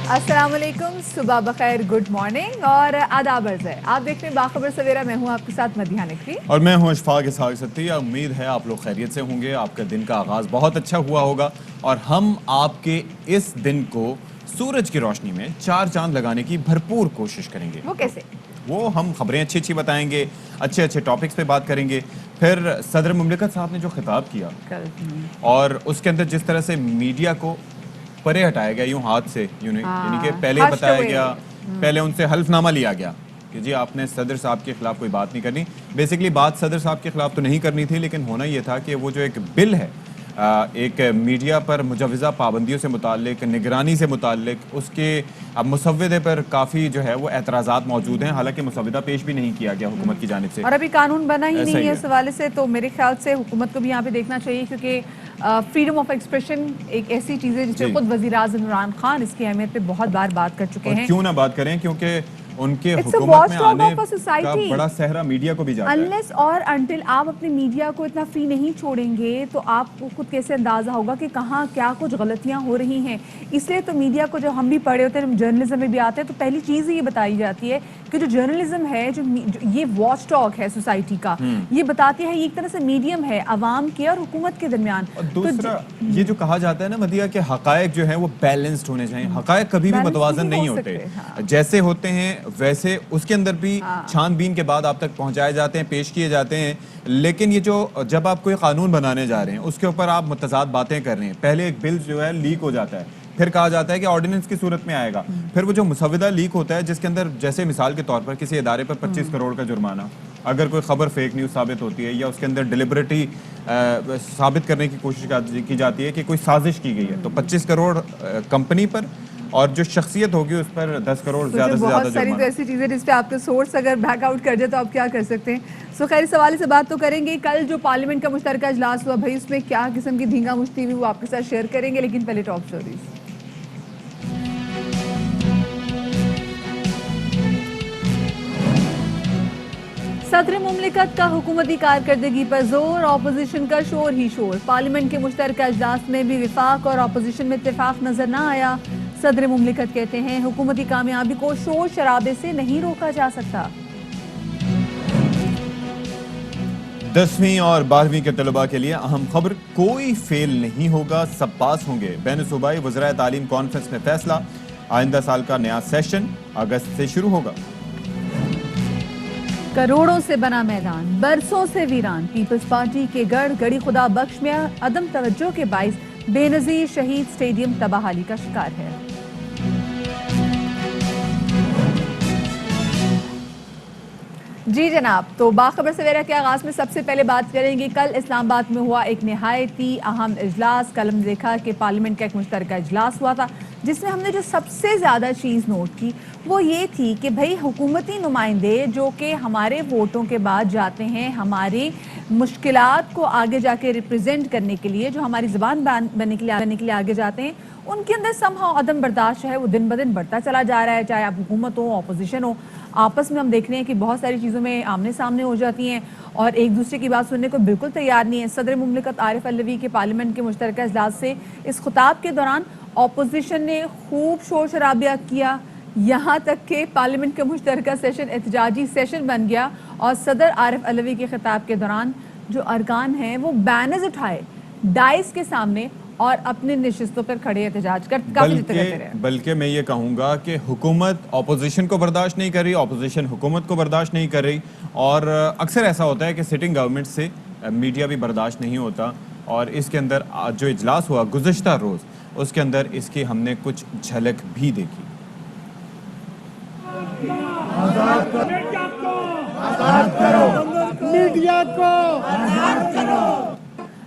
अस्सलाम वालेकुम, सुबह बखैर, गुड मॉर्निंग और आदाब अर्ज़ है। आप देख रहे हैं बाखबर सवेरा, मैं हूं आपके साथ मदीहा नकवी और मैं हूं अशफाक इसहाक सत्ती। उम्मीद है आप लोग खैरियत से होंगे, आपका दिन का आगाज़ बहुत अच्छा हुआ होगा और हम आपके इस दिन को सूरज की रोशनी में चार चांद लगाने की भरपूर कोशिश करेंगे। वो कैसे? वो हम खबरें अच्छी अच्छी बताएंगे, अच्छे अच्छे टॉपिक्स पे बात करेंगे। फिर सदर मुमलिकत साहब ने जो खिताब किया और उसके अंदर जिस तरह से मीडिया को परे हटाया गया, यूं हाथ से, यानी कि पहले बताया गया, पहले उनसे हल्फनामा लिया गया कि जी आपने सदर साहब के खिलाफ कोई बात नहीं करनी। बेसिकली बात सदर साहब के खिलाफ तो नहीं करनी थी, लेकिन होना ये था कि वो जो एक बिल है एक मीडिया पर मुजवज़ा पाबंदियों से मुताल्लिक, निगरानी से मुताल्लिक, उसके अब मुसव्वदे पर काफ़ी जो है वो एतराज़ात मौजूद हैं। हालांकि मुसव्वदा पेश भी नहीं किया गया हुकूमत की जानिब से, और अभी कानून बना ही नहीं है इस हवाले से। तो मेरे ख्याल से हुकूमत को भी यहाँ पे देखना चाहिए, क्योंकि फ्रीडम ऑफ एक्सप्रेशन एक ऐसी चीज़ है जिससे खुद वज़ीर-ए-आज़म इमरान खान इसकी अहमियत पे बहुत बार बात कर चुके हैं। क्यों ना बात करें, क्योंकि उनके हुकूमत में आने का बड़ा सहरा मीडिया को भी जाता है। अनलेस और अनटिल आप अपनी मीडिया को इतना फ्री नहीं छोड़ेंगे तो आपको खुद कैसे अंदाज़ा होगा कि कहाँ क्या कुछ गलतियाँ हो रही हैं। इसलिए तो मीडिया को, जब हम भी पढ़े होते हैं, हम जर्नलिज्म में भी आते हैं, तो पहली चीज़ ये बताई जाती है कि जो जर्नलिज्म है, जो ये वॉच डॉग है सोसाइटी का, ये बताती है, ये एक तरह से मीडियम है अवाम के और हुकूमत के दरमियान। दूसरा ये जो कहा जाता है ना मदिया, के हकायक जो है वो बैलेंस्ड होने चाहिए। हकायक कभी भी मुतवाज़न नहीं होते, जैसे होते हैं वैसे उसके अंदर भी छानबीन के बाद आप तक पहुंचाए जाते हैं, पेश किए जाते हैं। लेकिन ये जो जब आप कोई कानून बनाने जा रहे हैं उसके ऊपर आप मुतज़ाद बातें कर रहे हैं, पहले एक बिल जो है लीक हो जाता है, फिर कहा जाता है कि ऑर्डिनेंस की सूरत में आएगा, फिर वो जो मुसव्वदा लीक होता है जिसके अंदर जैसे मिसाल के तौर पर किसी इदारे पर 25 करोड़ का जुर्माना, अगर कोई खबर फेक न्यूज़ साबित होती है या उसके अंदर डिलिबरेटली साबित करने की कोशिश की जाती है कि कोई साजिश की गई है, तो 25 करोड़ कंपनी पर और जो शख्सियत होगी उस पर 10 करोड़ ज़्यादा से ज़्यादा बहुत सारी तो ऐसी चीज़ें जिस पे आपके सोर्स अगर बैक आउट कर जाए तो आप क्या कर सकते हैं। सो खैर, इस हवाले से बात तो करेंगे। कल जो पार्लियामेंट का मुश्तरका इजलास हुआ, भाई उसमें क्या किस्म की धींगा मुश्ती हुई वो आपके साथ शेयर करेंगे, लेकिन पहले टॉप स्टोरीज। सदर मुमलिकत का हुकूमती कारकर्दगी पर जोर, अपोजिशन का शोर ही शोर। पार्लियामेंट के मुश्तरका इजलास में भी विफाक और अपोजिशन में इत्तेफाक नजर न आया। सदर मुमलिकत कहते हैं हुकूमती कामयाबी को शोर शराबे से नहीं रोका जा सकता। 10वीं और 12वीं के तलबा के लिए अहम खबर, कोई फेल नहीं होगा, सब पास होंगे। बैन सूबाई वज़राए तालीम कॉन्फ्रेंस में फैसला, आइंदा साल का नया सेशन अगस्त से शुरू होगा। करोड़ों से बना मैदान, बरसों से वीरान। पीपल्स पार्टी के गढ़ गड़ी खुदा बख्श में अदम तवज्जो के बाइस बेनजीर शहीद स्टेडियम तबाहाली का शिकार है। जी जनाब, तो बाखबर सवेरा के आगाज में सबसे पहले बात करेंगे, कल इस्लामाबाद में हुआ एक निहायती अहम इजलास। कल हमने देखा कि पार्लियामेंट का एक मुश्तरका इजलास हुआ था, जिसमें हमने जो सबसे ज़्यादा चीज़ नोट की वो ये थी कि भाई हुकूमती नुमाइंदे जो कि हमारे वोटों के बाद जाते हैं, हमारी मुश्किलात को आगे जाके रिप्रेजेंट करने के लिए, जो हमारी ज़बान बनने के लिए आगे जाते हैं, उनके अंदर समहाउ अदम बर्दाश्त जो है वो दिन ब दिन बढ़ता चला जा रहा है। चाहे आप हुकूमत हो, अपोजिशन हो, आपस में हम देख रहे हैं कि बहुत सारी चीज़ों में आमने सामने हो जाती हैं और एक दूसरे की बात सुनने को बिल्कुल तैयार नहीं है। सदर मुमलिकत आरिफ अलवी के पार्लियामेंट के मुश्तरका इजलास से इस खुताब के दौरान अपोजिशन ने खूब शोर शराबिया किया, यहाँ तक कि पार्लियामेंट का मुश्तरका सेशन एहतजाजी सेशन बन गया और सदर आरिफ अलवी के खिताब के दौरान जो अरकान हैं वो बैनर्स उठाए डाइस के सामने और अपने निशिस्तों पर खड़े एहतजाज कर काफी। बल्कि मैं ये कहूँगा कि हुकूमत अपोजिशन को बर्दाश्त नहीं कर रही, अपोजिशन हुकूमत को बर्दाश्त नहीं कर रही, और अक्सर ऐसा होता है कि सिटिंग गवर्नमेंट से मीडिया भी बर्दाश्त नहीं होता। और इसके अंदर जो इजलास हुआ गुज़श्ता रोज़, उसके अंदर इसकी हमने कुछ झलक भी देखी। आजाद करो, आजाद करो मीडिया को, आजाद करो।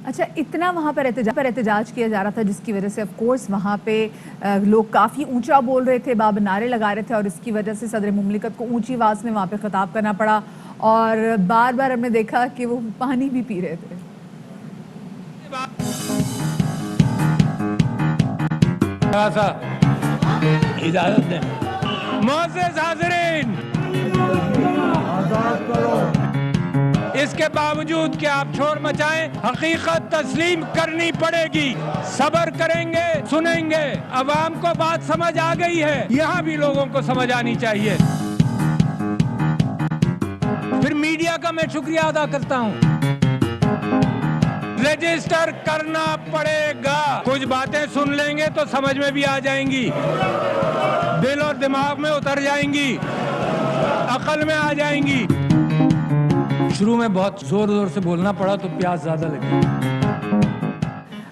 अच्छा, इतना वहाँ पर एहतजाज किया जा रहा था, जिसकी वजह से ऑफ कोर्स वहाँ पे लोग काफ़ी ऊंचा बोल रहे थे, बाब नारे लगा रहे थे, और इसकी वजह से सदर मुमलिकत को ऊंची आवाज़ में वहाँ पे खिताब करना पड़ा और बार बार हमने देखा कि वो पानी भी पी रहे थे। इजाजत दें। मोअज़्ज़िज़ हाज़िरीन, اس کے باوجود کہ آپ شور مچائیں حقیقت تسلیم کرنی پڑے گی. صبر کریں گے, سنیں گے. عوام کو بات سمجھ آ گئی ہے, یہاں بھی لوگوں کو سمجھ آنی چاہیے. پھر میڈیا کا میں شکریہ ادا کرتا ہوں. رجسٹر کرنا پڑے گا. کچھ باتیں سن لیں گے تو سمجھ میں بھی آ جائیں گی, دل اور دماغ میں اتر جائیں گی, عقل میں آ جائیں گی. شروع میں بہت زور زور سے بولنا پڑا تو پیاس زیادہ لگی.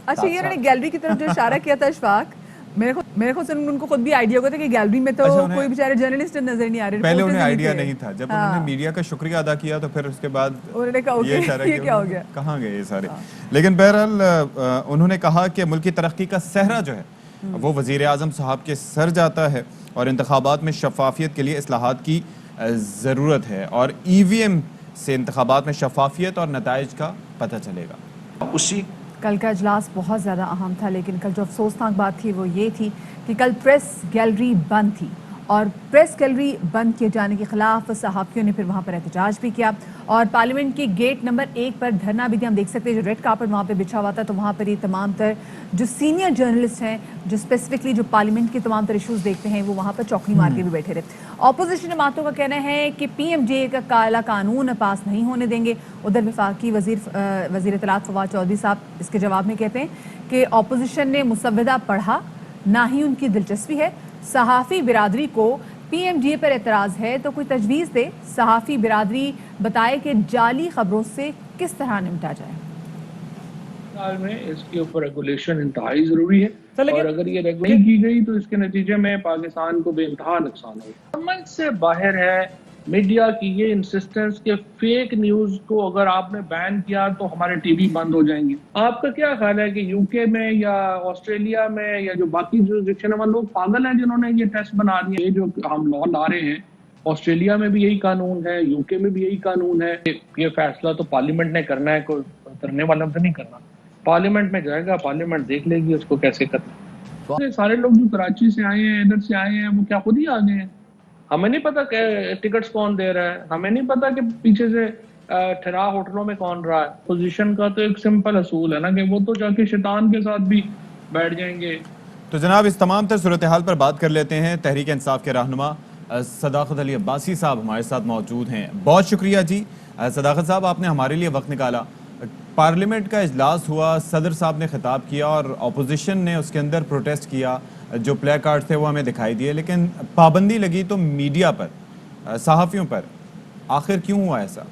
اچھا, یہ انہوں نے گیلری کی طرف جو اشارہ کیا تھا اشفاق, میرے خود سے ان کو خود بھی آئیڈیا ہوگا تھا کہ گیلری میں تو کوئی بیچارے جرنلسٹ نظر نہیں آ رہے. پہلے انہیں آئیڈیا نہیں تھا, جب انہوں نے میڈیا کا شکریہ ادا کیا تو پھر اس کے بعد یہ اشارہ کیا کہاں گئے یہ سارے. لیکن بہرحال انہوں نے کہا کہ ملک کی ترقی کا صحرا جو ہے وہ وزیر اعظم صاحب کے سر جاتا ہے اور انتخابات میں شفافیت کے لیے اصلاحات کی ضرورت ہے, اور ای وی ایم سے انتخابات میں شفافیت اور نتائج کا پتہ چلے گا. کل کا اجلاس بہت زیادہ اہم تھا, لیکن کل جو افسوسناک بات تھی وہ یہ تھی کہ کل پریس گیلری بند تھی, اور پریس گیلری بند کیے جانے کے خلاف صحافیوں نے پھر وہاں پر احتجاج بھی کیا, اور پارلیمنٹ کے گیٹ نمبر 1 پر دھرنا بھی دیا. ہم دیکھ سکتے ہیں جو ریڈ کارپٹ وہاں پہ بچھا ہوا تھا, تو وہاں پر یہ تمام تر جو سینئر جرنلسٹ ہیں جو اسپیسیفکلی جو پارلیمنٹ کے تمام تر ایشوز دیکھتے ہیں وہ وہاں پر چوکڑی مار کے بھی بیٹھے رہے. اپوزیشن جماعتوں کا کہنا ہے کہ پی ایم جی اے کا کالا قانون پاس نہیں ہونے دیں گے. ادھر وفاقی وزیر اطلاعات فواد چودھری صاحب اس کے جواب میں کہتے ہیں کہ اپوزیشن نے مسودہ پڑھا, نہ ہی ان کی دلچسپی ہے. صحافی برادری کو پی ایم جی اے پر اعتراض ہے تو کوئی تجویز دے. صحافی برادری بتائے کہ جعلی خبروں سے کس طرح نمٹا جائے. سال میں اس کے اوپر ریگولیشن انتہائی ضروری ہے, اور اگر یہ ریگولیشن کی گئی تو اس کے نتیجے میں پاکستان کو بے انتہا نقصان ہوگا. سمجھ سے باہر ہے میڈیا کی یہ انسسٹنس کہ فیک نیوز کو اگر آپ نے بین کیا تو ہمارے ٹی وی بند ہو جائیں گے. آپ کا کیا خیال ہے کہ یو کے میں یا آسٹریلیا میں یا جو باقی جورسڈکشن ہے وہ لوگ پاگل ہیں جنہوں نے یہ ٹیسٹ بنا دیے؟ یہ جو ہم لا لا رہے ہیں, آسٹریلیا میں بھی یہی قانون ہے, یو کے میں بھی یہی قانون ہے. یہ فیصلہ تو پارلیمنٹ نے کرنا ہے, کوئی کرنے والا سے نہیں کرنا. پارلیمنٹ میں جائے گا, پارلیمنٹ دیکھ لے گی اس کو کیسے کرنا. سارے لوگ جو کراچی سے آئے ہیں, ادھر سے آئے ہیں, وہ کیا خود ہی آ گئے ہیں؟ ہمیں نہیں پتا کہ ٹکٹس کون دے رہا ہے, ہمیں نہیں پتا کہ پیچھے سے ٹھہرا ہوٹلوں میں کون رہا ہے. پوزیشن کا تو ایک سمپل اصول ہے نا کہ وہ تو جا کے شیطان کے ساتھ بھی بیٹھ جائیں گے. تو جناب اس تمام تر صورتحال پر بات کر لیتے ہیں. تحریک انصاف کے رہنما صداقت علی عباسی صاحب ہمارے ساتھ موجود ہیں. بہت شکریہ جی صداقت صاحب, آپ نے ہمارے لیے وقت نکالا. پارلیمنٹ کا اجلاس ہوا, صدر صاحب نے خطاب کیا اور اپوزیشن نے اس کے اندر پروٹیسٹ کیا, جو پلے کارڈ تھے وہ ہمیں دکھائی دیے, لیکن پابندی لگی تو میڈیا پر, صحافیوں پر. آخر کیوں ہوا ایسا؟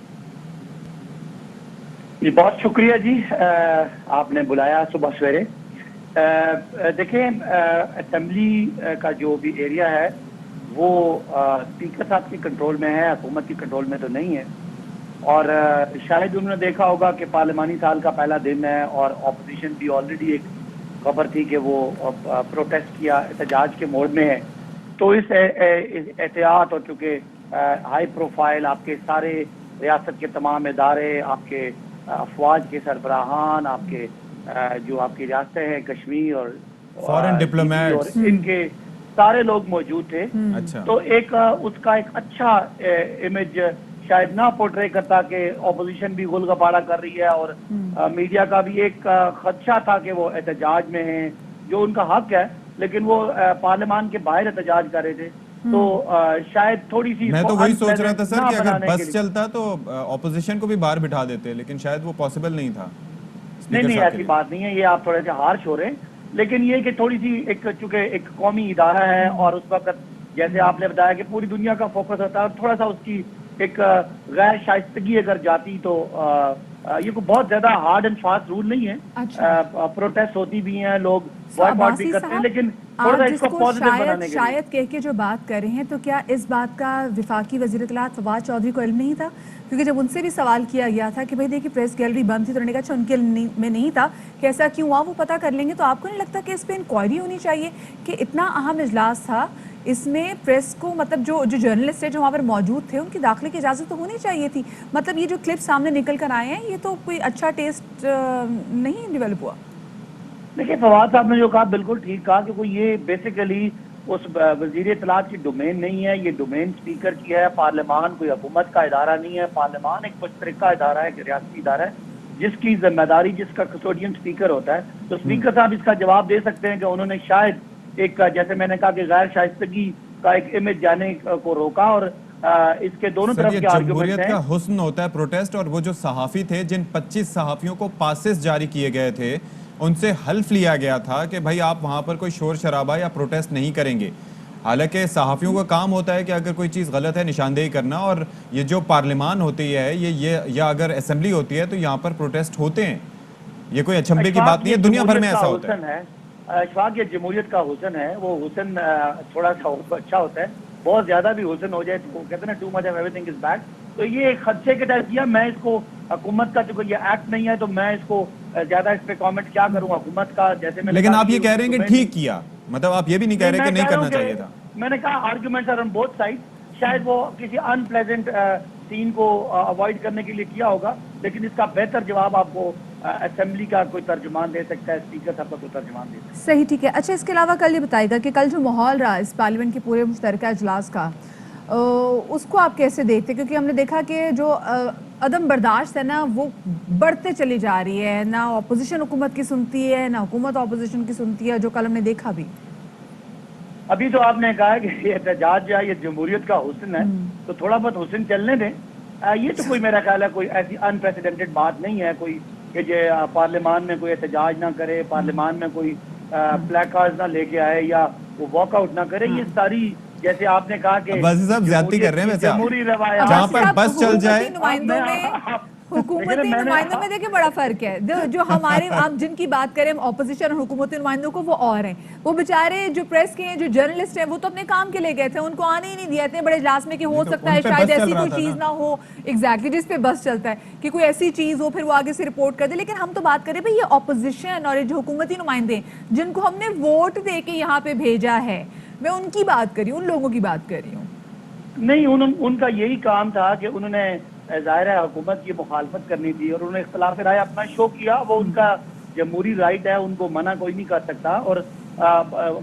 جی بہت شکریہ جی, آپ نے بلایا صبح سویرے. دیکھیں اسمبلی کا جو بھی ایریا ہے وہ اسپیکر صاحب کے کنٹرول میں ہے, حکومت کی کنٹرول میں تو نہیں ہے. اور شاید انہوں نے دیکھا ہوگا کہ پارلیمانی سال کا پہلا دن ہے اور اپوزیشن بھی آلریڈی ایک خبر تھی کہ وہ پروٹیسٹ کیا, احتجاج کے موڈ میں ہے. تو اس احتیاط اور چونکہ ہائی پروفائل آپ کے سارے ریاست کے تمام ادارے, آپ کے افواج کے سربراہان, آپ کے جو آپ کی ریاستیں ہیں کشمیر اور فورن ڈپلومیٹس, ان کے سارے لوگ موجود تھے. تو ایک اس کا ایک اچھا امیج شاید نہ پورٹرے کرتا کہ اپوزیشن بھی گل گپاڑا کر رہی ہے, اور میڈیا کا بھی ایک خدشہ تھا کہ وہ احتجاج میں ہیں, جو ان کا حق ہے, لیکن وہ پارلیمان کے باہر احتجاج کر رہے تھے. تو شاید تھوڑی سی میں تو وہی سوچ رہا تھا سر کہ اگر بس چلتا تو اپوزیشن کو بھی باہر بٹھا دیتے, لیکن شاید وہ پاسبل نہیں تھا. نہیں ایسی بات نہیں ہے, یہ آپ تھوڑے سے ہارش ہو رہے ہیں. لیکن یہ کہ تھوڑی سی ایک چونکہ ایک قومی ادارہ ہے, اور اس وقت جیسے آپ نے بتایا کہ پوری دنیا کا فوکس ہوتا ہے, تھوڑا سا اس کی ایک غیر شائستگی اگر جاتی تو یہ کوئی بہت زیادہ ہارڈ اینڈ فاسٹ رول نہیں ہے. پروٹیسٹ ہوتی بھی ہیں, لوگ بوائکاٹ بھی کرتے ہیں, لیکن تھوڑا سا اس کو پازیٹیو بنانے کے لیے. شاید کہہ کے جو بات کر رہے ہیں, تو کیا اس بات کا وفاقی وزیر اطلاعات فواد چودھری کو علم نہیں تھا؟ کیونکہ جب ان سے بھی سوال کیا گیا تھا کہ بھائی دیکھیے پریس گیلری بند تھی, تو انہوں نے کہا اچھا ان کے علم میں نہیں تھا کہ ایسا کیوں ہوا, وہ پتہ کر لیں گے. تو آپ کو نہیں لگتا کہ اس پہ انکوائری ہونی چاہیے کہ اتنا اہم اجلاس تھا, اس میں پریس کو مطلب جو جرنلسٹ ہیں جو وہاں پر موجود تھے ان کی داخلے کی اجازت تو ہونی چاہیے تھی. مطلب یہ جو کلپ سامنے نکل کر آئے ہیں یہ تو کوئی اچھا ٹیسٹ نہیں ڈیولپ ہوا. دیکھیے فواد صاحب نے جو کہا بالکل ٹھیک کہا, کہ کوئی یہ بیسیکلی اس وزیر اطلاعات کی ڈومین نہیں ہے، یہ ڈومین اسپیکر کی ہے. پارلیمان کوئی حکومت کا ادارہ نہیں ہے، پارلیمان ایک مشترکہ ادارہ ہے، ایک ریاستی ادارہ ہے جس کی ذمہ داری، جس کا کسٹوڈین اسپیکر ہوتا ہے. تو اسپیکر صاحب اس کا جواب دے سکتے ہیں کہ انہوں نے شاید ایک، جیسے میں نے کہا کہ غیر شائستگی کا ایک امیج جانے کو روکا، اور اس کے دونوں طرف کے آرگومنٹ جمہوریت ہیں. کا حسن ہوتا ہے پروٹیسٹ، اور وہ جو صحافی تھے جن 25 صحافیوں کو پاسز جاری کیے گئے تھے ان سے حلف لیا گیا تھا کہ بھائی آپ وہاں پر کوئی شور شرابہ یا پروٹیسٹ نہیں کریں گے. حالانکہ صحافیوں کا کام ہوتا ہے کہ اگر کوئی چیز غلط ہے نشاندہی کرنا، اور یہ جو پارلیمان ہوتی ہے یہ یا اگر اسمبلی ہوتی ہے تو یہاں پر پروٹیسٹ ہوتے ہیں. یہ کوئی اچھمبے کی بات نہیں ہے، دنیا بھر میں ایسا ہوتا ہے. اشفاق، یہ جمہوریت کا حسن ہے، وہ حسن تھوڑا سا اچھا ہوتا ہے. بہت زیادہ بھی حسن ہو جائے تو کہتے ہیں نا too much of every thing is bad. تو یہ ایک خدشے کے تحت کیا. میں اس کو حکومت کا چونکہ یہ ایکٹ نہیں ہے تو میں اس کو زیادہ اس پہ کامنٹ کیا کروں. حکومت کا جیسے میں، لیکن آپ یہ کہہ رہے ہیں کہ ٹھیک کیا، مطلب آپ یہ بھی نہیں کہہ رہے کہ نہیں کرنا چاہیے تھا. میں نے کہا arguments are on both side. شاید وہ کسی ان پلیزنٹ سین کو اوائڈ کرنے کے لیے کیا ہوگا، لیکن اس کا بہتر جواب آپ کو اسمبلی کا کوئی ترجمان دے سکتا ہے، اسپیکر صاحب کا کوئی ترجمان دے سکتا ہے. صحیح، ٹھیک ہے. اچھا، اس کے علاوہ کل یہ بتائے گا کہ کل جو ماحول رہا اس پارلیمنٹ کے پورے مشترکہ اجلاس کا، اس کو آپ کیسے دیکھتے ہیں؟ کیونکہ ہم نے دیکھا کہ جو عدم برداشت ہے نا وہ بڑھتے چلی جا رہی ہے، نہ اپوزیشن حکومت کی سنتی ہے نہ حکومت اپوزیشن کی سنتی ہے، جو کل ہم نے دیکھا بھی. ابھی تو آپ نے کہا کہ یہ احتجاج جو ہے یہ جمہوریت کا حسن ہے، تو تھوڑا بہت حسن چلنے دیں. یہ تو کوئی میرا خیال ہے کوئی ایسی انپریسیڈنٹڈ بات نہیں ہے، کوئی کہ جو پارلیمان میں کوئی احتجاج نہ کرے، پارلیمان میں کوئی پلیک کارڈز نہ لے کے آئے یا وہ واک آؤٹ نہ کرے. یہ ساری، جیسے آپ نے کہا کہ وزیر صاحب زیادتی کر رہے ہیں ویسے جمہوری روایات، جہاں پر بس چل جائے. حکومتی نمائندوں میں دیکھیں بڑا فرق ہے. جو ہمارے آپ جن کی بات کریں ہم اپوزیشن اور حکومتی نمائندوں کو، وہ اور ہیں. وہ بیچارے جو پریس کے ہیں، جو جرنلسٹ ہیں، وہ تو اپنے کام کے لیے گئے تھے، ان کو آنے ہی نہیں دیا اتنے بڑے اجلاس میں کہ ہو سکتا ہے شاید ایسی کوئی چیز نہ ہو ایگزیکٹلی جس پہ بس چلتا ہے کہ کوئی ایسی چیز ہو پھر وہ آگے سے رپورٹ کر دے. لیکن ہم تو بات کریں بھائی یہ اپوزیشن اور جو حکومتی نمائندے جن کو ہم نے ووٹ دے کے یہاں پہ بھیجا ہے، میں ان کی بات کر رہی ہوں، ان لوگوں کی بات کر رہی ہوں. نہیں، ان کا یہی کام تھا کہ انہوں نے ظاہر ہے حکومت کی مخالفت کرنی تھی اور انہوں نے اختلاف رائے اپنا شو کیا. وہ ان کا جمہوری رائٹ ہے، ان کو منع کوئی نہیں کر سکتا. اور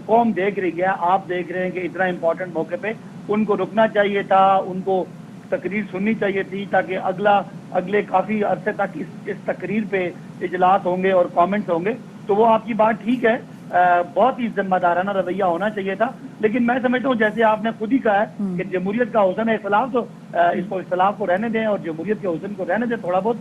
قوم دیکھ رہی ہے، آپ دیکھ رہے ہیں کہ اتنا امپورٹنٹ موقع پہ ان کو رکنا چاہیے تھا، ان کو تقریر سننی چاہیے تھی تاکہ اگلے کافی عرصے تک اس تقریر پہ اجلاس ہوں گے اور کامنٹس ہوں گے. تو وہ آپ کی بات ٹھیک ہے، بہت ہی ذمہ دارانہ رویہ ہونا چاہیے تھا. لیکن میں سمجھتا ہوں جیسے آپ نے خود ہی کہا ہے کہ جمہوریت کا حسن ہے اختلاف، تو اس کو اختلاف کو رہنے دیں اور جمہوریت کے حسن کو رہنے دیں تھوڑا بہت.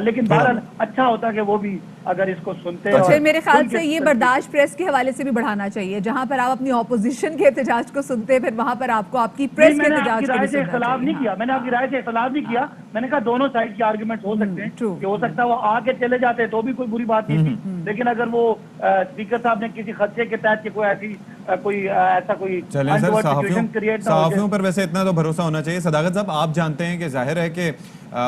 لیکن بہرحال اچھا ہوتا کہ وہ بھی اگر اس کو سنتے. تو پھر میرے خیال سے یہ برداشت پریس کے حوالے سے بھی بڑھانا چاہیے. جہاں پر آپ اپنی اپوزیشن کے احتجاج کو سنتے پھر وہاں پر آپ کو آپ کی پریس کے احتجاج کو بھی سننا اختلاف نہیں کیا. میں نے آپ کی رائے سے اختلاف نہیں کیا. میں نے کہا دونوں سائڈ کے آرگومنٹس ہو سکتے ہیں کہ ہو سکتا ہے وہ آ کے چلے جاتے تو بھی کوئی بری بات نہیں تھی. لیکن اگر وہ اسپیکر صاحب نے کسی خدشے کے تحت کوئی ایسا کوئی صحافیوں پر ویسے اتنا تو بھروسہ ہونا چاہیے. صداقت صاحب، آپ جانتے ہیں کہ ظاہر ہے کہ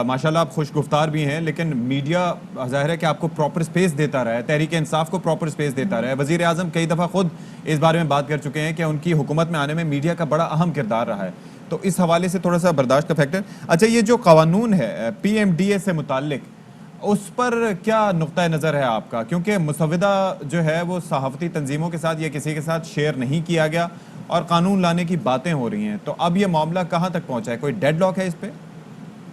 ماشاءاللہ آپ خوش گفتار بھی ہیں، لیکن میڈیا ظاہر ہے کہ آپ کو پراپر سپیس دیتا رہا ہے، تحریک انصاف کو پراپر سپیس دیتا رہا ہے. وزیر اعظم کئی دفعہ خود اس بارے میں بات کر چکے ہیں کہ ان کی حکومت میں آنے میں میڈیا کا بڑا اہم کردار رہا ہے. تو اس حوالے سے تھوڑا سا برداشت کا فیکٹر. اچھا، یہ جو قانون ہے پی ایم ڈی اے سے متعلق، اس پر کیا نقطہ نظر ہے آپ کا؟ کیونکہ مسودہ جو ہے وہ صحافتی تنظیموں کے ساتھ یا کسی کے ساتھ شیئر نہیں کیا گیا اور قانون لانے کی باتیں ہو رہی ہیں. تو اب یہ معاملہ کہاں تک پہنچا ہے؟ کوئی ڈیڈ لاک ہے اس پہ؟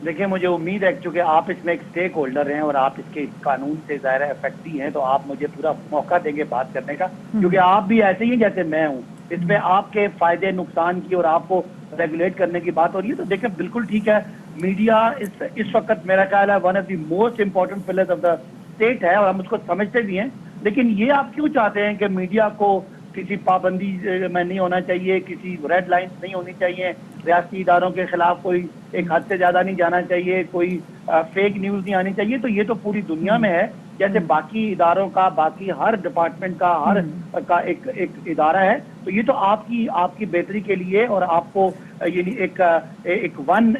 دیکھیں، مجھے امید ہے چونکہ آپ اس میں ایک اسٹیک ہولڈر ہیں اور آپ اس کے قانون سے ظاہر افیکٹی ہیں، تو آپ مجھے پورا موقع دیں گے بات کرنے کا، کیونکہ آپ بھی ایسے ہی جیسے میں ہوں. اس میں آپ کے فائدے نقصان کی اور آپ کو ریگولیٹ کرنے کی بات ہو رہی ہے. تو دیکھیں بالکل ٹھیک ہے، میڈیا اس وقت میرا خیال ہے one of the most important pillars of the state ہے اور ہم اس کو سمجھتے بھی ہیں. لیکن یہ آپ کیوں چاہتے ہیں کہ میڈیا کو کسی پابندی میں نہیں ہونا چاہیے، کسی ریڈ لائنز نہیں ہونی چاہیے، ریاستی اداروں کے خلاف کوئی ایک حد سے زیادہ نہیں جانا چاہیے، کوئی فیک نیوز نہیں آنی چاہیے؟ تو یہ تو پوری دنیا میں ہے، جیسے باقی اداروں کا، باقی ہر ڈپارٹمنٹ کا، ہر کا ایک ادارہ ہے. تو یہ تو آپ کی بہتری کے لیے اور آپ کو یعنی ایک ون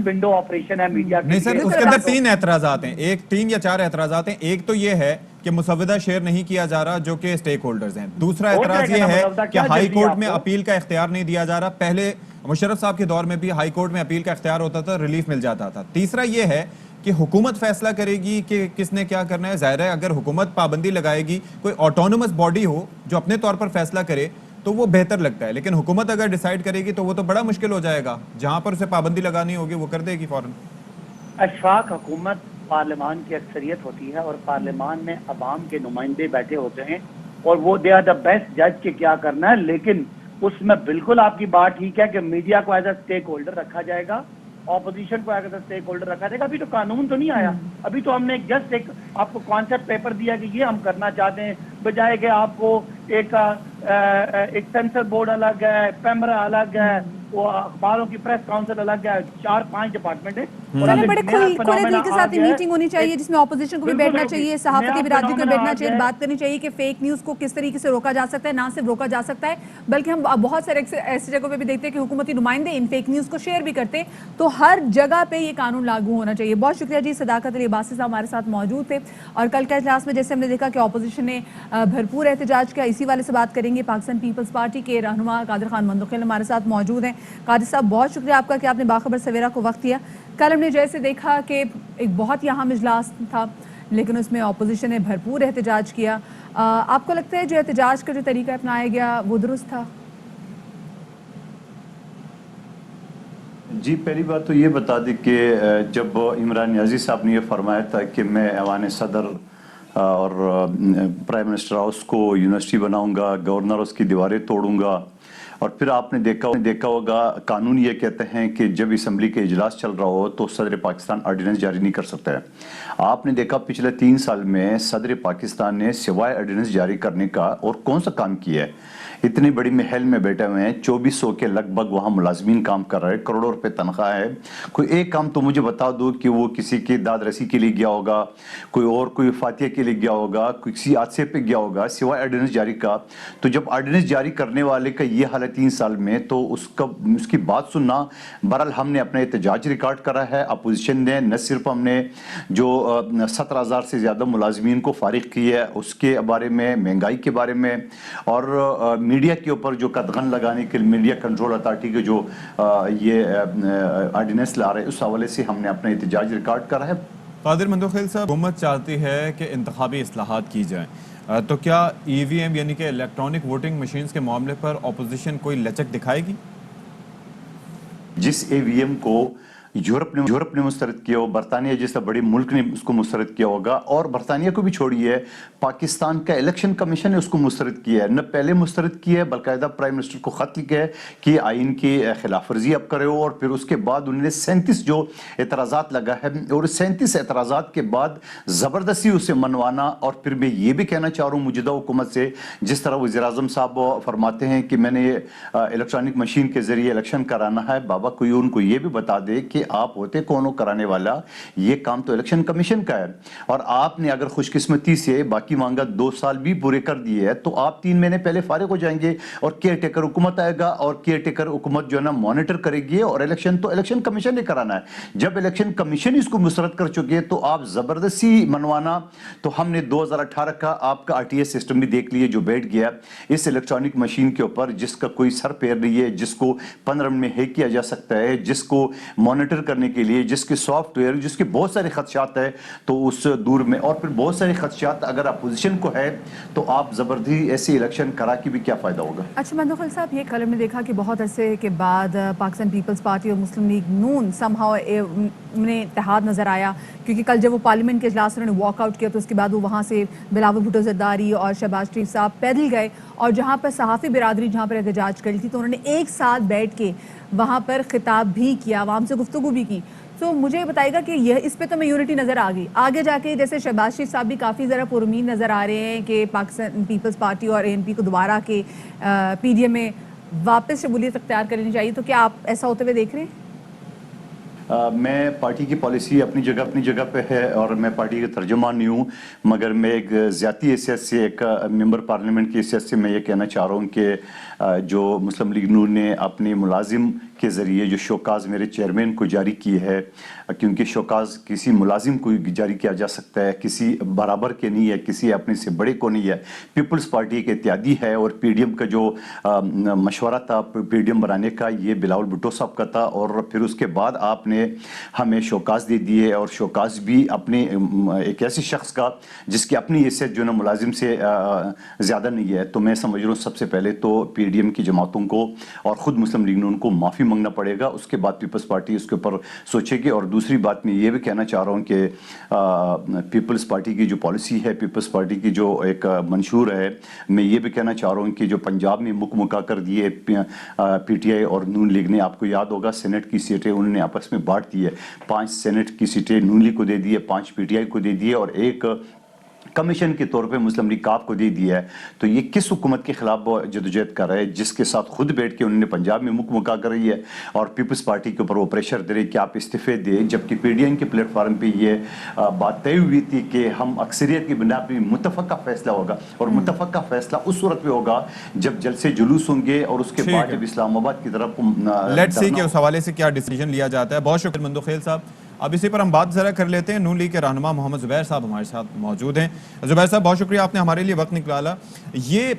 ونڈو آپریشن ہے میڈیا کے. نہیں سر، اس کے اندر 3 اعتراضات ہیں، 3 یا 4 اعتراضات ہیں. ایک تو یہ ہے کہ مسودہ شیئر نہیں کیا جا رہا جو کہ اسٹیک ہولڈرز ہیں. دوسرا اعتراض یہ ہے کہ ہائی کورٹ میں اپیل کا اختیار نہیں دیا جا رہا. پہلے مشرف صاحب کے دور میں بھی ہائی کورٹ میں اپیل کا اختیار ہوتا تھا، ریلیف مل جاتا تھا. تیسرا یہ ہے کہ حکومت فیصلہ کرے گی کہ کس نے کیا کرنا ہے. ظاہر ہے اگر حکومت پابندی لگائے گی، کوئی آٹونومس باڈی ہو جو اپنے طور پر فیصلہ کرے، تو وہ بہتر لگتا ہے. لیکن حکومت اگر ڈیسائیڈ کرے گی تو وہ تو بڑا مشکل ہو جائے گا, جہاں پر اسے پابندی لگانی ہوگی وہ کر دے گی فوراً. اشفاق, حکومت پارلیمان کی اکثریت ہوتی ہے اور پارلیمان میں عوام کے نمائندے بیٹھے ہوتے ہیں اور وہ دے آر دا بیسٹ جج کہ کیا کرنا ہے. لیکن اس میں بالکل آپ کی بات ٹھیک ہے کہ میڈیا کو ایز اے اسٹیک ہولڈر رکھا جائے گا, اپوزیشن کو ایز اے اسٹیک ہولڈر رکھا جائے گا. ابھی تو قانون تو نہیں آیا, ابھی تو ہم نے جسٹ ایک آپ کو کانسیپٹ پیپر دیا کہ یہ ہم کرنا چاہتے ہیں, بجائے کہ آپ کو ایک سینسر بورڈ الگ ہے, پیمرا الگ ہے, وہ اخباروں کی پریس کاؤنسل الگ ہے, 4-5 ڈپارٹمنٹ ہے. چلیں بڑے کھلے دل کے ساتھ میٹنگ ہونی چاہیے جس میں اپوزیشن کو بھی بیٹھنا چاہیے, صحافتی برادری کو بیٹھنا چاہیے, بات کرنی چاہیے کہ فیک نیوز کو کس طریقے سے روکا جا سکتا ہے. نہ صرف روکا جا سکتا ہے بلکہ ہم بہت سارے ایسی جگہوں پہ بھی دیکھتے ہیں کہ حکومتی نمائندے ان فیک نیوز کو شیئر بھی کرتے ہیں, تو ہر جگہ پہ یہ قانون لاگو ہونا چاہیے. بہت شکریہ جی, صداقت علی عباسی صاحب ہمارے ساتھ موجود تھے. اور کل کے اجلاس میں جیسے ہم نے دیکھا کہ اپوزیشن نے بھرپور احتجاج کیا, اسی والے سے بات کریں گے. پاکستان پیپلز پارٹی کے رہنما قادر خان مندقل ہمارے ساتھ موجود ہیں. قادر صاحب بہت شکریہ آپ کا کہ آپ نے باخبر سویرا کو وقت دیا. کل ہم نے جیسے دیکھا کہ ایک بہت ہی اہم اجلاس تھا لیکن اس میں اپوزیشن نے بھرپور احتجاج کیا. آپ کو لگتا ہے جو احتجاج کا جو طریقہ اپنایا گیا وہ درست تھا؟ جی, پہلی بات تو یہ بتا دیں کہ جب عمران نیازی صاحب نے یہ فرمایا تھا کہ میں ایوان صدر اور پرائم منسٹر ہاؤس کو یونیورسٹی بناؤں گا, گورنر اس کی دیواریں توڑوں گا, اور پھر آپ نے دیکھا ہوگا قانون یہ کہتے ہیں کہ جب اسمبلی کے اجلاس چل رہا ہو تو صدر پاکستان آرڈیننس جاری نہیں کر سکتا ہے. آپ نے دیکھا پچھلے 3 سال میں صدر پاکستان نے سوائے آرڈیننس جاری کرنے کا اور کون سا کام کیا ہے؟ اتنی بڑی محل میں بیٹھے ہوئے ہیں, 2400 کے لگ بھگ وہاں ملازمین کام کر رہے ہیں, کروڑوں روپے تنخواہ ہے. کوئی ایک کام تو مجھے بتا دو کہ وہ کسی کی داد رسی کے لیے گیا ہوگا, کوئی فاتحہ کے لیے گیا ہوگا, کسی حادثے پہ گیا ہوگا سوائے آرڈیننس جاری کا. تو جب آرڈیننس جاری کرنے والے کا یہ حال ہے 3 سال میں, تو اس کی بات سننا. بہرحال ہم نے اپنا احتجاج ریکارڈ کرا ہے. اپوزیشن نے نہ صرف ہم نے جو 17,000 سے زیادہ ملازمین کو فارغ کی ہے اس کے بارے میں, مہنگائی کے بارے میں, اور میڈیا کے اوپر جو قدغن لگانے کے میڈیا کنٹرول اتھارٹی کے جو یہ آرڈیننس لا رہے, اس حوالے سے ہم نے اپنا احتجاج ریکارڈ کرا ہے. قادر مندقل صاحب, حکومت چاہتی ہے کہ انتخابی اصلاحات کی جائیں, تو کیا ای وی ایم یعنی کہ الیکٹرانک ووٹنگ مشینز کے معاملے پر اپوزیشن کوئی لچک دکھائے گی؟ جس ای وی ایم کو یورپ نے مسترد کیا ہو, برطانیہ جیسا بڑے ملک نے اس کو مسترد کیا ہوگا, اور برطانیہ کو بھی چھوڑی ہے, پاکستان کا الیکشن کمیشن نے اس کو مسترد کیا ہے. نہ پہلے مسترد کیا ہے, باقاعدہ پرائم منسٹر کو خط لکھا ہے کہ آئین کی خلاف ورزی اب کرے ہو, اور پھر اس کے بعد انہوں نے 37 جو اعتراضات لگا ہے, اور 37 اعتراضات کے بعد زبردستی اسے منوانا. اور پھر میں یہ بھی کہنا چاہ رہا ہوں موجودہ حکومت سے, جس طرح وزیر اعظم صاحب فرماتے ہیں کہ میں نے الیکٹرانک مشین کے ذریعے الیکشن کرانا ہے, بابا کوئی ان کو یہ بھی بتا دے کہ آپ ہوتے کون ہو کرانے والا, یہ کام تو الیکشن کمیشن کا ہے. اور آپ نے اگر خوش قسمتی سے باقی مانگا 2 سال بھی پورے کر دیے ہے تو آپ 3 مہینے پہلے فارغ ہو جائیں گے, اور کیئر ٹیکر حکومت آئے گا, اور کیئر ٹیکر حکومت جو ہے نا مانیٹر کرے گی, اور الیکشن تو الیکشن کمیشن نے کرانا ہے. جب الیکشن کمیشن اس کو مسترد کر چکے تو آپ زبردستی منوانا. تو ہم نے 2018 کا آپ کا RTS سسٹم بھی دیکھ لیے جو بیٹھ گیا اس الیکٹرانک مشین کے اوپر, جس کا کوئی سر پیر نہیں ہے, جس کو 15 منٹ میں ہیک کیا جا سکتا ہے, جس کو مانیٹر کرنے کے لیے, جس کے سافٹ ویئر, جس کے بہت سارے خدشات ہیں. تو اس دور میں, اور پھر بہت سارے خدشات اگر اپوزیشن کو ہے تو آپ زبردستی ایسی الیکشن کرا کے بھی کیا فائدہ ہوگا؟ اچھا مندقل صاحب, یہ کل ہم نے دیکھا کہ بہت عرصے کے بعد پاکستان پیپلز پارٹی اور مسلم لیگ نون سمہاؤ میں اتحاد نظر آیا, کیونکہ کل جب وہ پارلیمنٹ کے اجلاس انہوں نے واک آؤٹ کیا تو اس کے بعد وہ وہاں سے بلاول بھٹو زرداری اور شہباز شریف صاحب پیدل گئے, اور جہاں پر صحافی برادری جہاں پر احتجاج کری تھی تو انہوں نے ایک ساتھ بیٹھ کے وہاں پر خطاب بھی کیا, عوام سے گفتگو بھی کی. تو مجھے بتائے گا کہ یہ اس پہ تو میں یونٹی نظر آ گئی. آگے جا کے جیسے شہباز شریف صاحب بھی کافی ذرا پرامید نظر آ رہے ہیں کہ پاکستان پیپلز پارٹی اور ANP کو دوبارہ کے PDM میں واپس شمولیت اختیار کرنی چاہیے, تو کیا آپ ایسا ہوتے ہوئے دیکھ رہے ہیں؟ میں پارٹی کی پالیسی اپنی جگہ پہ ہے, اور میں پارٹی کا ترجمان نہیں ہوں, مگر میں ایک ذاتی حیثیت سے, ایک ممبر پارلیمنٹ کی حیثیت سے میں یہ کہنا چاہ رہا ہوں کہ جو مسلم لیگ نون نے اپنے ملازم کے ذریعے جو شوکاز میرے چیئرمین کو جاری کی ہے, کیونکہ شوکاز کسی ملازم کو جاری کیا جا سکتا ہے, کسی برابر کے نہیں ہے, کسی اپنے سے بڑے کو نہیں ہے, پیپلز پارٹی کے اتحادی ہے. اور PDM کا جو مشورہ تھا PDM بنانے کا, یہ بلاول بھٹو صاحب کا تھا, اور پھر اس کے بعد آپ نے نے ہمیں شوکاز دے دیے, اور شوکاز بھی اپنے ایک ایسے شخص کا جس کی اپنی حیثیت جو نا ملازم سے زیادہ نہیں ہے. تو میں سمجھ رہا ہوں سب سے پہلے تو پی ڈی ایم کی جماعتوں کو اور خود مسلم لیگ نون کو معافی مانگنا پڑے گا, اس کے بعد پیپلز پارٹی اس کے اوپر سوچے گی. اور دوسری بات میں یہ بھی کہنا چاہ رہا ہوں کہ پیپلز پارٹی کی جو پالیسی ہے, پیپلز پارٹی کی جو ایک منشور ہے, میں یہ بھی کہنا چاہ رہا ہوں کہ جو پنجاب میں مکا کر دیے پی ٹی آئی اور نون لیگ نے, آپ کو یاد ہوگا سینٹ کی سیٹیں انہوں نے آپس میں بانٹ دی ہے, 5 سینٹ کی سیٹیں نون لیگ کو دے دی ہے, 5 پی ٹی آئی کو دے دی ہے, اور ایک کمیشن کے طور پہ مسلم لیگ کاف کو دے دیا ہے. تو یہ کس حکومت کے خلاف جدوجہد کر رہا ہے جس کے ساتھ خود بیٹھ کے انہوں نے پنجاب میں مکا کر رہی ہے, اور پیپلز پارٹی کے اوپر وہ پریشر دے رہے کہ آپ استعفے دیں, جبکہ پی ڈی ایم کے پلیٹ فارم پہ یہ بات طے ہوئی تھی کہ ہم اکثریت کی بنا پہ متفقہ فیصلہ ہوگا, اور متفقہ فیصلہ اس صورت پہ ہوگا جب جلسے جلوس ہوں گے, اور اس کے بعد جب اسلام آباد کی طرف لیٹس سی کہ اس حوالے سے کیا ڈیسیجن لیا جاتا ہے. بہت شکریہ مندوخیل صاحب. اب اسی پر ہم بات ذرا کر لیتے ہیں. نون لیگ کے رہنما محمد زبیر صاحب ہمارے ساتھ موجود ہیں. زبیر صاحب بہت شکریہ, آپ نے ہمارے لیے وقت نکالا. یہ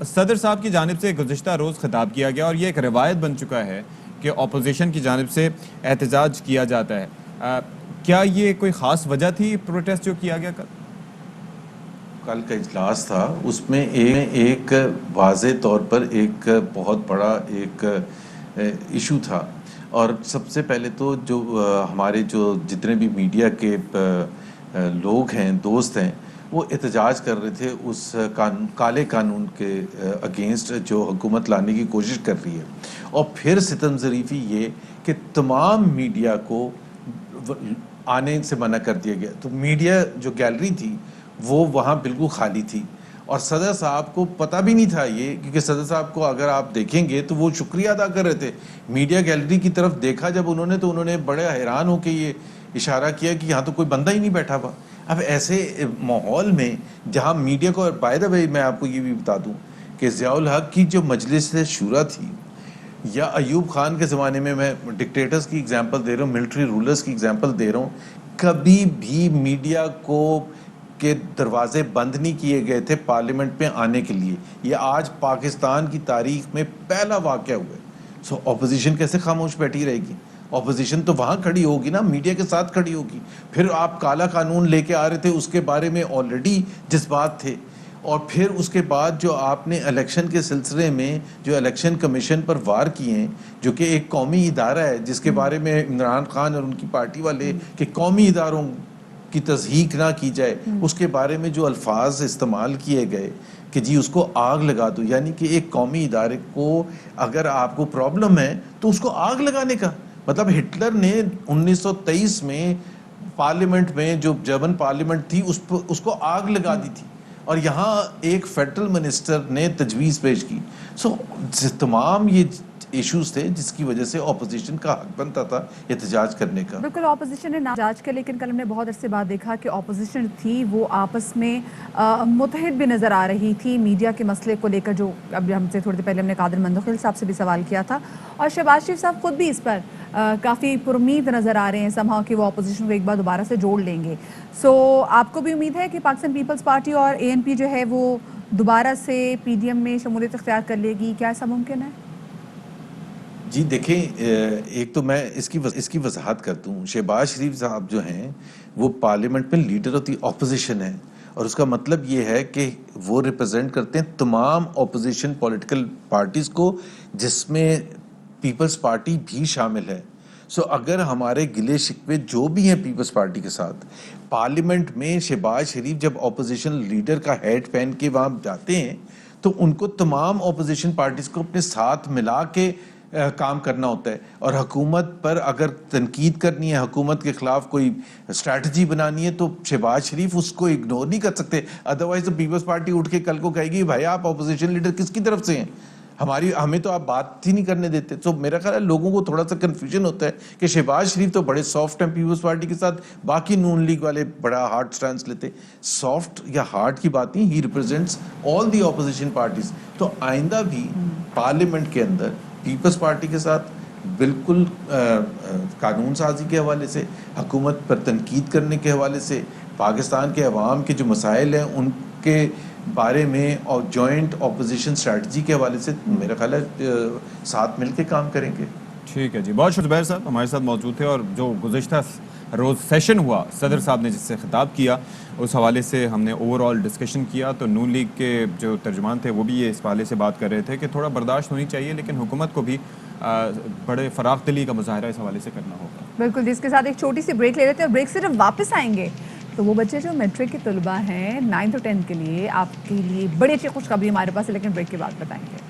صدر صاحب کی جانب سے گزشتہ روز خطاب کیا گیا, اور یہ ایک روایت بن چکا ہے کہ اپوزیشن کی جانب سے احتجاج کیا جاتا ہے. کیا یہ کوئی خاص وجہ تھی پروٹیسٹ جو کیا گیا کل کا اجلاس تھا, اس میں ایک واضح طور پر ایک بہت بڑا ایک ایشو تھا. اور سب سے پہلے تو جو ہمارے جو جتنے بھی میڈیا کے لوگ ہیں, دوست ہیں, وہ احتجاج کر رہے تھے اس کالے قانون کے اگینسٹ جو حکومت لانے کی کوشش کر رہی ہے. اور پھر ستم ظریفی یہ کہ تمام میڈیا کو آنے سے منع کر دیا گیا. تو میڈیا جو گیلری تھی وہ وہاں بالکل خالی تھی, اور صدر صاحب کو پتہ بھی نہیں تھا یہ, کیونکہ صدر صاحب کو اگر آپ دیکھیں گے تو وہ شکریہ ادا کر رہے تھے. میڈیا گیلری کی طرف دیکھا جب انہوں نے, تو انہوں نے بڑے حیران ہو کے یہ اشارہ کیا کہ یہاں تو کوئی بندہ ہی نہیں بیٹھا ہوا. اب ایسے ماحول میں جہاں میڈیا کو, بائی دا وے میں آپ کو یہ بھی بتا دوں کہ ضیاء الحق کی جو مجلس شورا تھی, یا ایوب خان کے زمانے میں ڈکٹیٹرز کی ایگزامپل دے رہا ہوں, ملٹری رولرز کی ایگزامپل دے رہا ہوں, کبھی بھی میڈیا کو کے دروازے بند نہیں کیے گئے تھے پارلیمنٹ میں آنے کے لیے. یہ آج پاکستان کی تاریخ میں پہلا واقعہ ہوا ہے. سو اپوزیشن کیسے خاموش بیٹھی رہے گی؟ اپوزیشن تو وہاں کھڑی ہوگی نا, میڈیا کے ساتھ کھڑی ہوگی. پھر آپ کالا قانون لے کے آ رہے تھے, اس کے بارے میں آلریڈی جذبات تھے. اور پھر اس کے بعد جو آپ نے الیکشن کے سلسلے میں جو الیکشن کمیشن پر وار کیے ہیں, جو کہ ایک قومی ادارہ ہے جس کے بارے میں عمران خان اور ان کی پارٹی والے کہ قومی اداروں کی تضحیق نہ کی جائے, اس کے بارے میں جو الفاظ استعمال کیے گئے کہ جی اس کو آگ لگا دو, یعنی کہ ایک قومی ادارے کو اگر آپ کو پرابلم ہے تو اس کو آگ لگانے کا مطلب. ہٹلر نے 1923 میں پارلیمنٹ میں جو جرمن پارلیمنٹ تھی اس کو آگ لگا دی تھی, اور یہاں ایک فیڈرل منسٹر نے تجویز پیش کی. سو تمام یہ ایشوز تھے جس کی وجہ سے اپوزیشن کا حق بنتا تھا احتجاج کرنے کا. بالکل اپوزیشن نے احتجاج کیا, لیکن کل ہم نے بہت عرصے بعد دیکھا کہ اپوزیشن تھی وہ آپس میں متحد بھی نظر آ رہی تھی میڈیا کے مسئلے کو لے کر, جو اب ہم سے تھوڑی دیر پہلے ہم نے قادر مندوخیل صاحب سے بھی سوال کیا تھا, اور شہباز شریف صاحب خود بھی اس پر کافی پرامید نظر آ رہے ہیں سمہاؤ کہ وہ اپوزیشن کو ایک بار دوبارہ سے جوڑ لیں گے. سو آپ کو بھی امید ہے کہ پاکستان پیپلز پارٹی اور اے این پی جو ہے وہ دوبارہ سے پی ڈی ایم میں شمولیت اختیار کر لے گی؟ کیا ایسا ممکن ہے؟ جی دیکھیں, ایک تو میں اس کی وضاحت کر دوں. شہباز شریف صاحب جو ہیں وہ پارلیمنٹ میں لیڈر آف دی اپوزیشن ہیں, اور اس کا مطلب یہ ہے کہ وہ ریپرزینٹ کرتے ہیں تمام اپوزیشن پولیٹیکل پارٹیز کو, جس میں پیپلز پارٹی بھی شامل ہے. سو اگر ہمارے گلے شکوے جو بھی ہیں پیپلز پارٹی کے ساتھ, پارلیمنٹ میں شہباز شریف جب اپوزیشن لیڈر کا ہیڈ پہن کے وہاں جاتے ہیں تو ان کو تمام اپوزیشن پارٹیز کو اپنے ساتھ ملا کے کام کرنا ہوتا ہے. اور حکومت پر اگر تنقید کرنی ہے, حکومت کے خلاف کوئی اسٹریٹجی بنانی ہے, تو شہباز شریف اس کو اگنور نہیں کر سکتے. ادروائز تو پیپلز پارٹی اٹھ کے کل کو کہے گی بھائی آپ اپوزیشن لیڈر کس کی طرف سے ہیں, ہمیں تو آپ بات ہی نہیں کرنے دیتے. تو میرا خیال ہے لوگوں کو تھوڑا سا کنفیوژن ہوتا ہے کہ شہباز شریف تو بڑے سافٹ ہیں پیپلز پارٹی کے ساتھ, باقی نون لیگ والے بڑا ہارڈ سٹینس لیتے. سافٹ یا ہارڈ کی بات نہیں, ہی ریپرزینٹس آل دی اپوزیشن پارٹیز. تو آئندہ بھی پارلیمنٹ کے اندر پیپلز پارٹی کے ساتھ بالکل قانون سازی کے حوالے سے, حکومت پر تنقید کرنے کے حوالے سے, پاکستان کے عوام کے جو مسائل ہیں ان کے بارے میں, اور جوائنٹ اپوزیشن اسٹریٹجی کے حوالے سے میرا خیال ہے ساتھ مل کے کام کریں گے. ٹھیک ہے جی، بہت شکریہ زبیر صاحب ہمارے ساتھ موجود تھے، اور جو گزشتہ روز سیشن ہوا صدر صاحب نے جس سے خطاب کیا اس حوالے سے ہم نے اوور آل ڈسکشن کیا. تو نون لیگ کے جو ترجمان تھے وہ بھی یہ اس حوالے سے بات کر رہے تھے کہ تھوڑا برداشت ہونی چاہیے، لیکن حکومت کو بھی بڑے فراخ دلی کا مظاہرہ اس حوالے سے کرنا ہوگا. بالکل، جس کے ساتھ ایک چھوٹی سی بریک لے لیتے ہیں، اور بریک سے جب واپس آئیں گے تو وہ بچے جو میٹرک کے طلباء ہیں 9th اور 10th کے لیے، آپ کے لیے بڑی اچھی خوشخبری ہمارے پاس ہے، لیکن بریک کے بعد بتائیں گے.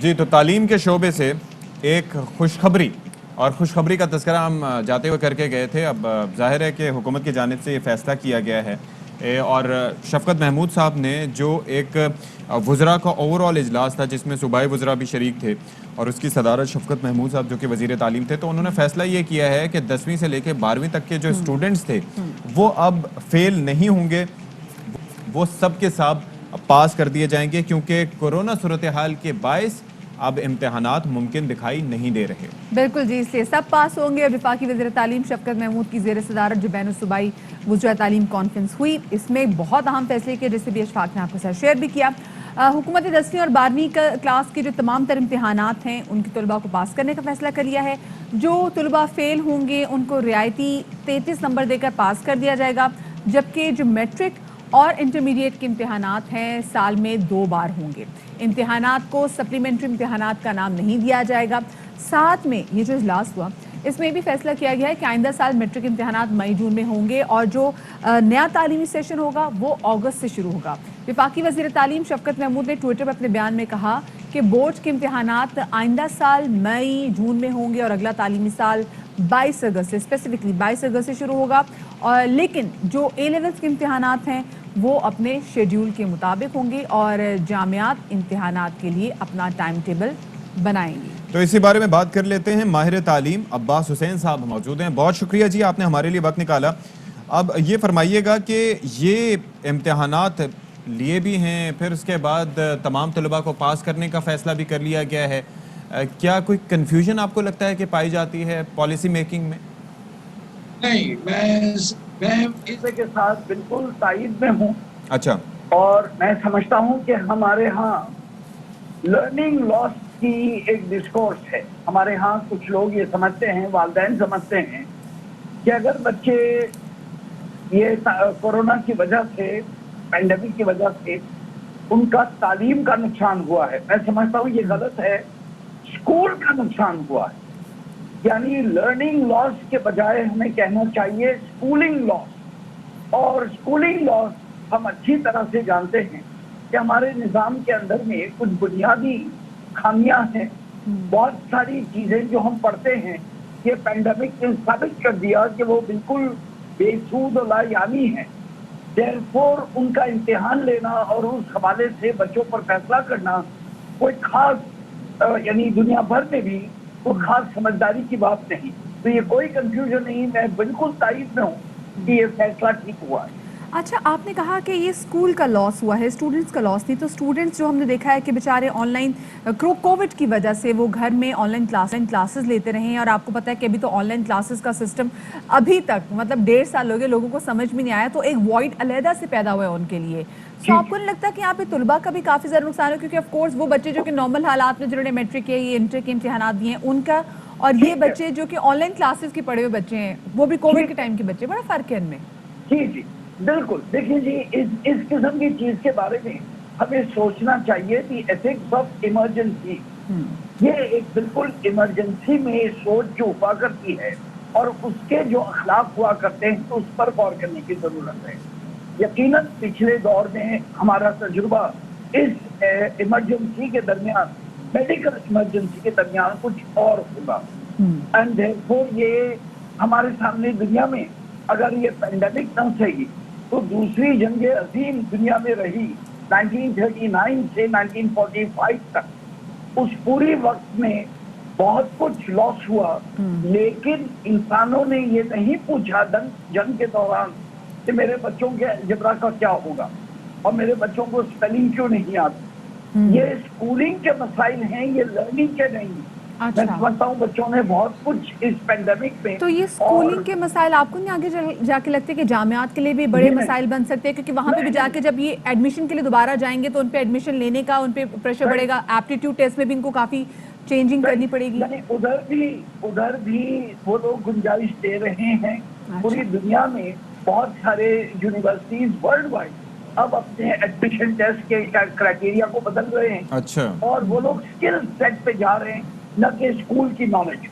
جی، تو تعلیم کے شعبے سے ایک خوشخبری، اور خوشخبری کا تذکرہ ہم جاتے ہوئے کر کے گئے تھے. اب ظاہر ہے کہ حکومت کی جانب سے یہ فیصلہ کیا گیا ہے، اور شفقت محمود صاحب نے جو ایک وزراء کا اوور آل اجلاس تھا جس میں صوبائی وزراء بھی شریک تھے، اور اس کی صدارت شفقت محمود صاحب جو کہ وزیر تعلیم تھے، تو انہوں نے فیصلہ یہ کیا ہے کہ 10ویں سے لے کے 12ویں تک کے جو اسٹوڈنٹس تھے وہ اب فیل نہیں ہوں گے، وہ سب کے سب پاس کر دیے جائیں گے، کیونکہ کورونا صورتحال کے باعث اب امتحانات ممکن دکھائی نہیں دے رہے. بالکل جی، اس لیے سب پاس ہوں گے. اور وفاقی وزیر تعلیم شفقت محمود کی زیر صدارت جو بین الصوبائی وزراء تعلیم کانفرنس ہوئی، اس میں بہت اہم فیصلے کیے جس سے بھی اشفاق نے آپ کے ساتھ شیئر بھی کیا. حکومت 10ویں اور 12ویں کلاس کے جو تمام تر امتحانات ہیں ان کے طلباء کو پاس کرنے کا فیصلہ کر لیا ہے. جو طلباء فیل ہوں گے ان کو رعایتی 33 نمبر دے کر پاس کر دیا جائے گا، جبکہ جو میٹرک اور انٹرمیڈیٹ کے امتحانات ہیں سال میں 2 بار ہوں گے. امتحانات کو سپلیمنٹری امتحانات کا نام نہیں دیا جائے گا. ساتھ میں یہ جو اجلاس ہوا اس میں بھی فیصلہ کیا گیا ہے کہ آئندہ سال میٹرک امتحانات مئی جون میں ہوں گے، اور جو نیا تعلیمی سیشن ہوگا وہ اگست سے شروع ہوگا. وفاقی وزیر تعلیم شفقت محمود نے ٹویٹر پر اپنے بیان میں کہا کہ بورڈ کے امتحانات آئندہ سال مئی جون میں ہوں گے، اور اگلا تعلیمی سال 22 اگست سے اسپیسیفکلی 22 اگست سے شروع ہوگا. لیکن جو اے لیولز کے امتحانات ہیں وہ اپنے شیڈیول کے مطابق ہوں گے، اور جامعات امتحانات کے لیے اپنا ٹائم ٹیبل بنائیں گی. تو اسی بارے میں بات کر لیتے ہیں. ماہر تعلیم عباس حسین صاحب موجود ہیں. بہت شکریہ جی، آپ نے ہمارے لیے وقت نکالا. اب یہ فرمائیے گا کہ یہ امتحانات لیے بھی ہیں، پھر اس کے بعد تمام طلباء کو پاس کرنے کا فیصلہ بھی کر لیا گیا ہے، کیا کوئی کنفیوژن آپ کو لگتا ہے کہ پائی جاتی ہے پالیسی میکنگ میں؟ نہیں، میں اس کے ساتھ بالکل تائید میں ہوں. اچھا. اور میں سمجھتا ہوں کہ ہمارے ہاں لرننگ لاس کی ایک ڈسکورس ہے. ہمارے ہاں کچھ لوگ یہ سمجھتے ہیں، والدین سمجھتے ہیں کہ اگر بچے یہ کورونا کی وجہ سے، پینڈیمک کی وجہ سے ان کا تعلیم کا نقصان ہوا ہے. میں سمجھتا ہوں یہ غلط ہے. اسکول کا نقصان ہوا ہے. یعنی لرننگ لاس کے بجائے ہمیں کہنا چاہیے اسکولنگ لاس. اور اسکولنگ لاس ہم اچھی طرح سے جانتے ہیں کہ ہمارے نظام کے اندر میں کچھ بنیادی خامیاں ہیں. بہت ساری چیزیں جو ہم پڑھتے ہیں یہ پینڈیمک نے ثابت کر دیا کہ وہ بالکل بے سود و لا یعنی ہیں. دیرفور ان کا امتحان لینا اور اس حوالے سے بچوں پر فیصلہ کرنا کوئی خاص یعنی دنیا بھر میں بھی کوئی خاص سمجھداری کی بات نہیں. تو یہ کوئی کنفیوژن نہیں. میں بالکل تائید میں ہوں کہ یہ فیصلہ ٹھیک ہوا ہے. اچھا، آپ نے کہا کہ یہ اسکول کا لاس ہوا ہے، اسٹوڈنٹس کا لاس نہیں. تو اسٹوڈنٹس جو ہم نے دیکھا ہے کہ بیچارے آن لائن کووڈ کی وجہ سے وہ گھر میں آن لائن کلاسز لیتے رہے ہیں، اور آپ کو پتہ ہے کہ ابھی تو آن لائن کلاسز کا سسٹم ابھی تک مطلب 1.5 سال ہو گئے لوگوں کو سمجھ میں نہیں آیا. تو ایک وائڈ علیحدہ سے پیدا ہوا ہے ان کے لیے. تو آپ کو نہیں لگتا کہ یہاں پہ طلباء کا بھی کافی زیادہ نقصان ہے؟ کیونکہ آف کورس وہ بچے جو کہ نارمل حالات میں جنہوں نے میٹرک کے یہ انٹر کے امتحانات دیے ہیں ان کا، اور یہ بچے جو کہ آن لائن کلاسز کے پڑھے ہوئے بچے ہیں وہ بھی کووڈ کے ٹائم کے بچے، بڑا فرق ہے ان میں. جی جی بالکل. دیکھیں جی، اس قسم کی چیز کے بارے میں ہمیں سوچنا چاہیے کہ ایتھکس آف ایمرجنسی، یہ ایک بالکل ایمرجنسی میں سوچ جو ہوا کرتی ہے اور اس کے جو اخلاق ہوا کرتے ہیں تو اس پر غور کرنے کی ضرورت ہے. یقیناً پچھلے دور میں ہمارا تجربہ اس ایمرجنسی کے درمیان، میڈیکل ایمرجنسی کے درمیان کچھ اور ہوگا. اینڈ دیئرفور یہ ہمارے سامنے دنیا میں اگر یہ پینڈیمک نہ صحیح تو دوسری جنگ عظیم دنیا میں رہی 1939 سے 1945 تک. اس پوری وقت میں بہت کچھ لاس ہوا، لیکن انسانوں نے یہ نہیں پوچھا جنگ کے دوران کہ میرے بچوں کے الجبرا کا کیا ہوگا اور میرے بچوں کو اسپیلنگ کیوں نہیں آتی. یہ اسکولنگ کے مسائل ہیں، یہ لرننگ کے نہیں. मैं समझता हूँ बच्चों ने बहुत कुछ इस पेंडेमिक में। तो ये स्कूलिंग के मसाइल आपको नहीं आगे जाके लगते कि जामियात के लिए भी बड़े मसाइल बन सकते हैं, क्योंकि वहाँ पे भी जाके जब ये एडमिशन के लिए दोबारा जाएंगे तो उन पे एडमिशन लेने का उन पे प्रेशर बढ़ेगा, एप्टीट्यूड टेस्ट में भी इनको काफी चेंजिंग करनी पड़ेगी। उधर भी वो लोग गुंजाइश दे रहे हैं। पूरी दुनिया में बहुत सारे यूनिवर्सिटीज वर्ल्ड वाइड अब अपने एडमिशन टेस्ट के क्राइटेरिया को बदल रहे हैं। अच्छा। और वो लोग स्किल सेट पे जा रहे हैं, न कि स्कूल की नॉलेज।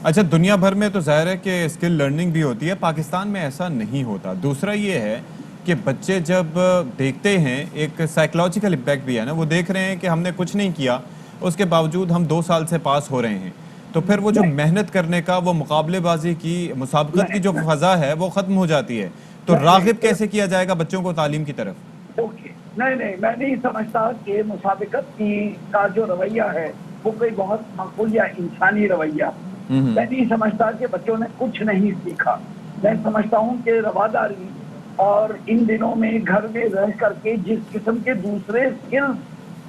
अच्छा, दुनिया भर में तो जाहिर है कि स्किल लर्निंग भी होती है, पाकिस्तान में ऐसा नहीं होता। दूसरा ये है कि बच्चे जब देखते हैं, एक साइकोलॉजिकल इम्पैक्ट भी है ना, वो देख रहे हैं कि हमने कुछ नहीं किया, उसके बावजूद हम 2 साल से पास हो रहे हैं, तो फिर वो जो मेहनत करने का, वो मुकाबलेबाजी की, मुसाबकत की जो फजा है वो खत्म हो जाती है। तो रागिब कैसे किया जाएगा बच्चों को तालीम की तरफ? ओके, नहीं, मैं नहीं समझता कि मुसाबकत की का जो रवैया है वो कोई बहुत माकूल या इंसानी रवैया। मैं नहीं समझता कि बच्चों ने कुछ नहीं सीखा। मैं समझता हूँ कि रवादारी और इन दिनों में घर में रह करके जिस किस्म के दूसरे स्किल्स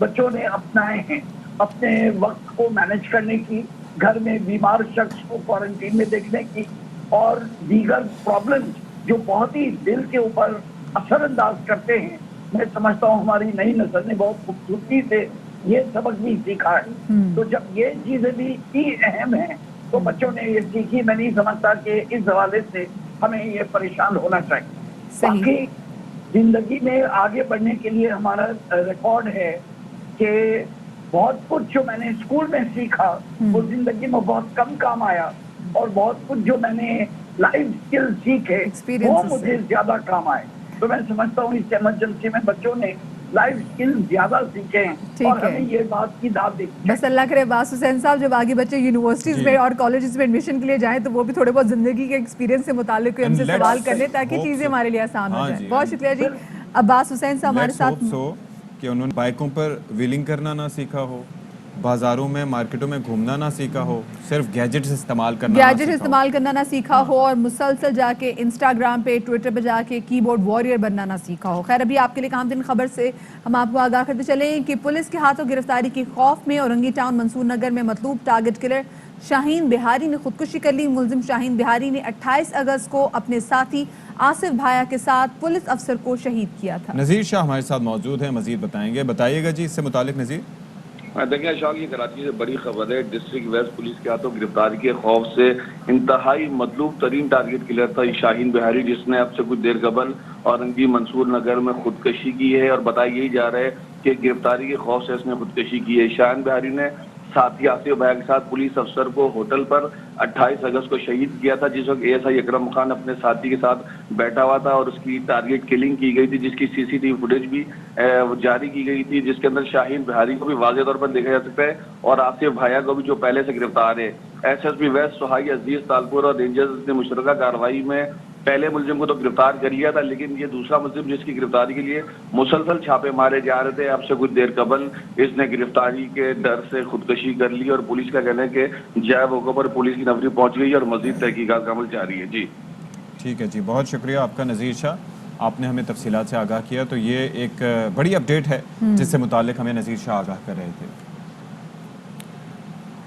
बच्चों ने अपनाए हैं, अपने वक्त को मैनेज करने की, घर में बीमार शख्स को क्वारंटीन में देखने की, और दीगर प्रॉब्लम्स जो बहुत ही दिल के ऊपर असर अंदाज करते हैं, मैं समझता हूँ हमारी नई नस्ल ने बहुत खूबसूरती से ये सबक भी सीखा है। तो जब ये चीजें भी इतनी अहम है तो बच्चों ने ये सीखी। मैं नहीं समझता कि इस हवाले से हमें ये परेशान होना चाहिए। बाकी जिंदगी में आगे बढ़ने के लिए हमारा रिकॉर्ड है कि बहुत कुछ जो मैंने स्कूल में सीखा वो जिंदगी में बहुत कम काम आया, और बहुत कुछ जो मैंने लाइफ स्किल सीखे वो मुझे ज्यादा काम आए। तो मैं समझता हूँ इस इमरजेंसी में बच्चों ने लाइफ स्किल ज्यादा सीखे हैं और हमें ये बात की दाद देखी। बस अल्लाह करे अब्बास हुसैन साहब जब आगे बच्चे यूनिवर्सिटीज में और कॉलेजेस में एडमिशन के लिए जाएं तो वो भी थोड़े बहुत जिंदगी के एक्सपीरियंस से मुताल्लिक कोई हमसे सवाल कर ले ताकि चीजें हमारे लिए आसान हो जाए। बहुत शुक्रिया जी अब्बास हुसैन साहब हमारे साथ। कि उन्होंने बाइकों पर व्हीलिंग करना ना सीखा हो, बाजारों में मार्केटों में घूमना ना सीखा हो, सिर्फ गैजेट्स इस्तेमाल करना ना सीखा हो और मुसलसल जाके इंस्टाग्राम पे, ट्विटर पे जाके कीबोर्ड वॉरियर बनना ना सीखा हो। खैर, अभी आपके लिए काम दिन खबर से हम आपको आगाह करते चले कि पुलिस के हाथों गिरफ्तारी के खौफ में औरंगी टाउन मंसूर नगर में मतलूब टारगेट किलर शाहीन बिहारी ने खुदकुशी कर ली। मुलजिम शाहीन बिहारी ने 28 अगस्त को अपने साथी आसिफ भाया के साथ पुलिस अफसर को शहीद किया था। नजीर शाह हमारे साथ मौजूद हैं, मजीद बताएंगे। बताइएगा जी इससे मुतालिक नजीर। देखिए अशोक, ये कराची से बड़ी खबर है। डिस्ट्रिक्ट वेस्ट पुलिस के हाथों गिरफ्तारी के खौफ से इंतहाई मतलूब तरीन टारगेट किलर था शाहीन बिहारी, जिसने अब से कुछ देर कबल औरंगी मंसूर नगर में खुदकशी की है। और बताया यही जा रहा है कि गिरफ्तारी के खौफ से इसने खुदकशी की है। शाहीन बिहारी ने साथी आसिफ भाई के साथ पुलिस अफसर को होटल पर 28 अगस्त को शहीद किया था, जिस वक्त एएसआई अकरम खान अपने साथी के साथ बैठा हुआ था और उसकी टारगेट किलिंग की गई थी, जिसकी सीसीटीवी फुटेज भी जारी की गई थी, जिसके अंदर शाहीन बिहारी को भी वाज़ेह तौर पर देखा जा सकता है और आसिफ भाया को भी, जो पहले से गिरफ्तार है। एसएसपी वेस्ट सुहाई अजीज तालपुर और रेंजर्स ने मुशतरका कार्रवाई में पहले मुलजिम को तो गिरफ्तार कर लिया था, लेकिन ये दूसरा मुलजिम जिसकी गिरफ्तारी के लिए मुसलसल छापे मारे जा रहे थे, अब से कुछ देर कबल इसने गिरफ्तारी के डर से खुदकशी कर ली। और पुलिस का कहना है कि जय मौके पर पुलिस की नफरी पहुंच गई और मजीद तहकीकात का अमल जारी है। जी ठीक है जी, बहुत शुक्रिया आपका नज़ीर शाह, आपने हमें तफसीलात से आगाह किया। तो ये एक बड़ी अपडेट है जिससे मुतालिक हमें नज़ीर शाह आगाह कर रहे थे।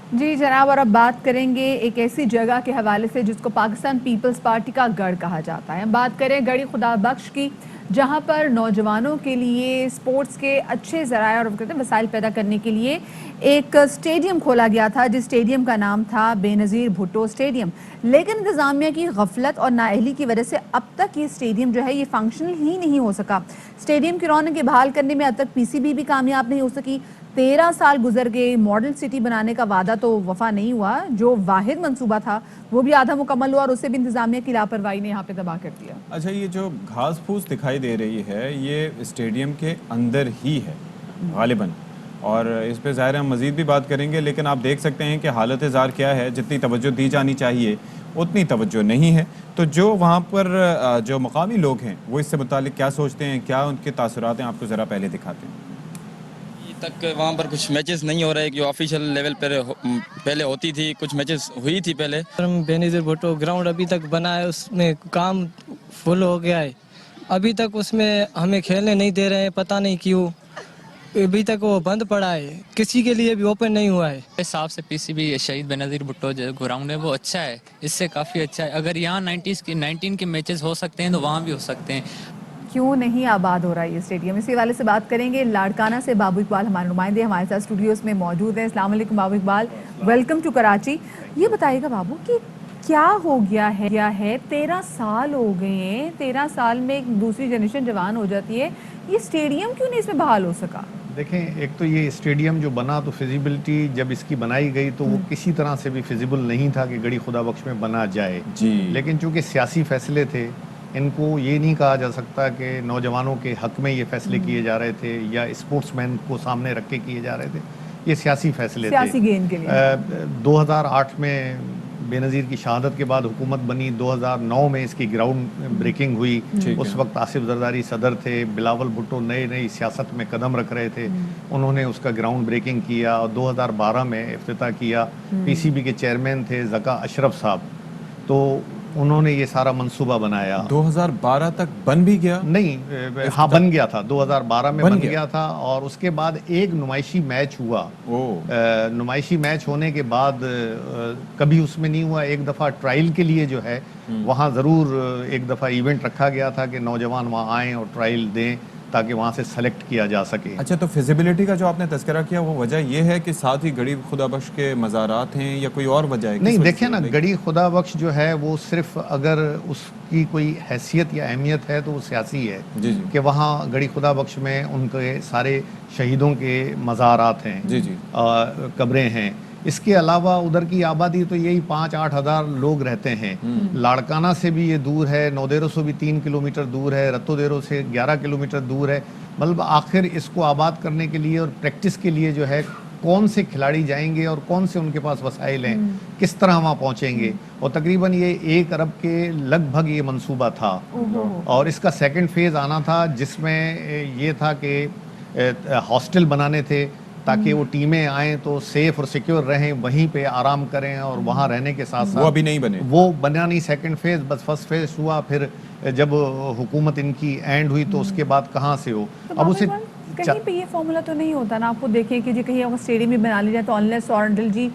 जी जनाब, और अब बात करेंगे एक ऐसी जगह के हवाले से जिसको पाकिस्तान पीपल्स पार्टी का गढ़ कहा जाता है। हम बात करें गढ़ी खुदा बख्श की, जहां पर नौजवानों के लिए स्पोर्ट्स के अच्छे ज़राए और वसाइल पैदा करने के लिए एक स्टेडियम खोला गया था, जिस स्टेडियम का नाम था बेनज़ीर भुट्टो स्टेडियम। लेकिन इंतज़ामिया की गफलत और नाअहली की वजह से अब तक ये स्टेडियम जो है ये फंक्शनल ही नहीं हो सका। स्टेडियम की रौनक बहाल करने में अब तक पीसीबी भी कामयाब नहीं हो सकी। 13 साल गुजर गए, मॉडल सिटी बनाने का वादा तो वफा नहीं हुआ, जो वाहिद मंसूबा था वो भी आधा मुकम्मल हुआ और उसे भी इंतजामिया की लापरवाही ने यहाँ पे तबाह कर दिया। अच्छा, ये जो घास फूस दिखाई दे रही है ये स्टेडियम के अंदर ही है गालिबन, और इस पे ज़ाहिर हम मज़ीद भी बात करेंगे, लेकिन आप देख सकते हैं कि हालत ज़ार क्या है। जितनी तवज्जो दी जानी चाहिए उतनी तवज्जो नहीं है। तो जो वहाँ पर जो मकामी लोग हैं वो इससे मुतालिक क्या सोचते हैं, क्या उनके तासुरात हैं, आपको ज़रा पहले दिखाते हैं। तक वहाँ पर कुछ मैचेस नहीं हो रहे, कि ऑफिशियल लेवल पर पहले होती थी, कुछ मैचेस हुई थी पहले। बेनज़ीर भुट्टो ग्राउंड अभी तक बना है, उसमें काम फुल हो गया है, अभी तक उसमें हमें खेलने नहीं दे रहे हैं, पता नहीं क्यों। अभी तक वो बंद पड़ा है, किसी के लिए भी ओपन नहीं हुआ है। हिसाब से पीसीबी शहीद बेनज़ीर भुट्टो जो ग्राउंड है वो अच्छा है, इससे काफ़ी अच्छा है। अगर यहाँ 19 के मैचेस हो सकते हैं तो वहाँ भी हो सकते हैं। क्यों नहीं आबाद हो रहा है ये स्टेडियम, इसी वाले से बात करेंगे। लाड़काना से बाबू इकबाल हमारे नुमाइंदे हमारे साथ स्टूडियोज में मौजूद हैं। अस्सलाम वालेकुम बाबू इकबाल, वेलकम टू कराची। ये बताइएगा बाबू कि क्या हो गया है 13 साल हो गए हैं, 13 साल में एक दूसरी जनरेशन जवान हो जाती है, ये स्टेडियम क्यों नहीं इसमें बहाल हो सका? देखें, एक तो ये स्टेडियम जो बना तो फिजिबिलिटी जब इसकी बनाई गई तो वो किसी तरह से भी फिजिबल नहीं था कि गढ़ी खुदा बख्श में बना जाए जी। लेकिन चूंकि सियासी फैसले थे, इनको ये नहीं कहा जा सकता कि नौजवानों के हक में ये फैसले किए जा रहे थे या स्पोर्ट्समैन को सामने रख के किए जा रहे थे, ये सियासी फैसले सियासी गेन के लिए। 2008 में बेनज़ीर की शहादत के बाद हुकूमत बनी, 2009 में इसकी ग्राउंड ब्रेकिंग हुई। उस वक्त आसिफ जरदारी सदर थे, बिलावल भुट्टो नई सियासत में कदम रख रहे थे, उन्होंने उसका ग्राउंड ब्रेकिंग किया और 2012 में इफ्तिताह किया। पीसीबी के चेयरमैन थे ज़का अशरफ साहब, तो उन्होंने ये सारा मंसूबा बनाया। 2012 तक बन भी गया? नहीं, हाँ बन गया था, 2012 में बन गया था। और उसके बाद एक नुमाइशी मैच हुआ। नुमाइशी मैच होने के बाद कभी उसमें नहीं हुआ। एक दफ़ा ट्रायल के लिए जो है वहाँ ज़रूर एक दफ़ा इवेंट रखा गया था कि नौजवान वहाँ आएँ और ट्रायल दें ताकि वहाँ से सेलेक्ट किया जा सके। अच्छा, तो फिजिबिलिटी का जो आपने तज़किरा किया वो वजह ये है कि साथ ही गढ़ी खुदा बख्श के मज़ारात हैं या कोई और वजह है? नहीं, देखिए ना, गढ़ी खुदा बख्श जो है वो सिर्फ अगर उसकी कोई हैसियत या अहमियत है तो वो सियासी है जी। कि वहाँ गढ़ी खुदा बख्श में उनके सारे शहीदों के मज़ारात हैं जी, कब्रें हैं। इसके अलावा उधर की आबादी तो यही 5-8 हज़ार लोग रहते हैं। लाड़काना से भी ये दूर है, नौदेरो से भी 3 किलोमीटर दूर है, रत्तोदेरो से 11 किलोमीटर दूर है। मतलब आखिर इसको आबाद करने के लिए और प्रैक्टिस के लिए जो है कौन से खिलाड़ी जाएंगे और कौन से उनके पास वसाइल हैं, किस तरह वहाँ पहुँचेंगे। और तकरीबन ये 1 अरब के लगभग ये मंसूबा था और इसका सेकंड फेज़ आना था जिसमें ये था कि हॉस्टल बनाने थे ताकि वो टीमें आएँ तो सेफ और सिक्योर रहें, वहीं पे आराम करें और वहाँ रहने के साथ साथ वो अभी नहीं बने, वो बना नहीं। सेकंड फेज़ बस फर्स्ट फेज़ हुआ, फिर जब हुकूमत इनकी एंड हुई तो उसके बाद कहाँ से हो। तो अब उसे कहीं पे ये फॉर्मूला तो नहीं होता ना, आपको देखें कि जी कहीं अगर स्टेडियम में बना ली जाए तो अनलेस और अनटिल जी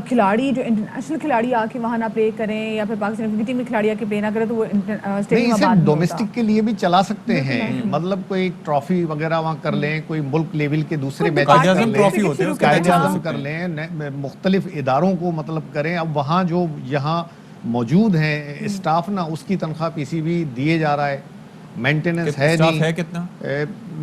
खिलाड़ी जो इंटरनेशनल खिलाड़ी आके वहाँ ना प्ले करें या फिर पाकिस्तान की टीम में खिलाड़ी आके प्ले ना करें तो वो स्टेडियम आबाद डोमेस्टिक के लिए भी चला सकते हैं। मतलब कोई ट्रॉफी वगैरह वहाँ कर लें, कोई मुल्क लेवल के दूसरे मैच कर लें, मुख्तलिफ इदारों को मतलब करें। अब वहाँ जो यहाँ मौजूद हैं स्टाफ ना, उसकी तनख्वाह पीसीबी दिए जा रहा है, मेंटेनेंस है नहीं है कितना?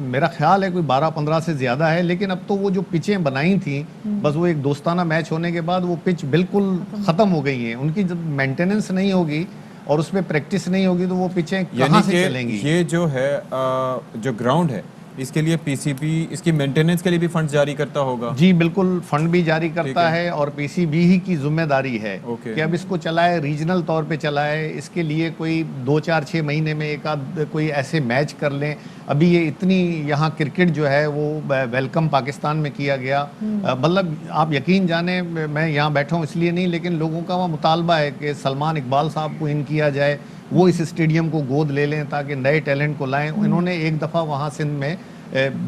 मेरा ख्याल है कोई 12-15 से ज़्यादा है। लेकिन अब तो वो जो पिचें बनाई थी बस वो एक दोस्ताना मैच होने के बाद वो पिच बिल्कुल ख़त्म हो गई हैं। उनकी जब मेंटेनेंस नहीं होगी और उसमें प्रैक्टिस नहीं होगी तो वो पिचें कहाँ से चलेंगी? ये जो है जो ग्राउंड है इसके लिए पीसीबी इसकी मेंटेनेंस के लिए भी फंड जारी करता होगा? जी बिल्कुल, फंड भी जारी करता है और पीसीबी ही की जिम्मेदारी है कि अब इसको चलाए, रीजनल तौर पे चलाए। इसके लिए कोई 2-4-6 महीने में एक आध कोई ऐसे मैच कर लें। अभी ये इतनी यहाँ क्रिकेट जो है वो वेलकम पाकिस्तान में किया गया। मतलब आप यकीन जाने, मैं यहाँ बैठा हूँ इसलिए नहीं, लेकिन लोगों का वहाँ मुतालबा है कि सलमान इकबाल साहब को इन किया जाए, वो इस स्टेडियम को गोद ले लें ताकि नए टैलेंट को लाएं। इन्होंने एक दफ़ा वहाँ सिंध में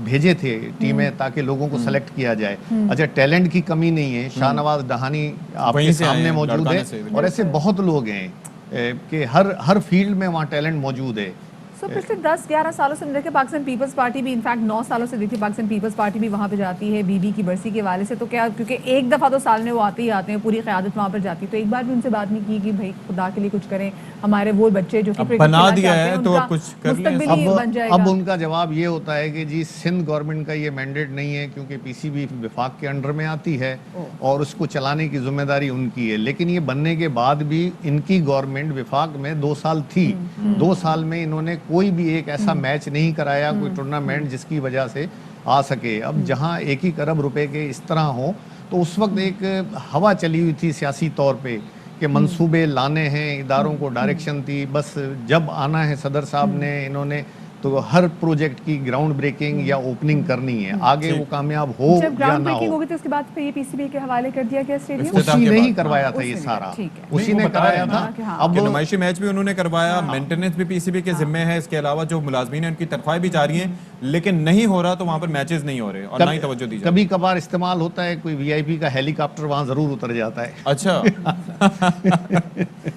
भेजे थे टीमें ताकि लोगों को सेलेक्ट किया जाए। अच्छा, टैलेंट की कमी नहीं है, शाहनवाज दहानी आपके सामने मौजूद है और ऐसे बहुत लोग हैं कि हर फील्ड में वहाँ टैलेंट मौजूद है। पिछले 10-11 सालों से देखिए पाकिस्तान पीपल्स पार्टी भी, इनफैक्ट 9 सालों से देखिए पाकिस्तान पीपल्स पार्टी भी वहाँ पे जाती है बीबी की बरसी के वाले से। तो क्या, क्योंकि एक दफ़ा तो साल में वो आते ही आते हैं, पूरी क़यादत वहाँ पर जाती है, तो एक बार भी उनसे बात नहीं की कि भाई खुदा के लिए कुछ करें, हमारे वो बच्चे जो कि बना दिया है तो कुछ कर लें। अब उनका जवाब ये होता है कि जी सिंध गवर्नमेंट का ये मैंडेट नहीं है क्योंकि पीसीबी विफाक के अंडर में आती है और उसको चलाने की जिम्मेदारी उनकी है। लेकिन ये बनने के बाद भी इनकी गवर्नमेंट विफाक में 2 साल थी, 2 साल में इन्होंने कोई भी एक ऐसा मैच नहीं कराया, कोई टूर्नामेंट जिसकी वजह से आ सके। अब जहां 1 अरब रुपए के इस तरह हो तो उस वक्त एक हवा चली हुई थी सियासी तौर पे कि मंसूबे लाने हैं, इदारों को डायरेक्शन थी, बस जब आना है सदर साहब ने, इन्होंने तो हर प्रोजेक्ट की ग्राउंड ब्रेकिंग या ओपनिंग करनी है। आगे वो कामयाब हो या ना हो। जब ग्राउंड ब्रेकिंग होगी तो उसके बाद फिर ये पीसीबी के हवाले कर दिया गया स्टेडियम। उसी ने ही करवाया था ये सारा, उसी ने कराया था। अब नुमाइशी मैच भी उन्होंने करवाया, मेंटेनेंस भी पीसीबी के जिम्मे है। इसके अलावा जो मुलाजमीन है उनकी तनख्वाहें भी जारी हैं। لیکن نہیں ہو رہا تو وہاں پر میچز نہیں ہو رہے اور نہ ہی توجہ دی جاتی. کبھی کبھار استعمال ہوتا ہے, کوئی وی آئی پی کا ہیلی کاپٹر وہاں ضرور اتر جاتا ہے. اچھا.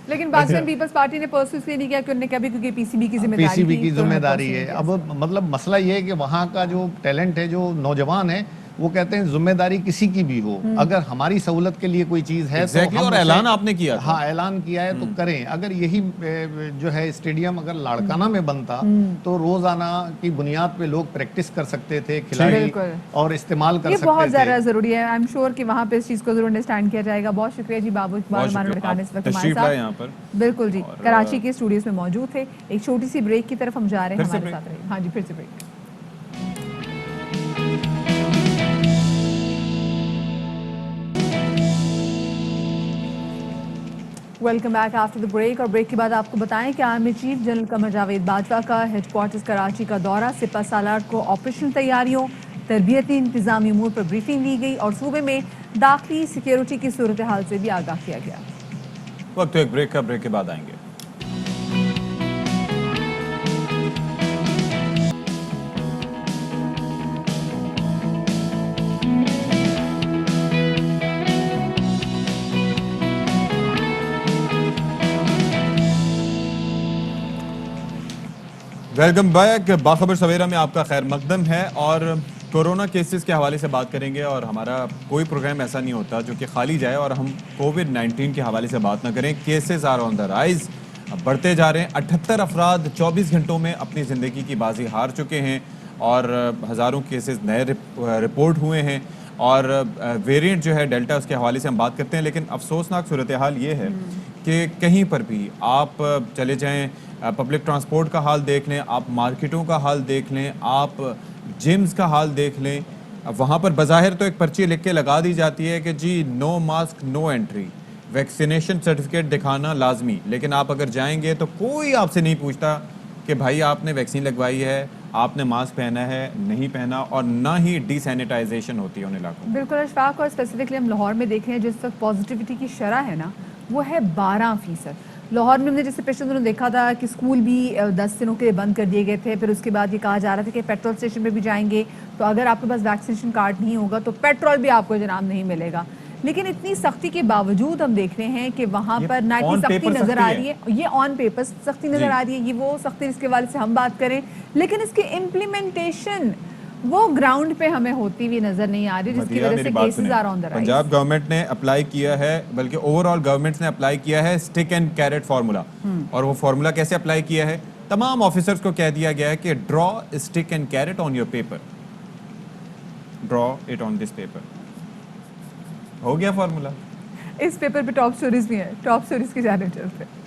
لیکن پاکستان پیپلز پارٹی نے پرسو اس لیے نہیں کیا کہ انہوں نے کبھی کیونکہ پی سی بی کی ذمہ داری پی سی بی کی ذمہ داری ہے. اب مطلب مسئلہ یہ ہے کہ وہاں کا جو ٹیلنٹ ہے, جو نوجوان ہے, وہ کہتے ہیں ذمہ داری کسی کی بھی ہو, اگر ہماری سہولت کے لیے کوئی چیز ہے تو اور اعلان آپ نے کیا, ہاں اعلان کیا ہے تو کریں. اگر یہی جو ہے اسٹیڈیم اگر لاڑکانہ میں بنتا تو روزانہ کی بنیاد پہ لوگ پریکٹس کر سکتے تھے, کھلاڑی اور استعمال کر سکتے تھے. یہ بہت زیادہ ضروری ہے. آئی ایم شیور کہ وہاں پہ اس چیز کو ضرور انڈرسٹینڈ کیا جائے گا. بہت شکریہ جی بابو اقبال مانوڈکان اس وقت ہمارے ساتھ. بالکل جی, کراچی کے اسٹوڈیوز میں موجود تھے. ایک چھوٹی سی بریک کی طرف ہم جا رہے ہیں, ہمارے ساتھ رہیے. ہاں جی, پھر سے break. Welcome back after the break. اور بریک کے بعد آپ کو بتائیں کہ army chief general Qamar Javed Bajwa کا ہیڈ کوارٹرز کراچی کا دورہ. سپہ سالار کو آپریشنل تیاریوں, تربیتی انتظامی امور پر بریفنگ دی گئی اور صوبے میں داخلی سیکیورٹی کی صورتحال سے بھی آگاہ کیا گیا. وقت ایک بریک کا, بریک کے بعد آئیں گے. Welcome back. باخبر سویرا میں آپ کا خیر مقدم ہے. اور کورونا کیسز کے حوالے سے بات کریں گے, اور ہمارا کوئی پروگرام ایسا نہیں ہوتا جو کہ خالی جائے اور ہم کووڈ-19 کے حوالے سے بات نہ کریں. Cases are on the rise, بڑھتے جا رہے ہیں. 78 افراد 24 گھنٹوں میں اپنی زندگی کی بازی ہار چکے ہیں اور ہزاروں کیسز نئے رپورٹ ہوئے ہیں. اور ویریئنٹ جو ہے ڈیلٹا, اس کے حوالے سے ہم بات کرتے ہیں. لیکن افسوسناک صورتحال یہ ہے کہ کہیں پر بھی آپ چلے جائیں, پبلک ٹرانسپورٹ کا حال دیکھ لیں, آپ مارکیٹوں کا حال دیکھ لیں, آپ جمز کا حال دیکھ لیں, وہاں پر بظاہر تو ایک پرچی لکھ کے لگا دی جاتی ہے کہ جی نو mask no entry, vaccination certificate دکھانا لازمی. لیکن آپ اگر جائیں گے تو کوئی آپ سے نہیں پوچھتا کہ بھائی آپ نے ویکسین لگوائی ہے, آپ نے ماسک پہنا ہے نہیں پہنا, اور نہ ہی ڈی سینیٹائزیشن ہوتی ہے ان علاقوں میں. بالکل اشفاق. اور اسپیسیفکلی ہم لاہور میں دیکھ رہے ہیں جس وقت پازیٹیوٹی کی شرح ہے نا وہ ہے 12%. لاہور میں ہم نے جیسے پچھلے دنوں دیکھا تھا کہ اسکول بھی 10 دنوں کے لیے بند کر دیے گئے تھے. پھر اس کے بعد یہ کہا جا رہا تھا کہ پیٹرول اسٹیشن پہ بھی جائیں گے تو اگر آپ کے پاس ویکسینیشن کارڈ نہیں ہوگا تو پیٹرول بھی آپ کو جناب نہیں ملے گا. لیکن اتنی سختی کے باوجود ہم دیکھ رہے ہیں کہ وہاں پر نہ اتنی سختی نظر آ رہی ہے. یہ آن پیپر سختی نظر آ رہی ہے, یہ وہ سختی جس کے والے سے ہم بات کریں, لیکن اس کی امپلیمنٹیشن وہ گراؤنڈ پہ ہمیں ہوتی ہوئی نظر نہیں آ رہی, جس کی وجہ سے cases are on the rise. Punjab government نے اپلائی کیا ہے, بلکہ اوور آل گورنمنٹ نے اپلائی کیا ہے اسٹک اینڈ کیرٹ فارمولا. اور وہ فارمولا کیسے اپلائی کیا ہے؟ تمام آفیسرز کو کہہ دیا گیا ہے کہ draw stick and carrot on your paper, draw it on this paper. ہو گیا فارمولا. اس پیپر پہ ٹاپ سٹوریز بھی ہیں, ٹاپ سٹوریز کی جانب چلتے ہیں.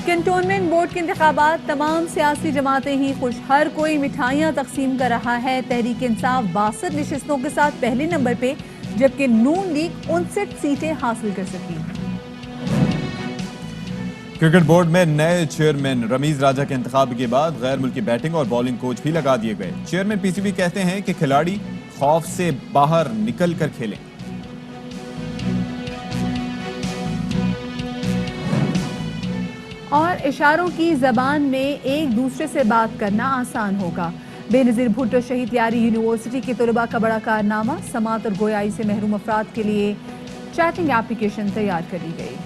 کنٹونمنٹ بورڈ کے انتخابات, تمام سیاسی جماعتیں ہی خوش, ہر کوئی مٹھائیاں تقسیم کر رہا ہے. تحریک انصاف 62 نشستوں کے ساتھ پہلے نمبر پہ, جبکہ نون لیگ 59 سیٹیں حاصل کر سکی. کرکٹ بورڈ میں نئے چیئرمین رمیز راجہ کے انتخاب کے بعد غیر ملکی بیٹنگ اور بالنگ کوچ بھی لگا دیے گئے. چیئرمین پی سی بی کہتے ہیں کہ کھلاڑی خوف سے باہر نکل کر کھیلیں. اور اشاروں کی زبان میں ایک دوسرے سے بات کرنا آسان ہوگا. بے نظیر بھٹو شہید یاری یونیورسٹی کے طلباء کا بڑا کارنامہ, سماعت اور گویائی سے محروم افراد کے لیے چیٹنگ اپلیکیشن تیار کری گئی.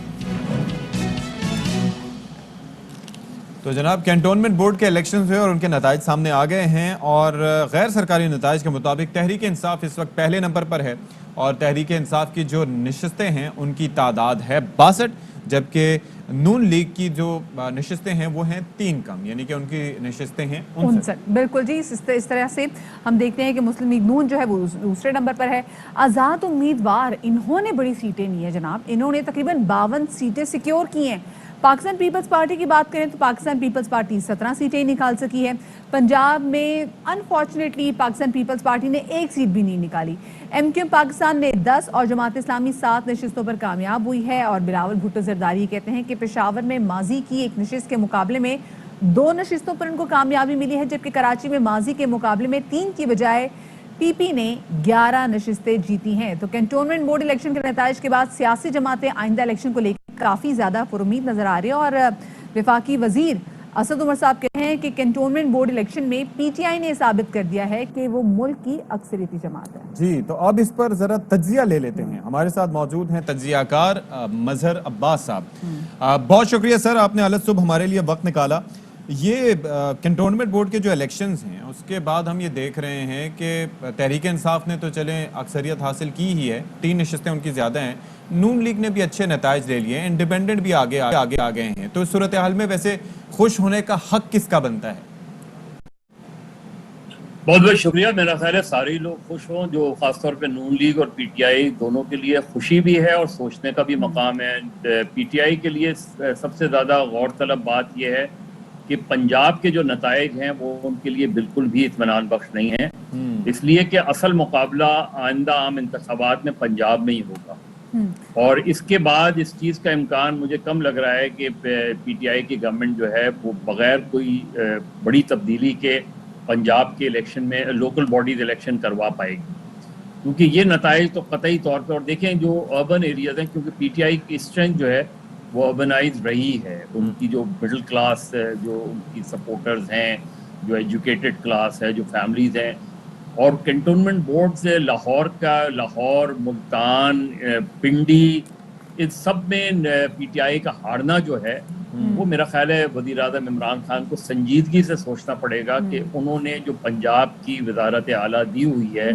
تو جناب کینٹونمنٹ بورڈ کے الیکشنز ہوئے اور ان کے نتائج سامنے آ گئے ہیں, اور غیر سرکاری نتائج کے مطابق تحریک انصاف اس وقت پہلے نمبر پر ہے, اور تحریک انصاف کی جو نشستیں ہیں ان کی تعداد ہے 62, جبکہ نون لیگ کی جو نشستیں ہیں وہ ہیں 3 کم, یعنی کہ ان کی نشستیں ہیں 59. بالکل جی, اس طرح سے ہم دیکھتے ہیں کہ مسلم لیگ نون جو ہے وہ دوسرے نمبر پر ہے. آزاد امیدوار, انہوں نے بڑی سیٹیں لی ہیں جناب, انہوں نے تقریباً 52 سیٹیں سیکیور کی ہیں. پاکستان پیپلز پارٹی کی بات کریں تو پاکستان پیپلز پارٹی 17 سیٹیں نکال سکی ہے. پنجاب میں انفارچونیٹلی پاکستان پیپلز پارٹی نے 1 سیٹ بھی نہیں نکالی. ایم کیو ایم پاکستان نے 10 اور جماعت اسلامی 7 نشستوں پر کامیاب ہوئی ہے. اور بلاول بھٹو زرداری کہتے ہیں کہ پشاور میں ماضی کی ایک نشست کے مقابلے میں 2 نشستوں پر ان کو کامیابی ملی ہے, جبکہ کراچی میں ماضی کے مقابلے میں 3 کی بجائے پی پی نے 11 نشستیں جیتی ہیں. تو کینٹونمنٹ بورڈ الیکشن کے نتائج کے بعد سیاسی جماعتیں آئندہ الیکشن کو لے काफ़ी ज़्यादा पुरुमीद नज़र आ रही है और वफाकी वजीर असद उमर साहब कहे हैं कि कैंटोनमेंट बोर्ड इलेक्शन में पीटीआई ने साबित कर दिया है कि वो मुल्क की अक्सरियती जमात है। जी, तो अब इस पर जरा तज्जिया ले लेते हैं। हमारे साथ मौजूद हैं तज्जियाकार मजहर अब्बास साहब। बहुत शुक्रिया सर, आपने अलग सुबह हमारे लिए वक्त निकाला। ये कैंटोनमेंट बोर्ड के जो इलेक्शंस हैं उसके बाद हम ये देख रहे हैं कि तहरीक इंसाफ ने तो चले अक्सरियत हासिल की ही है, 3 नशिस्तें उनकी ज़्यादा हैं, नून लीग ने भी अच्छे नताइज ले लिए हैं, इंडिपेंडेंट भी आगे आ गए हैं। तो इस सूरत हाल में वैसे खुश होने का हक किसका बनता है? बहुत बहुत शुक्रिया। मेरा ख्याल है सारे ही लोग खुश हों, जो खासतौर पे नून लीग और पीटीआई दोनों के लिए खुशी भी है और सोचने का भी मकाम है। पीटीआई के लिए सबसे ज़्यादा गौर तलब बात यह है कि पंजाब के जो नताइज हैं वो उनके लिए बिल्कुल भी इत्मीनान बख्श नहीं है, इसलिए कि असल मुकाबला आइंदा आम इंतखाबात में पंजाब में ही होगा और इसके बाद इस चीज़ का इम्कान मुझे कम लग रहा है कि पीटीआई की गवर्नमेंट जो है वो बग़ैर कोई बड़ी तब्दीली के पंजाब के इलेक्शन में लोकल बॉडीज इलेक्शन करवा पाएगी, क्योंकि ये नताइज तो कतई तौर पर। और देखें जो अर्बन एरियाज हैं, क्योंकि पीटीआई की स्ट्रेंथ जो है वो अर्बनाइज रही है, उनकी जो मिडिल क्लास जो उनकी सपोर्टर्स हैं, जो एजुकेटेड क्लास है, जो फैमिलीज हैं, और कैंटोनमेंट बोर्ड से लाहौर, मुल्तान, पिंडी, इन सब में पीटीआई का हारना जो है वो मेरा ख्याल है वज़ीर आज़म इमरान खान को संजीदगी से सोचना पड़ेगा कि उन्होंने जो पंजाब की वज़ारत आला दी हुई है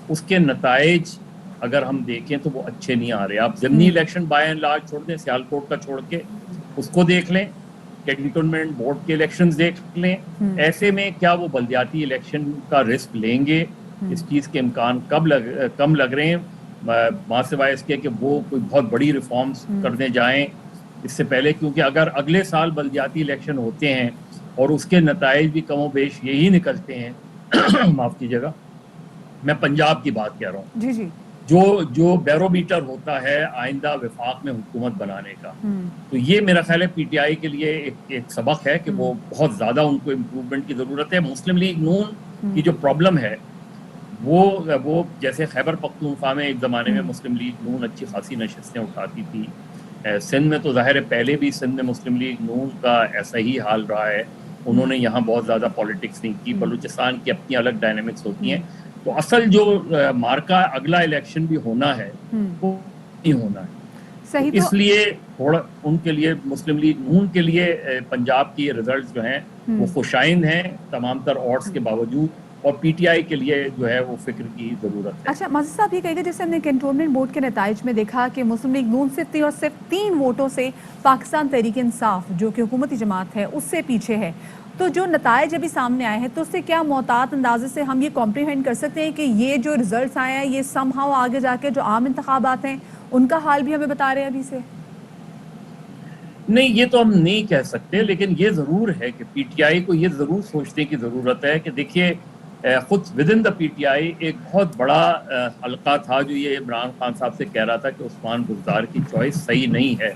उसके नताइज अगर हम देखें तो वो अच्छे नहीं आ रहे। आप ज़मीनी इलेक्शन बाय एंड लार्ज छोड़ दें, सियालकोट का छोड़ के उसको देख लें, कैंटोनमेंट बोर्ड के इलेक्शंस देख लें, ऐसे में क्या वो बल्दियाती इलेक्शन का रिस्क लेंगे? इस चीज़ के इम्कान कम लग रहे हैं, माँ सिवाय इसके कि वो कोई बहुत बड़ी रिफॉर्म्स करने जाएं इससे पहले, क्योंकि अगर अगले साल बल्दियाती इलेक्शन होते हैं और उसके नताइज भी कमो बेश यही निकलते हैं माफ़ कीजिएगा, मैं पंजाब की बात कह रहा हूँ जी जी, जो बैरोमीटर होता है आइंदा वफाक में हुकूमत बनाने का, तो ये मेरा ख्याल है पीटीआई के लिए एक सबक है कि वो बहुत ज़्यादा उनको इम्प्रूवमेंट की ज़रूरत है। मुस्लिम लीग नून की जो प्रॉब्लम है वो जैसे खैबर पख्तूनख्वा में एक ज़माने में मुस्लिम लीग नून अच्छी खासी नशिस्तें उठाती थी, सिंध में तो ज़ाहिर है पहले भी सिंध में मुस्लिम लीग नून का ऐसा ही हाल रहा है, उन्होंने यहाँ बहुत ज़्यादा पॉलिटिक्स नहीं की। बलूचिस्तान की अपनी अलग डायनेमिक्स होती हैं, तो असल जो मार्का अगला इलेक्शन भी होना है वो नहीं होना है, सही। इसलिए थोड़ा उनके लिए मुस्लिम लीग नून के लिए पंजाब की रिजल्ट जो हैं वो खुशाइंद हैं तमाम तर ऑड्स के बावजूद, और पीटीआई के लिए जो है वो फिक्र की ज़रूरत है। अच्छा मज़हर साहब, ये कहेगा जैसे हमने कैंटोनमेंट बोर्ड के नताइज में देखा कि मुस्लिम लीग नून सिर्फ 3 वोटों से पाकिस्तान तहरीक इंसाफ जो कि हुकूमती जमात है उससे पीछे है, तो जो नताइज अभी सामने आए हैं तो उससे क्या मोहतात अंदाजे से हम ये कॉम्प्रीहेंड कर सकते हैं कि ये जो रिजल्ट्स आए हैं ये समहाउ आगे जाके जो आम इंतखाबात हैं उनका हाल भी हमें बता रहे हैं अभी से? नहीं, ये तो हम नहीं कह सकते, लेकिन ये ज़रूर है कि पीटीआई को ये ज़रूर सोचने की ज़रूरत है कि देखिए खुद विद इन द पीटीआई एक बहुत बड़ा हल्का था जो ये इमरान खान साहब से कह रहा था कि उस्मान बुज़दार की चॉइस सही नहीं है,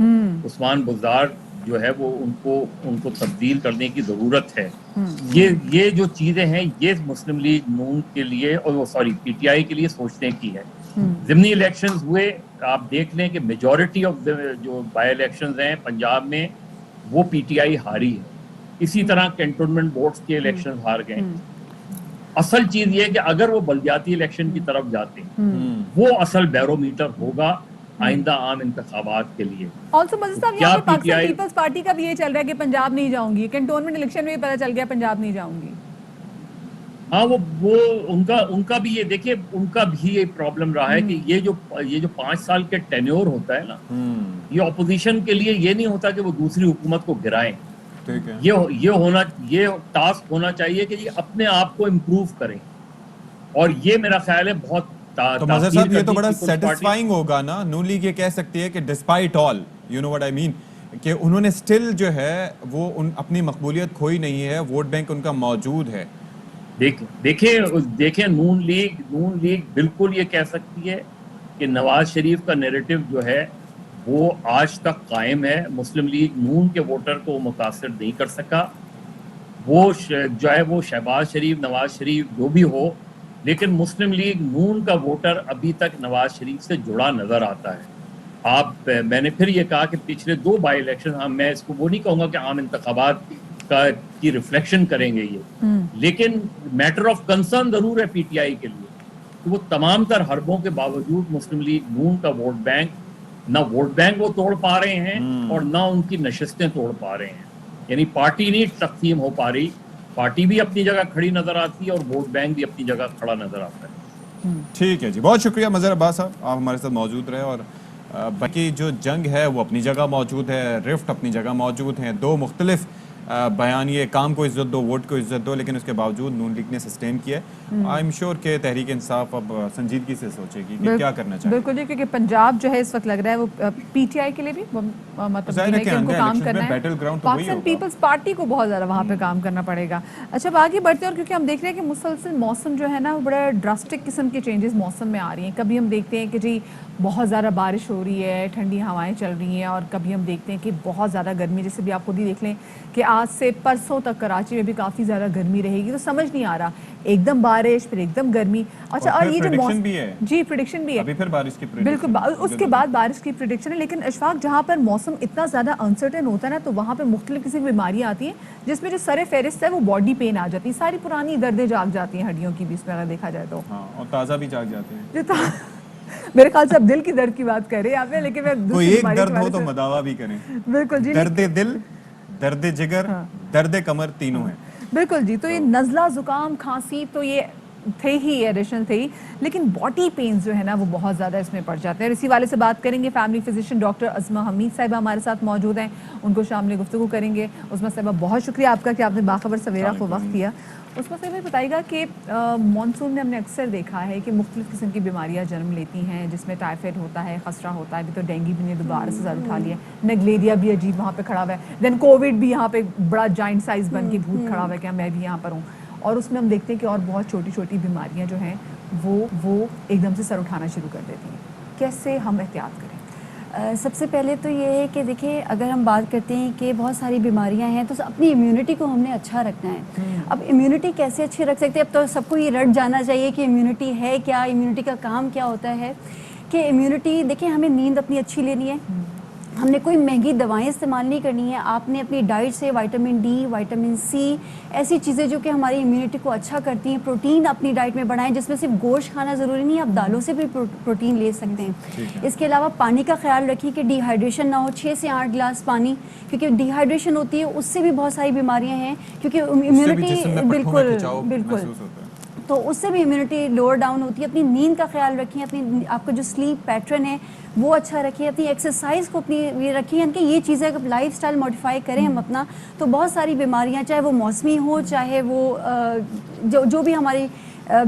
उस्मान बुज़दार जो है वो उनको तब्दील करने की ज़रूरत है। ये जो चीज़ें हैं ये मुस्लिम लीग नून के लिए और पीटीआई के लिए सोचने की है। ज़िमनी इलेक्शंस हुए, आप देख लें कि मेजॉरिटी ऑफ जो बाय इलेक्शंस हैं पंजाब में वो पीटीआई हारी है, इसी तरह कैंटोनमेंट बोर्ड्स के इलेक्शन हार गए। असल चीज ये है कि अगर वो बल्दियाती इलेक्शन की तरफ जाते हैं वो असल बैरोमीटर होगा आइंदा आम इंतखाबात के लिए। ऑल्सो मज़हर साहब, यहाँ पे पाकिस्तान पीपल्स पार्टी का भी ये चल रहा है कि पंजाब नहीं जाऊंगी, कैंटोनमेंट इलेक्शन में भी पता चल गया पंजाब नहीं जाऊंगी। हाँ, वो उनका भी ये देखिए, उनका भी ये प्रॉब्लम रहा है कि ये जो 5 साल के टेन्योर होता है ना, ये ऑपोजिशन के लिए ये नहीं होता कि वो दूसरी हुकूमत को गिराएं। ठीक है। ये टास्क होना चाहिए कि ये अपने आप को इम्प्रूव करें, और ये मेरा ख्याल है बहुत तो मज़हर साहब ये तो बड़ा सेटिस्फाइंग होगा ना, नून लीग ये कह सकती है कि despite all, you know what I mean, कि उन्होंने स्टिल जो है वो अपनी मकबूलियत खोई नहीं है, वोट बैंक उनका मौजूद है। देखिए नून लीग बिल्कुल ये कह सकती है कि नवाज शरीफ का नैरेटिव जो है वो आज तक कायम है। मुस्लिम लीग नून के वोटर को मुतासर नहीं कर सका, वो जो है वो शहबाज शरीफ, नवाज शरीफ जो भी हो, लेकिन मुस्लिम लीग नून का वोटर अभी तक नवाज शरीफ से जुड़ा नज़र आता है। آپ میں نے پھر یہ کہا کہ پچھلے 2 بائی الیکشن میں اس کو وہ نہیں کہوں گا کہ عام انتخابات کی ریفلیکشن کریں گے یہ، لیکن میٹر آف کنسرن ضرور ہے پی ٹی آئی کے لیے کہ وہ تمام تر حربوں کے باوجود مسلم لیگ نون کا ووٹ بینک وہ توڑ پا رہے ہیں اور نہ ان کی نشستیں توڑ پا رہے ہیں. یعنی پارٹی نہیں تقسیم ہو پا رہی، پارٹی بھی اپنی جگہ کھڑی نظر آتی ہے اور ووٹ بینک بھی اپنی جگہ کھڑا نظر آتا ہے. ٹھیک ہے جی، بہت شکریہ مظہر عباس صاحب، آپ ہمارے ساتھ موجود رہے. اور باقی جو جنگ ہے وہ اپنی جگہ موجود ہے، رفٹ اپنی جگہ موجود ہیں، 2 مختلف بیان، یہ کام کو عزت دو، ووٹ کو عزت دو، لیکن اس کے باوجود نون لیگ نے سسٹین کیا ہے. آئی ایم شیور کہ تحریک انصاف اب سنجیدگی سے سوچے گی کہ کیا کرنا چاہیے. بالکل جی، کیونکہ پنجاب جو ہے اس وقت لگ رہا ہے وہ پی ٹی آئی کے لیے بھی مطلب کہ ان کو کام کرنا ہے، پاکستان پیپلز پارٹی کو بہت زیادہ وہاں پہ کام کرنا پڑے گا. اچھا اب آگے بڑھتے ہیں، اور کیونکہ ہم دیکھ رہے ہیں کہ مسلسل موسم جو ہے نا وہ بڑا ڈراسٹک قسم کے چینجز موسم میں آ رہی ہیں. کبھی ہم دیکھتے ہیں کہ جی بہت زیادہ بارش ہو رہی ہے، ٹھنڈی ہوائیں چل رہی ہیں، اور کبھی ہم دیکھتے ہیں کہ بہت زیادہ گرمی، جیسے بھی آپ خود ہی دیکھ لیں کہ آج سے پرسوں تک کراچی میں بھی کافی زیادہ گرمی رہے گی. تو سمجھ نہیں آ رہا، ایک دم بارش پھر ایک دم گرمی. اچھا اور یہ جو موسم بھی ہے، جی پریڈکشن بھی ہے، ابھی پھر بارش کی بالکل اس کے بعد بارش کی پریڈکشن ہے. لیکن اشفاق جہاں پر موسم اتنا زیادہ انسرٹن ہوتا ہے نا، تو وہاں پہ مختلف قسم کی بیماریاں آتی ہیں، جس میں جو سر فہرست ہے وہ باڈی پین آ جاتی ہے، ساری پرانی دردیں جاگ جاتی ہیں ہڈیوں کی بھی، اس میں اگر دیکھا جائے تو اور تازہ بھی جاگ جاتے ہیں. میرے خیال سے اب دل کی درد کی بات کر رہے ہیں آپ نے، لیکن میں کوئی ایک درد ہو تو مداوا بھی کریں. بالکل جی، درد دل، درد جگر، درد کمر، تینوں ہیں. بالکل جی. تو یہ نزلہ، زکام، کھانسی تو یہ تھے ہی، ایڈیشن تھے ہی، لیکن باڈی پینز جو ہے نا وہ بہت زیادہ اس میں پڑ جاتے ہیں. اور اسی والے سے بات کریں گے، فیملی فزیشین ڈاکٹر عظمہ حمید صاحبہ ہمارے ساتھ موجود ہیں، ان کو شامل گفتگو کریں گے. عظمہ صاحبہ بہت شکریہ آپ کا کہ آپ نے باخبر سویرا کو وقت دیا. عظمہ صاحبہ بتائیے گا کہ مانسون میں ہم نے اکثر دیکھا ہے کہ مختلف قسم کی بیماریاں جنم لیتی ہیں، جس میں ٹائیفائڈ ہوتا ہے، خسرہ ہوتا ہے، ابھی تو ڈینگی بھی نے دوبارہ سے زیادہ اٹھا لیا ہے، نگلیریا بھی عجیب وہاں پہ کھڑا ہوا ہے، دین کووڈ بھی یہاں پہ بڑا جائنٹ سائز بن کے بھوت کھڑا ہوا ہے کہ میں بھی یہاں پر ہوں. اور اس میں ہم دیکھتے ہیں کہ اور بہت چھوٹی چھوٹی بیماریاں جو ہیں وہ ایک دم سے سر اٹھانا شروع کر دیتی ہیں. کیسے ہم احتیاط کریں؟ سب سے پہلے تو یہ ہے کہ دیکھیں، اگر ہم بات کرتے ہیں کہ بہت ساری بیماریاں ہیں تو اپنی امیونٹی کو ہم نے اچھا رکھنا ہے. اب امیونٹی کیسے اچھی رکھ سکتے ہیں؟ اب تو سب کو یہ رٹ جانا چاہیے کہ امیونٹی ہے کیا، امیونٹی کا کام کیا ہوتا ہے. کہ امیونٹی دیکھیں، ہمیں نیند اپنی اچھی لینی ہے، ہم نے کوئی مہنگی دوائیں استعمال نہیں کرنی ہے. آپ نے اپنی ڈائٹ سے وائٹامن ڈی، وائٹامن سی، ایسی چیزیں جو کہ ہماری امیونٹی کو اچھا کرتی ہیں. پروٹین اپنی ڈائٹ میں بڑھائیں، جس میں صرف گوشت کھانا ضروری نہیں ہے، آپ دالوں سے بھی پروٹین لے سکتے ہیں. اس کے علاوہ پانی کا خیال رکھیں کہ ڈی ہائیڈریشن نہ ہو، 6 سے 8 گلاس پانی، کیونکہ ڈی ہائیڈریشن ہوتی ہے اس سے بھی بہت ساری بیماریاں ہیں، کیونکہ امیونٹی بالکل تو اس سے بھی امیونٹی لوور ڈاؤن ہوتی ہے. اپنی نیند کا خیال رکھیں، اپنی آپ کا جو سلیپ پیٹرن ہے وہ اچھا رکھیں، اپنی ایکسرسائز کو اپنی یہ رکھیں. یعنی کہ یہ چیزیں اگر لائف سٹائل موڈیفائی کریں ہم اپنا، تو بہت ساری بیماریاں، چاہے وہ موسمی ہو، چاہے وہ جو بھی ہماری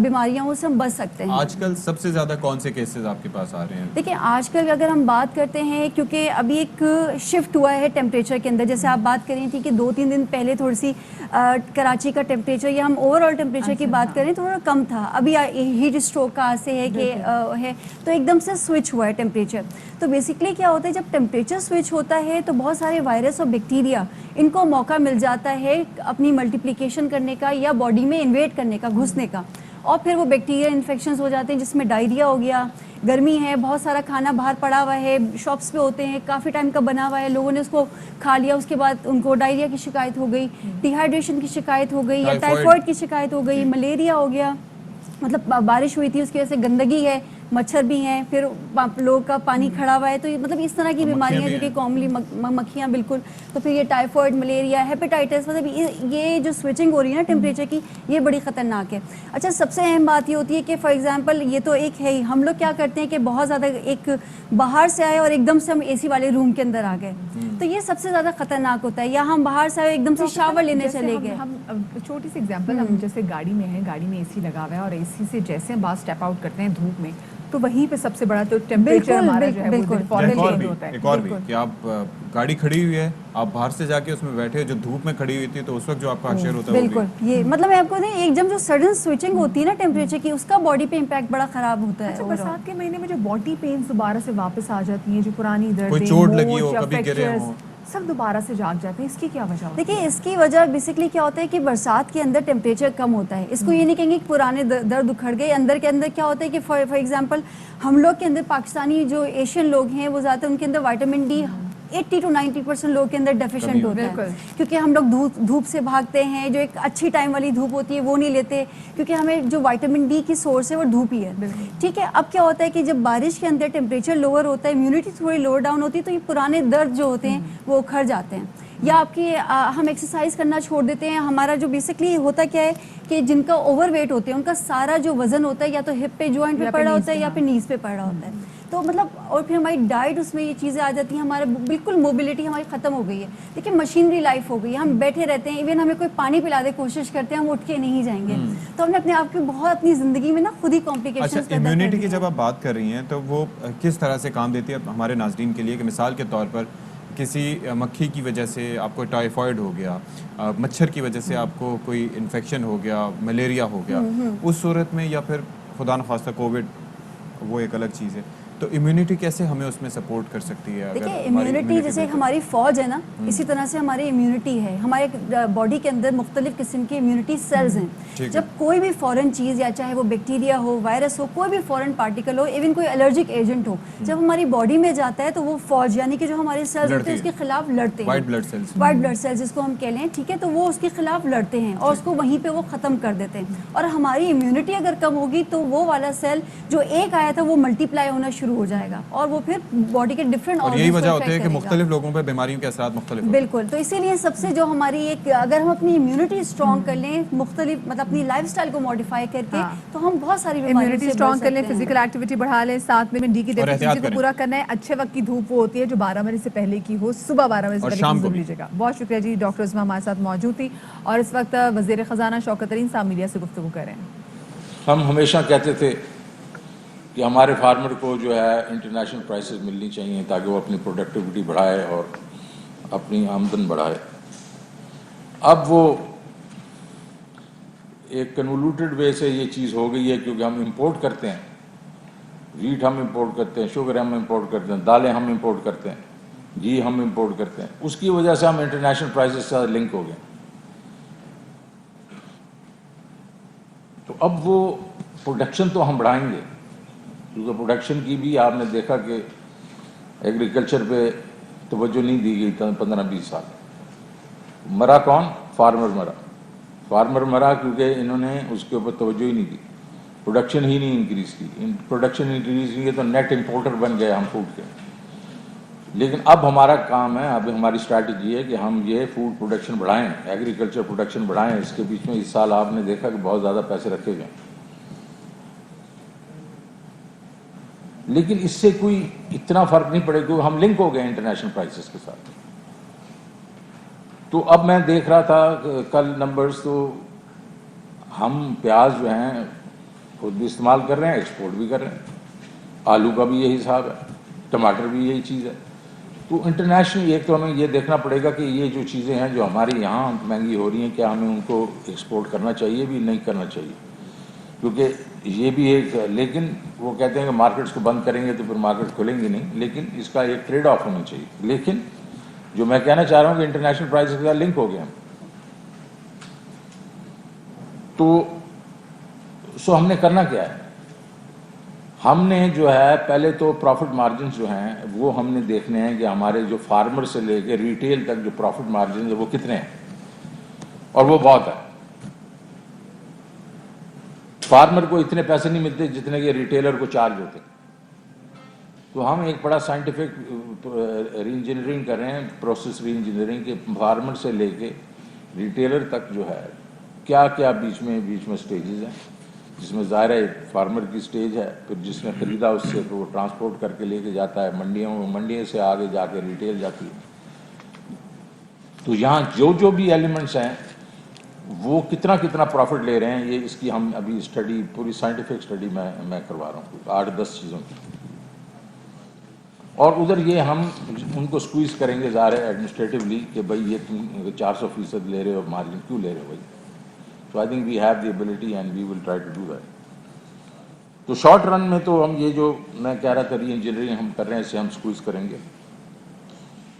بیماریاں اس سے ہم بچ سکتے ہیں. آج کل سب سے زیادہ کون سے کیسز آپ کے پاس آ رہے ہیں؟ دیکھیں آج کل اگر ہم بات کرتے ہیں، کیونکہ ابھی ایک شفٹ ہوا ہے ٹیمپریچر کے اندر، جیسے آپ بات کر رہی تھی کہ 2-3 دن پہلے تھوڑی سی کراچی کا ٹیمپریچر یا ہم اوور آل ٹیمپریچر کی بات کریں تھوڑا کم تھا. ابھی ہیٹ اسٹروک کا سے ہے کہ ہے تو ایک دم سے سوئچ ہوا ہے ٹیمپریچر. تو بیسکلی کیا ہوتا ہے، جب ٹیمپریچر سوئچ ہوتا ہے تو بہت سارے وائرس اور بیکٹیریا ان کو موقع مل جاتا ہے اپنی ملٹیپلیکیشن کرنے کا یا باڈی میں انویٹ کرنے کا، گھسنے کا، اور پھر وہ بیکٹیریا انفیکشنز ہو جاتے ہیں، جس میں ڈائریا ہو گیا. گرمی ہے، بہت سارا کھانا باہر پڑا ہوا ہے، شاپس پہ ہوتے ہیں، کافی ٹائم کا بنا ہوا ہے، لوگوں نے اس کو کھا لیا، اس کے بعد ان کو ڈائریا کی شکایت ہو گئی، ڈی ہائیڈریشن کی شکایت ہو گئی، یا ٹائیفائڈ کی شکایت ہو گئی، ملیریا ہو گیا. مطلب بارش ہوئی تھی اس کی وجہ سے گندگی ہے، مچھر بھی ہیں، پھر لوگ کا پانی کھڑا ہوا ہے، تو مطلب اس طرح کی بیماریاں جو کہ کامنلی مکھیاں، بالکل. تو پھر یہ ٹائیفائڈ، ملیریا، ہیپیٹائٹس، مطلب یہ جو سوئچنگ ہو رہی ہے نا ٹیمپریچر کی، یہ بڑی خطرناک ہے. اچھا سب سے اہم بات یہ ہوتی ہے کہ فار ایگزامپل یہ تو ایک ہے ہی، ہم لوگ کیا کرتے ہیں کہ بہت زیادہ ایک باہر سے آئے اور ایک دم سے ہم اے سی والے روم کے اندر آ گئے، تو یہ سب سے زیادہ خطرناک ہوتا ہے. یا ہم باہر سے آئے ایک دم سے شاور لینے چلے گئے. ہم چھوٹی سی ایگزامپل، ہم جیسے گاڑی میں ہیں، گاڑی میں اے سی لگا ہوا ہے، اور اے سی سے جیسے ہم باہر اسٹیپ آؤٹ کرتے ہیں دھوپ میں، تو وہیں پہ سب سے بڑا تو ٹیمپریچر ہمارا جو ہے وہ فوراً چینج ہوتا ہے. ایک اور بھی کہ آپ گاڑی کھڑی ہوئی ہے، آپ باہر سے جا کے اس میں بیٹھے، جو دھوپ میں کھڑی ہوئی تھی، تو اس وقت جو آپ کا شیئر ہوتا ہے بالکل یہ مطلب میں آپ کو ایک دم جو سڈن سوئچنگ ہوتی ہے نا ٹیمپریچر کی، اس کا باڈی پہ امپیکٹ بڑا خراب ہوتا ہے. اچھا برسات کے مہینے میں جو باڈی پینز دوبارہ سے واپس آ جاتی ہیں، جو پرانی درد، کوئی چوٹ لگی ہو، کبھی گرے ہوں، सब दोबारा से जाग जाते हैं, इसकी क्या वजह होती है? देखिए इसकी वजह बेसिकली क्या होता है कि बरसात के अंदर टेम्परेचर कम होता है। इसको ये नहीं कहेंगे कि पुराने दर्द उखड़ गए, अंदर के अंदर क्या होता है कि फॉर एग्जांपल हम लोग के अंदर, पाकिस्तानी जो एशियन लोग हैं वो ज़्यादातर उनके अंदर विटामिन डी 80 to 90% लोग के अंदर डेफिशिएंट होता है, क्योंकि हम लोग धूप से भागते हैं, जो एक अच्छी टाइम वाली धूप होती है वो नहीं लेते, क्योंकि हमें जो विटामिन डी की सोर्स है वो धूप ही है। ठीक है, अब क्या होता है कि जब बारिश के अंदर टेम्परेचर लोअर होता है, इम्यूनिटी थोड़ी लोअर डाउन होती है, तो ये पुराने दर्द जो होते हैं वो उखड़ जाते हैं। या आपकी हम एक्सरसाइज करना छोड़ देते हैं। हमारा जो बेसिकली होता क्या है कि जिनका ओवर वेट होते हैं उनका सारा जो वजन होता है या तो हिप पे जॉइंट पे पड़ा होता है या फिर नीज पे पड़ा होता है। तो मतलब और फिर हमारी डाइट उसमें ये चीज़ें आ जाती हैं, हमारा बिल्कुल मोबिलिटी हमारी ख़त्म हो गई है। देखिए मशीनरी लाइफ हो गई है, हम बैठे रहते हैं, इवन हमें कोई पानी पिला दे कोशिश करते हैं, हम उठ के नहीं जाएंगे। तो हमने अपने आप की बहुत अपनी ज़िंदगी में ना खुद ही कॉम्प्लिकेशन। अच्छा, इम्यूनिटी की जब आप बात कर रही हैं तो वो किस तरह से काम देती है हमारे नाज़रीन के लिए, कि मिसाल के तौर पर किसी मक्खी की वजह से आपको टाइफाइड हो गया, मच्छर की वजह से आपको कोई इन्फेक्शन हो गया, मलेरिया हो गया, उस सूरत में, या फिर खुदा न खास्ता कोविड, वो एक अलग चीज़ है, तो इम्यूनिटी कैसे हमें उसमें सपोर्ट कर सकती है? देखिए इम्यूनिटी जैसे हमारी फौज है ना, इसी तरह से हमारी इम्यूनिटी है। हमारे बॉडी के अंदर मुख्तलिफ किस्म के इम्यूनिटी सेल्स हैं। जब कोई भी फॉरेन चीज़, या चाहे वो बैक्टीरिया हो, वायरस हो, कोई भी फॉरेन पार्टिकल हो, इवन कोई एलर्जिक एजेंट हो, जब हमारी बॉडी में जाता है तो वो फौज यानी कि जो हमारे सेल्स होते हैं उसके खिलाफ लड़ते हैं। वाइट ब्लड सेल्स जिसको हम कह लें, ठीक है, तो वो उसके खिलाफ लड़ते हैं और उसको वहीं पे वो ख़त्म कर देते हैं। और हमारी इम्यूनिटी अगर कम होगी तो वो वाला सेल जो एक आया था वो मल्टीप्लाई होना शुरू हो जाएगा और वो फिर बॉडी के डिफरेंट और यही वजह होती है कि मुख्तलिफ लोगों पर बीमारियों के असरात मुख्तलिफ। बिल्कुल, तो इसीलिए सबसे जो हमारी एक, अगर हम अपनी इम्यूनिटी स्ट्रॉन्ग कर लें, मुख्तलिफ मतलब अपनी लाइफस्टाइल को मॉडिफाई करके, तो हम बहुत सारी इम्यूनिटी स्ट्रॉन्ग कर लें, फिजिकल एक्टिविटी बढ़ा लें, साथ में डी की डेफिशिएंसी को पूरा करना है। अच्छे वक्त की धूप वो होती है जो 12 बजे से पहले की हो, सुबह 12 बजे से पहले की जरूर लीजिएगा। बहुत शुक्रिया जी, डॉक्टर उस्मा हमारे साथ मौजूद थी और इस वक्त वज़ीर ख़जाना शौकत तरीन साहब मीडिया से गुफ्तगू कर रहे हैं। हम हमेशा कहते थे कि हमारे फार्मर को जो है इंटरनेशनल प्राइसेस मिलनी चाहिए ताकि वो अपनी प्रोडक्टिविटी बढ़ाए और अपनी आमदन बढ़ाए। अब वो एक कन्वोल्यूटेड वे से ये चीज़ हो गई है, क्योंकि हम इंपोर्ट करते हैं, वीट हम इंपोर्ट करते हैं, शुगर हम इंपोर्ट करते हैं, दालें हम इंपोर्ट करते हैं, घी हम इंपोर्ट करते हैं, उसकी वजह से हम इंटरनेशनल प्राइसेस से साथ लिंक हो गए। तो अब वो प्रोडक्शन तो हम बढ़ाएंगे, क्योंकि प्रोडक्शन की भी आपने देखा कि एग्रीकल्चर पे तवज्जो नहीं दी गई 15-20 साल। मरा कौन? फार्मर मरा क्योंकि इन्होंने उसके ऊपर तवज्जो ही नहीं दी, प्रोडक्शन ही नहीं इंक्रीज़ की। प्रोडक्शन इंक्रीज़ की तो नेट इंपोर्टर बन गए हम फूड के। लेकिन अब हमारा काम है, अब हमारी स्ट्रैटेजी है कि हम ये फूड प्रोडक्शन बढ़ाएं, एग्रीकल्चर प्रोडक्शन बढ़ाएं। इसके बीच में इस साल आपने देखा कि बहुत ज़्यादा पैसे रखे गए, लेकिन इससे कोई इतना फर्क नहीं पड़ेगा क्योंकि हम लिंक हो गए इंटरनेशनल प्राइसेस के साथ। तो अब मैं देख रहा था कल नंबर्स, तो हम प्याज जो हैं खुद भी इस्तेमाल कर रहे हैं, एक्सपोर्ट भी कर रहे हैं, आलू का भी यही हिसाब है, टमाटर भी यही चीज़ है। तो इंटरनेशनल एक तो हमें ये देखना पड़ेगा कि ये जो चीज़ें हैं जो हमारे यहाँ महंगी हो रही हैं, क्या हमें उनको एक्सपोर्ट करना चाहिए भी, नहीं करना चाहिए, क्योंकि ये भी एक। लेकिन वो कहते हैं कि मार्केट्स को बंद करेंगे तो फिर मार्केट खुलेंगे नहीं, लेकिन इसका एक ट्रेड ऑफ होना चाहिए। लेकिन जो मैं कहना चाह रहा हूँ कि इंटरनेशनल प्राइस के साथ लिंक हो गए हम, तो हमने करना क्या है, हमने जो है पहले तो प्रॉफिट मार्जिन जो हैं वो हमने देखने हैं कि हमारे जो फार्मर से लेके रिटेल तक जो प्रॉफिट मार्जिन है वो कितने हैं, और वो बहुत है। फार्मर को इतने पैसे नहीं मिलते जितने कि रिटेलर को चार्ज होते। तो हम एक बड़ा साइंटिफिक री इंजीनियरिंग कर रहे हैं, प्रोसेस री इंजीनियरिंग के, फार्मर से लेके रिटेलर तक जो है क्या क्या बीच में स्टेजेस हैं, जिसमें ज़ाहिर है फार्मर की स्टेज है, फिर जिसने ख़रीदा उससे तो वो ट्रांसपोर्ट करके लेके जाता है मंडियों से आगे जाके रिटेल जाती है। तो यहाँ जो भी एलिमेंट्स हैं वो कितना प्रॉफिट ले रहे हैं, ये इसकी हम अभी स्टडी, पूरी साइंटिफिक स्टडी मैं करवा रहा हूँ 8-10 चीज़ों की। और उधर ये हम उनको स्क्वीज़ करेंगे ज़ाहिर है एडमिनिस्ट्रेटिवली कि भाई ये तुम 400% ले रहे हो, मार्जिन क्यों ले रहे हो भाई। तो I think we have the ability and we will try to do that. तो शॉर्ट रन में तो हम ये जो मैं कह रहा था री इंजीनियरिंग हम कर रहे हैं, इससे हम स्क्वीज़ करेंगे।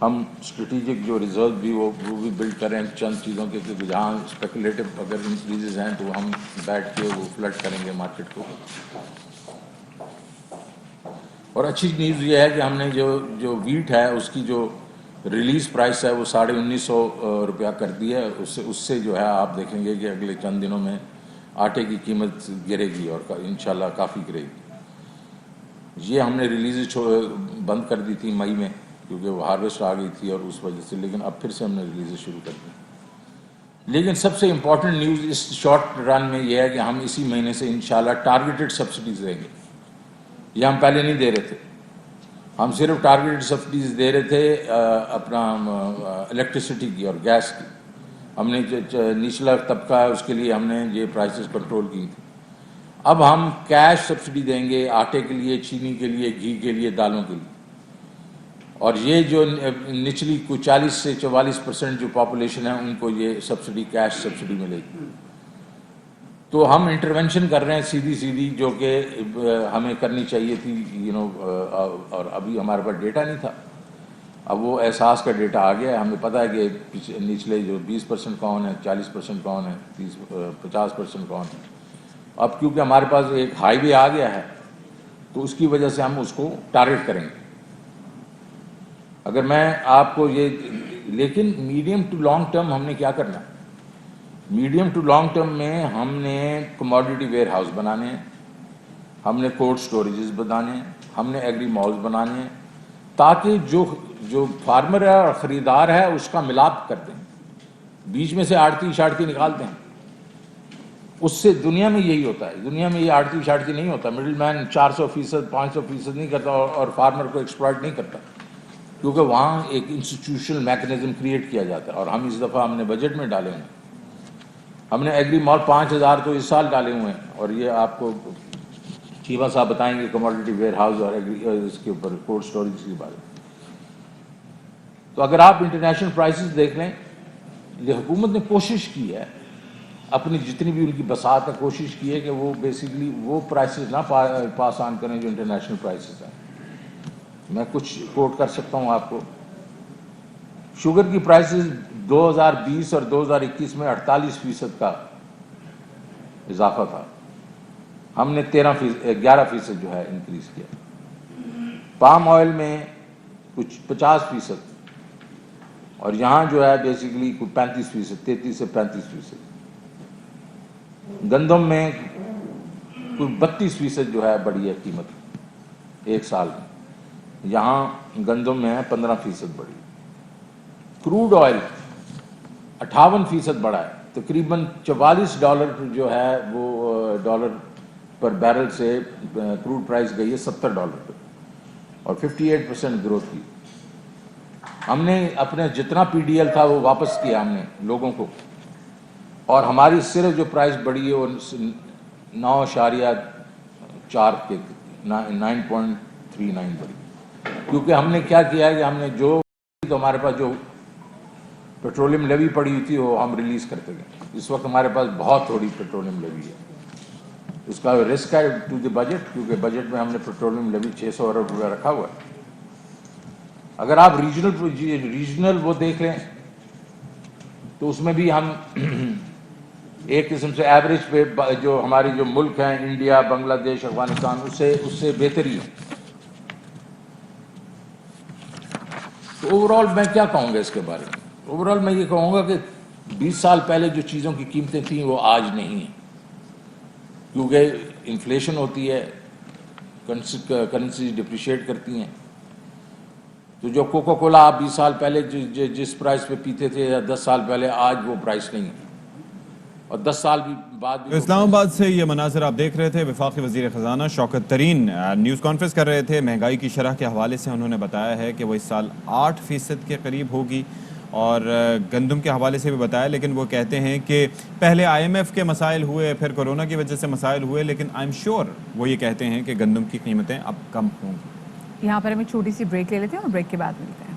हम स्ट्रेटेजिक जो रिजर्व भी वो भी बिल्ड करें चंद चीज़ों के, क्योंकि जहाँ स्पेकुलेटिव अगर इंक्रीजेज हैं तो हम बैठ के वो फ्लड करेंगे मार्केट को। और अच्छी न्यूज़ ये है कि हमने जो वीट है उसकी जो रिलीज प्राइस है वो 1950 रुपया कर दिया है। उससे जो है आप देखेंगे कि अगले चंद दिनों में आटे की कीमत गिरेगी और इंशाल्लाह काफ़ी गिरेगी। ये हमने रिलीज बंद कर दी थी मई में, क्योंकि वो हार्वेस्ट आ गई थी और उस वजह से, लेकिन अब फिर से हमने रिलीज शुरू कर दी। लेकिन सबसे इम्पॉर्टेंट न्यूज़ इस शॉर्ट रन में ये है कि हम इसी महीने से इंशाल्लाह टारगेटेड सब्सिडीज़ देंगे। ये हम पहले नहीं दे रहे थे, हम सिर्फ टारगेटेड सब्सिडीज़ दे रहे थे अपना इलेक्ट्रिसिटी की और गैस की। हमने जो निचला तबका है उसके लिए हमने ये प्राइसेस कंट्रोल की थी। अब हम कैश सब्सिडी देंगे आटे के लिए, चीनी के लिए, घी के लिए, दालों के लिए। और ये जो निचली कोई 40 से 44% जो पॉपुलेशन है उनको ये सब्सिडी, कैश सब्सिडी मिलेगी। तो हम इंटरवेंशन कर रहे हैं सीधी जो कि हमें करनी चाहिए थी, और अभी हमारे पास डेटा नहीं था। अब वो एहसास का डेटा आ गया है, हमें पता है कि निचले जो 20% कौन है, 40% कौन है, 50% कौन है। अब क्योंकि हमारे पास एक हाईवे आ गया है तो उसकी वजह से हम उसको टारगेट करेंगे। अगर मैं आपको ये, लेकिन मीडियम टू लॉन्ग टर्म हमने क्या करना है? मीडियम टू लॉन्ग टर्म में हमने कमोडिटी वेयर हाउस बनाने हैं, हमने कोल्ड स्टोरेजेस बनाने हैं, हमने एग्री मॉल्स बनाने हैं, ताकि जो फार्मर है और ख़रीदार है उसका मिलाप कर दें, बीच में से आड़ती निकाल दें। उससे दुनिया में यही होता है, दुनिया में ये आड़ती नहीं होता। मिडिल मैन 400%, 500% नहीं करता और फार्मर को एक्सप्लॉइट नहीं करता, क्योंकि वहाँ एक इंस्टीट्यूशनल मैकेनिज्म क्रिएट किया जाता है। और हम इस दफ़ा हमने बजट में डाले हैं, हमने एग्री मॉल 5000 तो इस साल डाले हुए हैं। और ये आपको चीमा साहब बताएंगे कमोडिटी वेयर हाउस और इसके ऊपर कोल्ड स्टोरेज के बारे में। तो अगर आप इंटरनेशनल प्राइसेस देख लें, ये हुकूमत ने कोशिश की है, अपनी जितनी भी उनकी बसात है, कोशिश की है कि वो बेसिकली वो प्राइसेस ना पास ऑन करें जो इंटरनेशनल प्राइसेस हैं। मैं कुछ कोट कर सकता हूँ आपको। शुगर की प्राइसेस 2020 और 2021 में 48% का इजाफा था, हमने 11% जो है इंक्रीज किया। पाम ऑयल में कुछ 50%, और यहाँ जो है बेसिकली कुछ 35%, 33 से 35%। गंदम में कुछ 32% जो है बढ़ी है कीमत एक साल में, यहाँ गंदम में है 15% बढ़ी। क्रूड ऑयल 58% बढ़ा है, तकरीबन $44 जो है वो डॉलर पर बैरल से क्रूड प्राइस गई है $70 पे, और 58% ग्रोथ की। हमने अपने जितना PDL था वो वापस किया हमने लोगों को, और हमारी सिर्फ जो प्राइस बढ़ी है वो 9.4 के 9.39 बढ़ी। क्योंकि हमने क्या किया है कि हमने जो तो हमारे पास जो पेट्रोलियम लेवी पड़ी हुई थी वो हम रिलीज करते गए। इस वक्त हमारे पास बहुत थोड़ी पेट्रोलियम लेवी है, उसका रिस्क है टू द बजट, क्योंकि बजट में हमने पेट्रोलियम लेवी 600 अरब रुपया रखा हुआ है। अगर आप रीजनल वो देख लें तो उसमें भी हम एक किस्म से एवरेज पे जो हमारी जो मुल्क हैं, इंडिया, बांग्लादेश, अफगानिस्तान, उससे बेहतरी है। तो ओवरऑल मैं क्या कहूँगा इसके बारे में? ओवरऑल मैं ये कहूँगा कि 20 साल पहले जो चीज़ों की कीमतें थी वो आज नहीं है, क्योंकि इन्फ्लेशन होती है, करेंसी डिप्रिशिएट करती हैं। तो जो कोका कोला आप 20 साल पहले जिस प्राइस पे पीते थे या 10 साल पहले, आज वो प्राइस नहीं है, और 10 साल भी बाद भी। इस्लामाबाद से ये मनाज़र आप देख रहे थे। वफाकी वज़ीर ख़जाना शौकत तरीन न्यूज़ कॉन्फ्रेंस कर रहे थे। महंगाई की शरह के हवाले से उन्होंने बताया है कि वो इस साल 8% के करीब होगी, और गंदम के हवाले से भी बताया। लेकिन वो कहते हैं कि पहले IMF के मसाइल हुए, फिर कोरोना की वजह से मसाइल हुए, लेकिन आई एम श्योर वो ये कहते हैं कि गंदम की कीमतें अब कम होंगी। यहाँ पर हमें छोटी सी ब्रेक ले लेते हैं और ब्रेक के बाद मिलते हैं।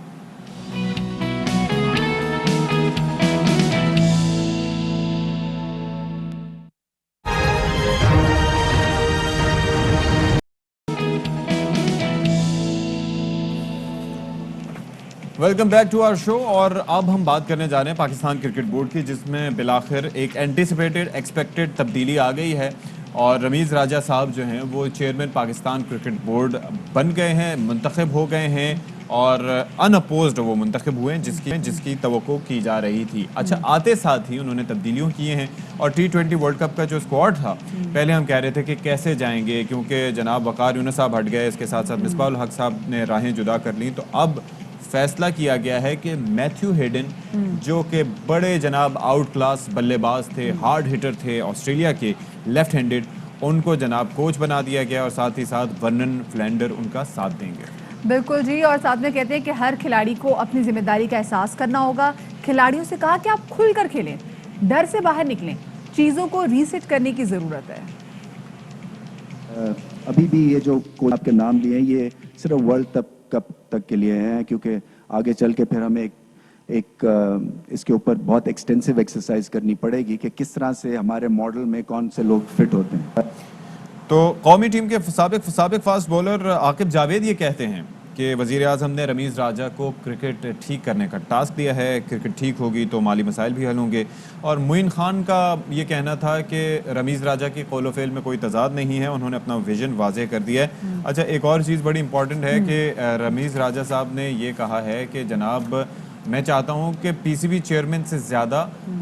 Welcome back to our show. और अब हम बात करने जा रहे हैं पाकिस्तान क्रिकेट बोर्ड की, जिसमें बिलाखिर एक एंटिसिपेटेड एक्सपेक्टेड तब्दीली आ गई है और रमीज़ राजा साहब जो हैं वो चेयरमैन पाकिस्तान क्रिकेट बोर्ड बन गए हैं, मुंतखब हो गए हैं और अनअपोज्ड वो मुंतखब हुए हैं, जिसकी तवक्को की जा रही थी। अच्छा, आते साथ ही उन्होंने तब्दीलियों की हैं और T20 वर्ल्ड कप का जो स्क्वाड था, पहले हम कह रहे थे कि कैसे जाएंगे, क्योंकि जनाब वकार यूनुस साहब हट गए, इसके साथ साथ मिसबाह उल हक साहब ने राहें जुदा कर ली। तो अब फैसला किया गया है कि मैथ्यू हेडन, जो कि बड़े जनाब आउट क्लास बल्लेबाज थे, हार्ड हिटर थे ऑस्ट्रेलिया के, लेफ्ट हैंडेड, उनको जनाब कोच बना दिया गया और साथ ही साथ वर्नन फ्लैंडर उनका साथ देंगे। बिल्कुल जी, और साथ में कहते हैं कि हर खिलाड़ी को अपनी जिम्मेदारी का एहसास करना होगा। खिलाड़ियों से कहा कि आप खुलकर खेलें, डर से बाहर निकलें, चीज़ों को रीसेट करने की ज़रूरत है। अभी भी ये जो कोच आपके नाम लिए हैं, ये सिर्फ वर्ल्ड कप तक के लिए हैं, क्योंकि आगे चल के फिर हमें इसके ऊपर बहुत एक्सटेंसिव एक्सरसाइज करनी पड़ेगी कि किस तरह से हमारे मॉडल में कौन से लोग फिट होते हैं। तो कौमी टीम के साबिक फास्ट बॉलर आकिब जावेद ये कहते हैं कि वज़ीर आज़म ने रमीज़ राजा को क्रिकेट ठीक करने का टास्क दिया है, क्रिकेट ठीक होगी तो माली मसाइल भी हल होंगे। और मुइन खान का ये कहना था कि रमीज़ राजा की कौल फेल में कोई तजाद नहीं है, उन्होंने अपना विजन वाज़े कर दिया है। अच्छा, एक और चीज़ बड़ी इंपॉर्टेंट है कि रमीज़ राजा साहब ने ये कहा है कि जनाब मैं चाहता हूं कि पीसीबी चेयरमैन से ज़्यादा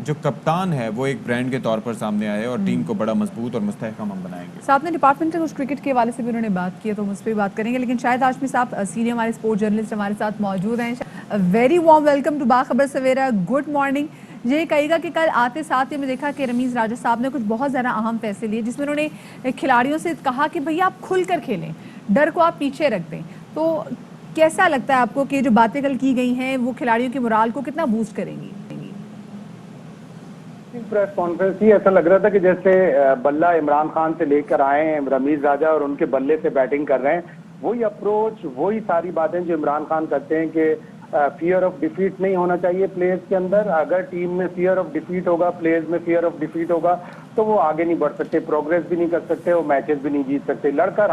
जो कप्तान है वो एक ब्रांड के तौर पर सामने आए और टीम को बड़ा मजबूत और मुस्तहकम हम बनाएंगे। साहब ने डिपार्टमेंटल कुछ क्रिकेट के हवाले से भी उन्होंने बात की है, तो हम उस पर भी बात करेंगे। लेकिन शायद हाशमी साहब सीनियर हमारे स्पोर्ट जर्नलिस्ट हमारे साथ मौजूद हैं। Very warm welcome to Bakhabar Savera, good morning. ये कहेगा कि कल आते साथ ही मैं देखा कि रमीज़ राजा साहब ने कुछ बहुत ज़्यादा अहम फैसले लिए, जिसमें उन्होंने खिलाड़ियों से कहा कि भैया आप खुल कर खेलें, डर को आप पीछे रख दें। तो कैसा लगता है आपको कि जो बातें कल की गई हैं वो खिलाड़ियों के मोराल को कितना बूस्ट करेंगी? प्रेस कॉन्फ्रेंस ही ऐसा लग रहा था कि जैसे बल्ला इमरान खान से लेकर आए हैं रमीज़ राजा और उनके बल्ले से बैटिंग कर रहे हैं। वही अप्रोच, वही सारी बातें जो इमरान खान करते हैं कि फियर ऑफ डिफीट नहीं होना चाहिए प्लेयर्स के अंदर। अगर टीम में फियर ऑफ डिफीट होगा, प्लेयर्स में फियर ऑफ डिफीट होगा, तो वो आगे नहीं बढ़ सकते, प्रोग्रेस भी नहीं कर सकते, वो मैचेस भी नहीं जीत सकते। लड़कर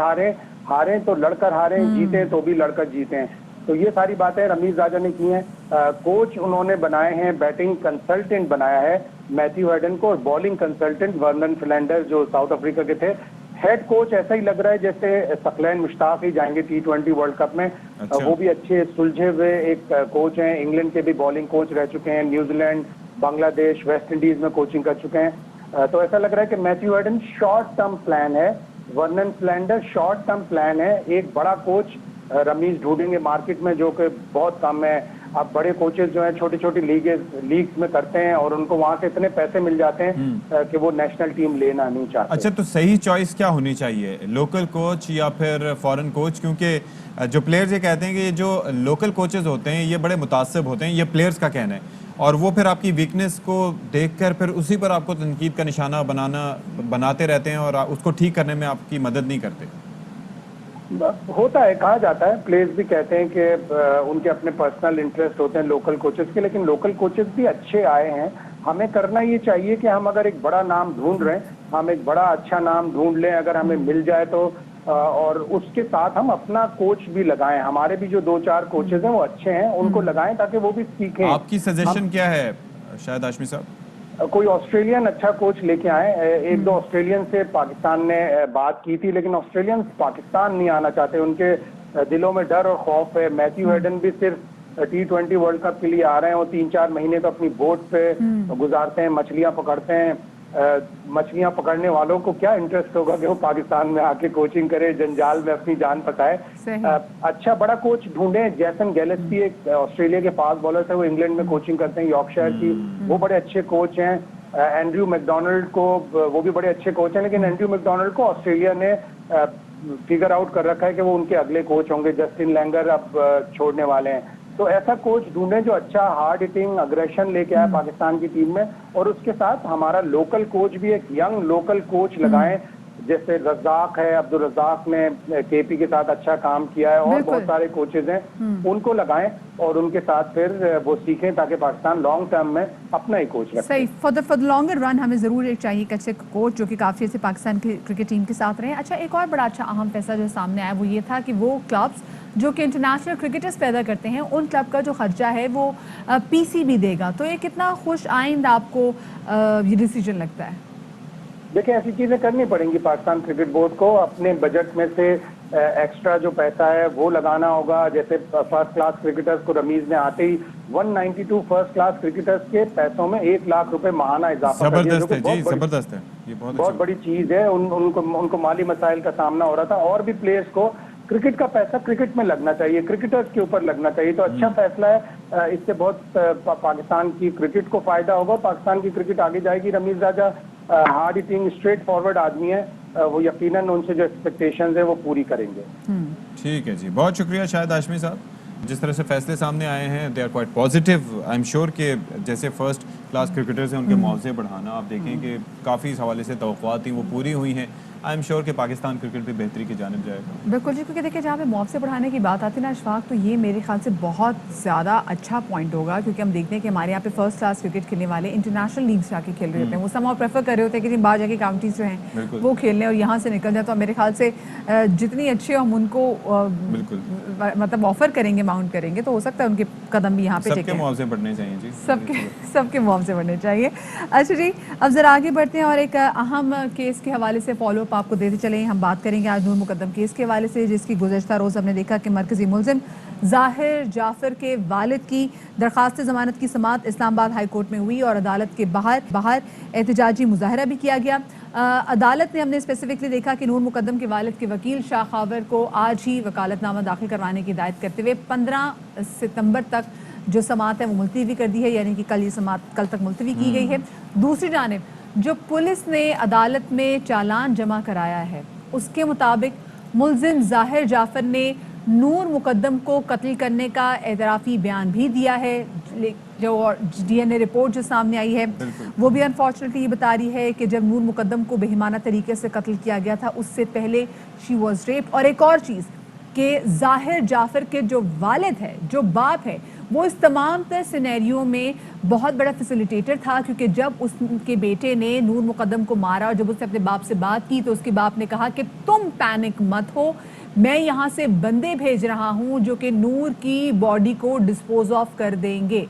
हारें तो लड़कर हारें, जीतें तो भी लड़कर जीतें। तो ये सारी बातें रमीज़ राजा ने की हैं। कोच उन्होंने बनाए हैं, बैटिंग कंसल्टेंट बनाया है मैथ्यू हेडन को, और बॉलिंग कंसल्टेंट वर्नन फ्लैंडर जो साउथ अफ्रीका के थे। हेड कोच ऐसा ही लग रहा है जैसे सकलैन मुश्ताक ही जाएंगे T20 वर्ल्ड कप में। अच्छा। वो भी अच्छे सुलझे हुए एक कोच हैं, इंग्लैंड के भी बॉलिंग कोच रह चुके हैं, न्यूजीलैंड, बांग्लादेश, वेस्ट इंडीज में कोचिंग कर चुके हैं। तो ऐसा लग रहा है कि Matthew Hayden short term plan है, Vernon Philander short term plan है। एक बड़ा कोच रमीज़ ढूंढेंगे मार्केट में जो कि बहुत कम है। अब बड़े कोचेस जो हैं छोटी छोटी लीग्स में करते हैं और उनको वहां से इतने पैसे मिल जाते हैं कि वो नेशनल टीम लेना नहीं चाहते। अच्छा, तो सही चॉइस क्या होनी चाहिए, लोकल कोच या फिर फॉरेन कोच? क्योंकि जो प्लेयर्स ये कहते हैं कि जो लोकल कोचेस होते हैं ये बड़े मुतासिब होते हैं, ये प्लेयर्स का कहना है, और वो फिर आपकी वीकनेस को देखकर फिर उसी पर आपको तनकीद का निशाना बनाते रहते हैं और उसको ठीक करने में आपकी मदद नहीं करते। होता है, कहा जाता है, प्लेयर्स भी कहते हैं कि उनके अपने पर्सनल इंटरेस्ट होते हैं लोकल कोचेस के, लेकिन लोकल कोचेस भी अच्छे आए हैं। हमें करना ये चाहिए कि हम अगर एक बड़ा नाम ढूंढ रहे हैं, हम एक बड़ा अच्छा नाम ढूंढ लें, अगर हमें मिल जाए तो, और उसके साथ हम अपना कोच भी लगाएं। हमारे भी जो 2-4 कोचेस हैं वो अच्छे हैं, उनको लगाएं ताकि वो भी सीखें। आपकी सजेशन क्या है शायद हाशमी साहब? कोई ऑस्ट्रेलियन अच्छा कोच लेके आए। एक दो ऑस्ट्रेलियन से पाकिस्तान ने बात की थी, लेकिन ऑस्ट्रेलियन पाकिस्तान नहीं आना चाहते, उनके दिलों में डर और खौफ है। मैथ्यू हेडन भी सिर्फ T20 वर्ल्ड कप के लिए आ रहे हैं, वो 3-4 महीने तो अपनी बोट पे गुजारते हैं, मछलियां पकड़ते हैं। मछलियां पकड़ने वालों को क्या इंटरेस्ट होगा कि वो पाकिस्तान में आके कोचिंग करे, जंजाल में अपनी जान फंसाए। अच्छा बड़ा कोच ढूंढे। जैसन गैलेस्पी एक ऑस्ट्रेलिया के फास्ट बॉलर है, वो इंग्लैंड में कोचिंग करते हैं, यॉर्कशायर की, वो बड़े अच्छे कोच हैं। एंड्रयू मैकडोनाल्ड को, वो भी बड़े अच्छे कोच हैं, लेकिन एंड्रयू मैकडोनाल्ड को ऑस्ट्रेलिया ने फिगर आउट कर रखा है कि वो उनके अगले कोच होंगे। जस्टिन लैंगर अब छोड़ने वाले हैं। तो ऐसा कोच ढूंढे जो अच्छा हार्ड हिटिंग अग्रेशन लेके आए पाकिस्तान की टीम में, और उसके साथ हमारा लोकल कोच भी एक यंग लोकल कोच लगाएं جیسے رزاق ہے, عبد الرزاق نے کے پی کے ساتھ اچھا کام کیا ہے, اور بہت سارے کوچز ہیں, ان کو لگائیں اور ان کے ساتھ پھر وہ سیکھیں تاکہ پاکستان لانگ ٹرم میں اپنا ہی کوچ رکھے. صحیح, فار دا لانگر رن ہمیں ضرور ایک چاہیے ایک اچھے کوچ جو کہ کافی سے پاکستان کی کرکٹ ٹیم کے ساتھ رہے. اچھا, ایک اور بڑا اچھا اہم فیصلہ جو سامنے آیا وہ یہ تھا کہ وہ کلبس جو کہ انٹرنیشنل کرکٹرز پیدا کرتے ہیں ان کلب کا جو خرچہ ہے وہ پی سی بی دے گا. تو یہ کتنا خوش آئند آپ کو یہ ڈیسیجن لگتا ہے؟ دیکھیں, ایسی چیزیں کرنی پڑیں گی پاکستان کرکٹ بورڈ کو. اپنے بجٹ میں سے ایکسٹرا جو پیسہ ہے وہ لگانا ہوگا. جیسے فرسٹ کلاس کرکٹرز کو رمیز نے آتے ہی 192 فرسٹ کلاس کرکٹرز کے پیسوں میں 1 لاکھ روپے ماہانہ اضافہ کر دیا, جو کہ زبردست ہے, یہ بہت بڑی چیز ہے. ان کو مالی مسائل کا سامنا ہو رہا تھا, اور بھی پلیئرز کو کرکٹ کا پیسہ کرکٹ میں لگنا چاہیے, کرکٹرز کے اوپر لگنا چاہیے. تو اچھا فیصلہ ہے, اس سے بہت پاکستان کی کرکٹ کو فائدہ ہوگا, پاکستان کی کرکٹ آگے جائے گی. رمیز راجہ ہارڈ ہٹنگ اسٹریٹ فارورڈ آدمی ہے, وہ یقیناً ان سے جو ایکسپیکٹیشنز ہیں وہ پوری کریں گے. ٹھیک ہے جی, بہت شکریہ شاہد ہاشمی صاحب. جس طرح سے فیصلے سامنے آئے ہیں they are quite positive. I am sure کہ جیسے فرسٹ کلاس کرکٹرز ہیں ان کے معاوضے بڑھانا, آپ دیکھیں کہ کافی اس حوالے سے توقعات تھیں وہ پوری ہوئی ہیں. آئی ایم شیور کہ پاکستان کرکٹ بھی بہتری کی جانب جائے گا. بالکل جی, کیونکہ دیکھیں جہاں پہ معاوضے بڑھانے کی بات آتی ہے نا اشفاق, تو یہ میرے خیال سے بہت زیادہ اچھا پوائنٹ ہوگا, کیونکہ ہم دیکھتے ہیں کہ ہمارے یہاں پہ فرسٹ کلاس کرکٹ کھیلنے والے انٹرنیشنل لیگس جا کے کھیل رہے ہوتے ہیں. وہ سم اور پریفر کر رہے ہوتے ہیں کہ باہر جا کے کاؤنٹیز جو ہیں وہ کھیل لیں اور یہاں سے نکل جائیں. تو میرے خیال سے جتنی اچھے ہم ان کو مطلب آفر کریں گے, ماؤنٹ کریں گے, تو ہو سکتا ہے ان کے قدم بھی یہاں پہ سب کے معاوضے بڑھنے چاہیے جی, سب کے معاوضے بڑھنے چاہیے. اچھا جی, اب ذرا آگے بڑھتے ہیں اور ایک اہم کیس کے حوالے سے فالو اپ آپ کو دیتے چلیں. ہم بات کریں گے آج نور مقدم کیس کے حوالے سے, جس کی گزشتہ روز ہم نے دیکھا کہ مرکزی ملزم ظاہر جعفر کے والد کی درخواست ضمانت کی سماعت اسلام آباد ہائی کورٹ میں ہوئی اور عدالت کے باہر احتجاجی مظاہرہ بھی کیا گیا. عدالت نے ہم نے اسپیسیفکلی دیکھا کہ نور مقدم کے والد کے وکیل شاہ خاور کو آج ہی وکالت نامہ داخل کروانے کی ہدایت کرتے ہوئے 15 ستمبر تک جو سماعت ہے وہ ملتوی کر دی ہے, یعنی کہ کل یہ سماعت کل تک ملتوی کی گئی ہے. دوسری جانب جو پولیس نے عدالت میں چالان جمع کرایا ہے اس کے مطابق ملزم ظاہر جعفر نے نور مقدم کو قتل کرنے کا اعترافی بیان بھی دیا ہے. جو ڈی این اے رپورٹ جو سامنے آئی ہے وہ بھی انفارچونیٹلی یہ بتا رہی ہے کہ جب نور مقدم کو بہیمانہ طریقے سے قتل کیا گیا تھا اس سے پہلے شی واز ریپ. اور ایک اور چیز کہ ظاہر جعفر کے جو والد ہے, جو باپ ہے, وہ اس تمام تر سینیریو میں بہت بڑا فیسیلیٹیٹر تھا, کیونکہ جب اس کے بیٹے نے نور مقدم کو مارا اور جب اس نے اپنے باپ سے بات کی تو اس کے باپ نے کہا کہ تم پینک مت ہو, میں یہاں سے بندے بھیج رہا ہوں جو کہ نور کی باڈی کو ڈسپوز آف کر دیں گے.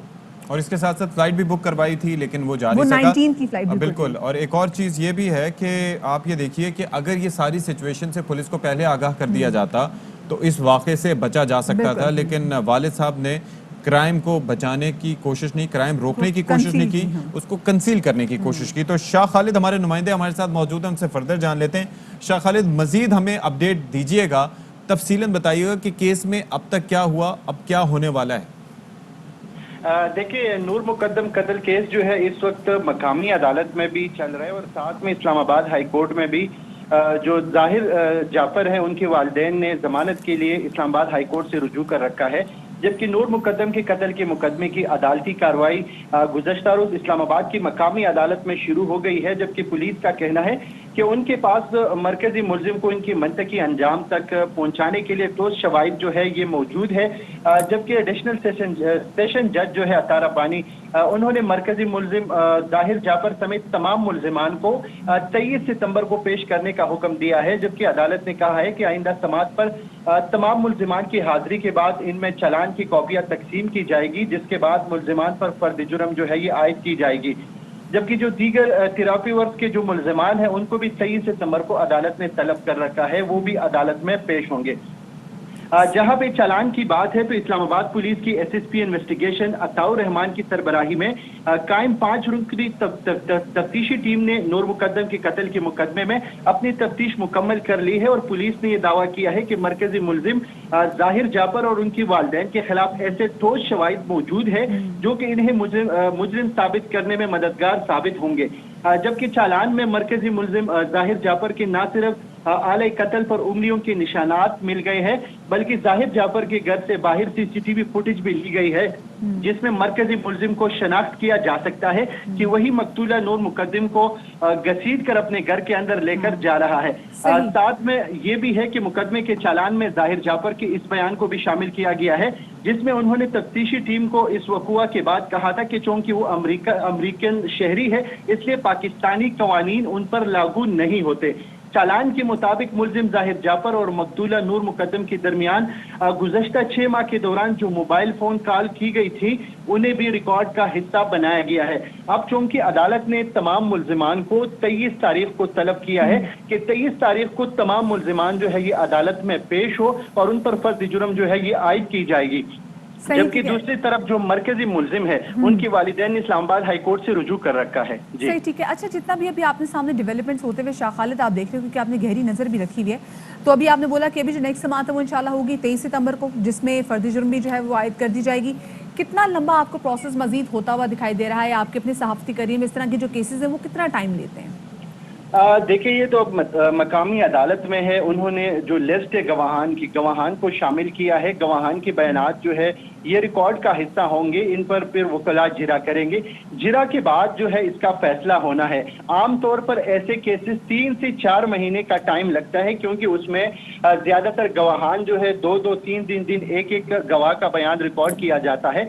اور اس کے ساتھ ساتھ فلائٹ بھی بک کروائی تھی لیکن وہ جا نہیں سکا. 19 کی فلائٹ بالکل. اور ایک اور چیز یہ بھی ہے کہ آپ یہ دیکھیے کہ اگر یہ ساری سچویشن سے پولیس کو پہلے آگاہ کر دیا جاتا تو اس واقعے سے بچا جا سکتا تھا, لیکن والد صاحب نے کرائم کو بچانے کی کوشش نہیں, کرائم روکنے کی کوشش نہیں کی, اس کو کنسیل کرنے کی کوشش کی. تو شاہ خالد ہمارے نمائندے ہمارے ساتھ موجود ہیں, ان سے فردر جان لیتے ہیں. شاہ خالد, مزید ہمیں اپڈیٹ دیجیے گا, تفصیلاً بتائیے گا کہ کیس میں اب تک کیا ہوا, اب کیا ہونے والا ہے. دیکھیے, نور مقدم قتل کیس جو ہے اس وقت مقامی عدالت میں بھی چل رہا ہے اور ساتھ میں اسلام آباد ہائی کورٹ میں بھی جو ظاہر جعفر ہیں ان کے والدین نے ضمانت کے لیے اسلام آباد ہائی کورٹ سے رجوع کر رکھا ہے, جبکہ نور مقدم کے قتل کے مقدمے کی عدالتی کارروائی گزشتہ روز اسلام آباد کی مقامی عدالت میں شروع ہو گئی ہے. جبکہ پولیس کا کہنا ہے کہ ان کے پاس مرکزی ملزم کو ان کی منطقی انجام تک پہنچانے کے لیے ٹھوس شواہد جو ہے یہ موجود ہے. جبکہ ایڈیشنل سیشن جج جو ہے عطار ربانی, انہوں نے مرکزی ملزم ظاہر جعفر سمیت تمام ملزمان کو 23 ستمبر کو پیش کرنے کا حکم دیا ہے. جبکہ عدالت نے کہا ہے کہ آئندہ سماعت پر تمام ملزمان کی حاضری کے بعد ان میں چالان کی کاپیاں تقسیم کی جائے گی, جس کے بعد ملزمان پر فرد جرم جو ہے یہ عائد کی جائے گی. جبکہ جو دیگر تھراپی ورکس کے جو ملزمان ہیں ان کو بھی 23 ستمبر کو عدالت نے طلب کر رکھا ہے, وہ بھی عدالت میں پیش ہوں گے. جہاں پہ چالان کی بات ہے تو اسلام آباد پولیس کی ایس ایس پی انویسٹیگیشن عطاء رحمان کی سربراہی میں قائم 5 رکنی تفتیشی ٹیم نے نور مقدم کے قتل کے مقدمے میں اپنی تفتیش مکمل کر لی ہے. اور پولیس نے یہ دعویٰ کیا ہے کہ مرکزی ملزم ظاہر جعفر اور ان کی والدین کے خلاف ایسے ٹھوس شواہد موجود ہے جو کہ انہیں مجرم ثابت کرنے میں مددگار ثابت ہوں گے. جبکہ چالان میں مرکزی ملزم ظاہر جعفر کے نہ صرف आले कत्ल पर उंगलियों के निशानात मिल गए हैं, बल्कि जाहिर जाफर के घर से बाहर सीसीटीवी फुटेज भी ली गई है, जिसमें मरकजी मुलजिम को शनाख्त किया जा सकता है कि वही मकतूला नूर मुकद्दम को घसीट कर अपने घर के अंदर लेकर जा रहा है। साथ में ये भी है कि मुकदमे के चालान में जाहिर जाफर के इस बयान को भी शामिल किया गया है, जिसमें उन्होंने तफ्तीशी टीम को इस वक़ुआ के बाद कहा था कि चूंकि वो अमरीकन शहरी है, इसलिए पाकिस्तानी कवानीन उन पर लागू नहीं होते। चालान के मुताबिक मुलजिम जाहिर जाफर और मकतूला नूर मुकद्दम के दरमियान गुज़श्ता 6 माह के दौरान जो मोबाइल फोन कॉल की गई थी, उन्हें भी रिकॉर्ड का हिस्सा बनाया गया है। अब चूंकि अदालत ने तमाम मुलजिमान को 23 तारीख को तलब किया है कि 23 तारीख को तमाम मुलजिमान जो है ये अदालत में पेश हो और उन पर फर्द जुर्म जो है ये आयद की जाएगी। जबकि दूसरी तरफ जो मरकजी मुलजिम है, उनकी वालिदैन ने इस्लामाबाद हाई कोर्ट से रुजू कर रखा है। जी सही, ठीक है। अच्छा, जितना भी अभी आपने सामने डेवलपमेंट्स होते हुए शाह खालिद आप देख रहे हो, क्योंकि आपने गहरी नजर भी रखी हुई है, तो अभी आपने बोला कि अभी जो नेक्स्ट समाअत है वो इंशाल्लाह होगी 23 सितंबर को, जिसमें फर्द जुर्म भी जो है वो आयद कर दी जाएगी। कितना लंबा आपको प्रोसेस मजीद होता हुआ दिखाई दे रहा है? आपके अपने सहाफती करीम इस तरह के जो केसेस हैं वो कितना टाइम लेते हैं? देखिए, ये तो मकामी अदालत में है, उन्होंने जो लिस्ट है गवाहान को शामिल किया है। गवाहान के बयानात जो है ये रिकॉर्ड का हिस्सा होंगे, इन पर फिर वकला जिरा करेंगे। जिरा के बाद जो है इसका फैसला होना है। आमतौर पर ऐसे केसेस 3 से 4 महीने का टाइम लगता है, क्योंकि उसमें ज्यादातर गवाहान जो है 2-2, 3-3 एक गवाह का बयान रिकॉर्ड किया जाता है।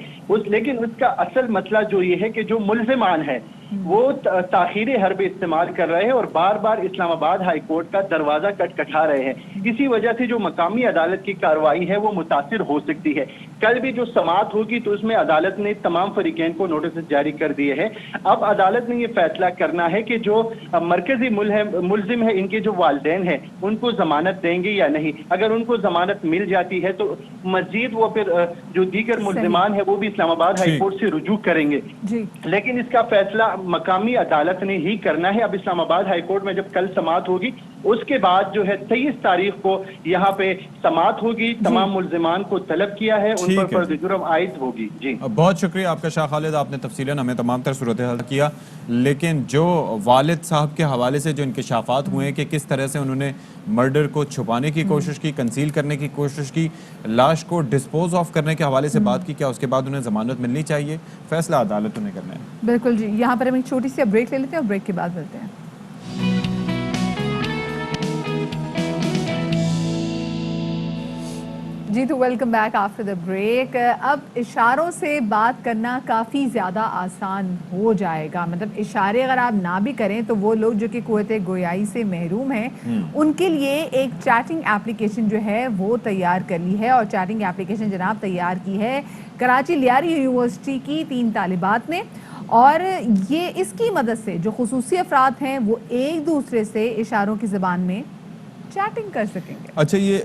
लेकिन उसका असल मसला जो ये है कि जो मुल्जिमान है वो ताखीर हर्ब इस्तेमाल कर रहे हैं और बार बार इस्लामाबाद हाई कोर्ट का दरवाजा खटखटा रहे हैं। इसी वजह से जो मकामी अदालत की कार्रवाई है वो मुतासिर हो सकती है। कल भी जो समाअत होगी तो उसमें अदालत ने तमाम फरीकैन को नोटिस जारी कर दिए हैं। अब अदालत ने ये फैसला करना है कि जो मरकजी मुलजिम है, इनके जो वालिदैन हैं, उनको जमानत देंगे या नहीं। अगर उनको जमानत मिल जाती है तो मजीद वो फिर जो दीगर मुलजिमान है वो भी इस्लामाबाद हाई कोर्ट से रुजू करेंगे। लेकिन इसका फैसला मकामी अदालत ने ही करना है। अब इस्लामाबाद हाई कोर्ट में जब कल समाअत होगी, उसके बाद जो है 23 तारीख को यहाँ पे समाअत होगी। तमाम मुल्जिमान को तलब किया है, उन पर फर्द जुर्म आयद होगी। जी, बहुत शुक्रिया आपका शाह खालिद, आपने तफसीलन हमें तमाम तर सूरत हाल किया। लेकिन जो वालिद साहब के हवाले से जो इंकशाफात हुए हैं कि किस तरह से उन्होंने मर्डर को छुपाने की कोशिश की, कंसील करने की कोशिश की, लाश को डिस्पोज ऑफ करने के हवाले से बात की, क्या उसके बाद उन्हें जमानत मिलनी चाहिए? फैसला अदालत ने करना है। बिल्कुल जी, यहाँ पर हम एक छोटी सी ब्रेक ले लेते हैं और ब्रेक के बाद मिलते हैं। जी, तो welcome back after the break. अब इशारों से बात करना काफ़ी ज़्यादा आसान हो जाएगा। मतलब इशारे अगर आप ना भी करें तो वो लोग जो कि क़ुव्वत गोयाई से महरूम हैं, उनके लिए एक चैटिंग एप्लीकेशन जो है वो तैयार कर ली है। और चैटिंग एप्लीकेशन जनाब तैयार की है कराची लियारी यूनिवर्सिटी की 3 तालिबात ने। और ये इसकी मदद से जो खुसूसी अफराद हैं वो एक दूसरे से इशारों की ज़बान में चैटिंग कर सकेंगे। अच्छा, ये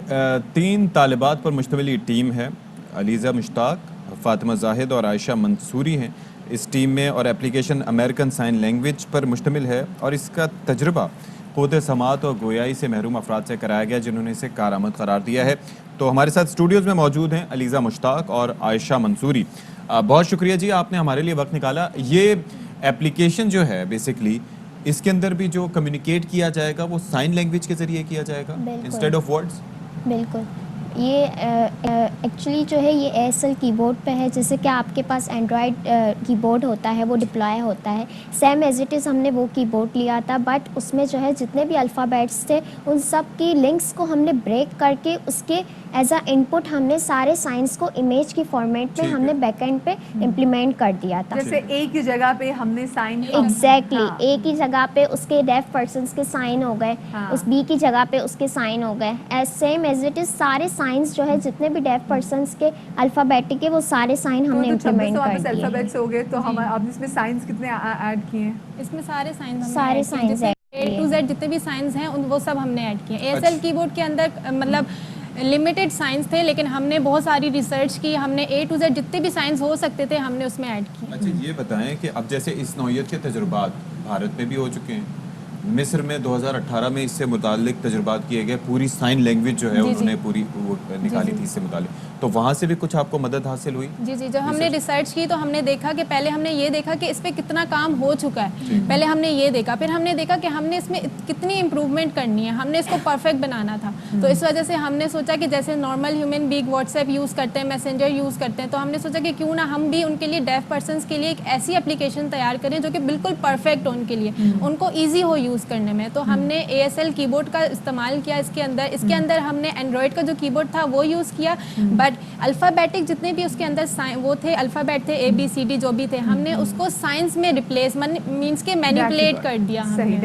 3 तालिबात पर मुश्तमिल ये टीम है। अलीज़ा मुश्ताक, फातिमा जाहिद और आयशा मंसूरी हैं इस टीम में। और एप्लीकेशन अमेरिकन साइन लैंग्वेज पर मुश्तमिल है और इसका तजुर्बा क़ुव्वत समाअत और गोयाई से महरूम अफराद से कराया गया, जिन्होंने इसे कारआमद करार दिया है। तो हमारे साथ स्टूडियोज़ में मौजूद हैं अलीज़ा मुश्ताक और आयशा मंसूरी। बहुत शुक्रिया जी, आपने हमारे लिए वक्त निकाला। ये एप्लीकेशन जो है बेसिकली इसके अंदर भी जो कम्युनिकेट किया जाएगा वो साइन लैंग्वेज के जरिए किया जाएगा इंस्टेड ऑफ वर्ड्स? बिल्कुल, ये एक्चुअली जो है ये एयरसेल कीबोर्ड पे है। जैसे कि आपके पास एंड्रॉयड कीबोर्ड होता है, वो डिप्लॉय होता है, सेम एज इट इज़ हमने वो कीबोर्ड लिया था। बट उसमें जो है जितने भी अल्फ़ाबेट्स थे उन सब की लिंक्स को हमने ब्रेक करके उसके एज अ इनपुट हमने सारे साइंस को इमेज की फॉर्मेट में हमने बैकएंड पे इम्प्लीमेंट कर दिया था। जैसे एक ही जगह पे हमने साइन एग्जैक्टली एक ही जगह पे उसके डेफ पर्सन्स के साइन हो गए, उस बी की जगह पे उसके साइन हो गए। As same as it is सारे साइंस जो है जितने भी डेफ पर्सन्स के अल्फ़ाबेटिक है वो सारे साइन हमने इम्प्लीमेंट कर दिए। अल्फ़ाबेट्स हो गए, तो हम आपने इसमें साइंस कितने ऐड किए हैं? इसमें सारे साइंस A to Z जितने भी साइंस हैं वो सब हमने ऐड किए। एयरसेल कीबोर्ड के अंदर मतलब लिमिटेड साइंस थे, लेकिन हमने बहुत सारी रिसर्च की, हमने A to Z जितने भी साइंस हो सकते थे हमने उसमें ऐड किए। अच्छा, ये बताएं कि अब जैसे इस नौइयत के तजुर्बात भारत में भी हो चुके हैं, मिस्र में 2018 में इससे मुतालिक तजुर्बात किए गए, पूरी साइन लैंग्वेज जो है उन्होंने पूरी वो निकाली थी इससे मुतालिक, तो वहाँ से भी कुछ आपको मदद हासिल हुई? जी जी, जब हमने रिसर्च की तो हमने देखा कि पहले हमने ये देखा कि इस पे कितना काम हो चुका है, पहले हमने ये देखा, फिर हमने देखा कि हमने इसमें कितनी इम्प्रूवमेंट करनी है, हमने इसको परफेक्ट बनाना था। तो इस वजह से हमने सोचा कि जैसे normal human being WhatsApp use करते हैं, मैसेंजर यूज़ करते हैं, तो हमने सोचा कि क्यों ना हम भी उनके लिए, डेफ पर्सनस के लिए एक ऐसी एप्लीकेशन तैयार करें जो कि बिल्कुल परफेक्ट हो उनके लिए, उनको ईजी हो यूज़ करने में। तो हमने ASL कीबोर्ड का इस्तेमाल किया इसके अंदर हमने एंड्रॉयड का जो कीबोर्ड था वो यूज़ किया, बट अल्फ़ाबेटिक जितने भी उसके अंदर वो थे, अल्फ़ाबेट थे, ABCD जो भी थे, हमने उसको साइंस में रिप्लेस मीन्स के मैनिपुलेट कर दिया हमने।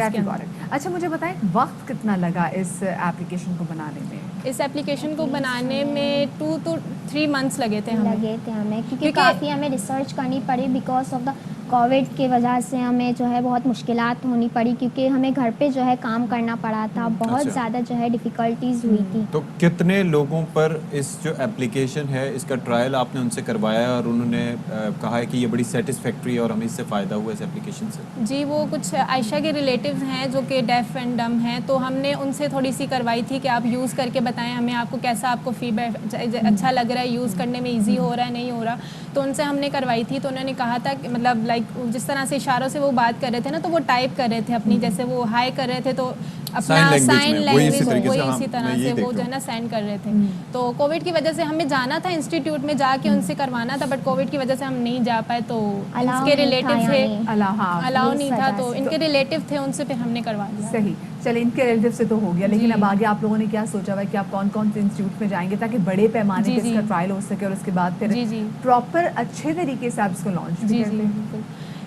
अच्छा मुझे बताएं, वक्त कितना लगा इस एप्लीकेशन को बनाने में? इस एप्लीकेशन को बनाने में 2 to 3 months लगे थे हमें, क्योंकि काफ़ी हमें रिसर्च करनी पड़ी बिकॉज ऑफ द कोविड की वजह से हमें जो है बहुत मुश्किलात होनी पड़ी, क्योंकि हमें घर पे जो है काम करना पड़ा था, बहुत ज़्यादा जो है डिफ़िकल्टीज़ हुई थी। तो कितने लोगों पर इस जो एप्लीकेशन है इसका ट्रायल आपने उनसे करवाया और उन्होंने कहा है कि ये बड़ी सेटिस्फैक्ट्री और हमें इससे फ़ायदा हुआ इस एप्लीकेशन से? जी, वो कुछ आयशा के रिलेटिव्स हैं जो कि डेफ एंड डम हैं, तो हमने उनसे थोड़ी सी करवाई थी कि आप यूज़ करके बताएं हमें, आपको कैसा, आपको फीडबैक अच्छा लग रहा है, यूज़ करने में ईजी हो रहा है, नहीं हो रहा। तो उनसे हमने करवाई थी, तो उन्होंने कहा था कि मतलब लाइक जिस तरह से इशारों से वो बात कर रहे थे ना, तो वो टाइप कर रहे थे अपनी, जैसे वो हाई कर रहे थे तो अपना साइन लैंग्वेज वही इसी तरह से वो जो है ना सेंड कर रहे थे। तो कोविड की वजह से हमें जाना था इंस्टीट्यूट में, जाके उनसे करवाना था, बट कोविड की वजह से हम नहीं जा पाए, तो इनके रिलेटिव थे, अलाउ नहीं था, तो इनके रिलेटिव थे, उनसे फिर हमने करवा लिया। सही, चले इनके रिलेटिव से तो हो गया, लेकिन अब आगे आप लोगों ने क्या सोचा हुआ है कि आप कौन कौन से इंस्टीट्यूट में जाएंगे ताकि बड़े पैमाने पे इसका ट्रायल हो सके और उसके बाद फिर प्रॉपर अच्छे तरीके से आप इसको लॉन्च भी कर लें?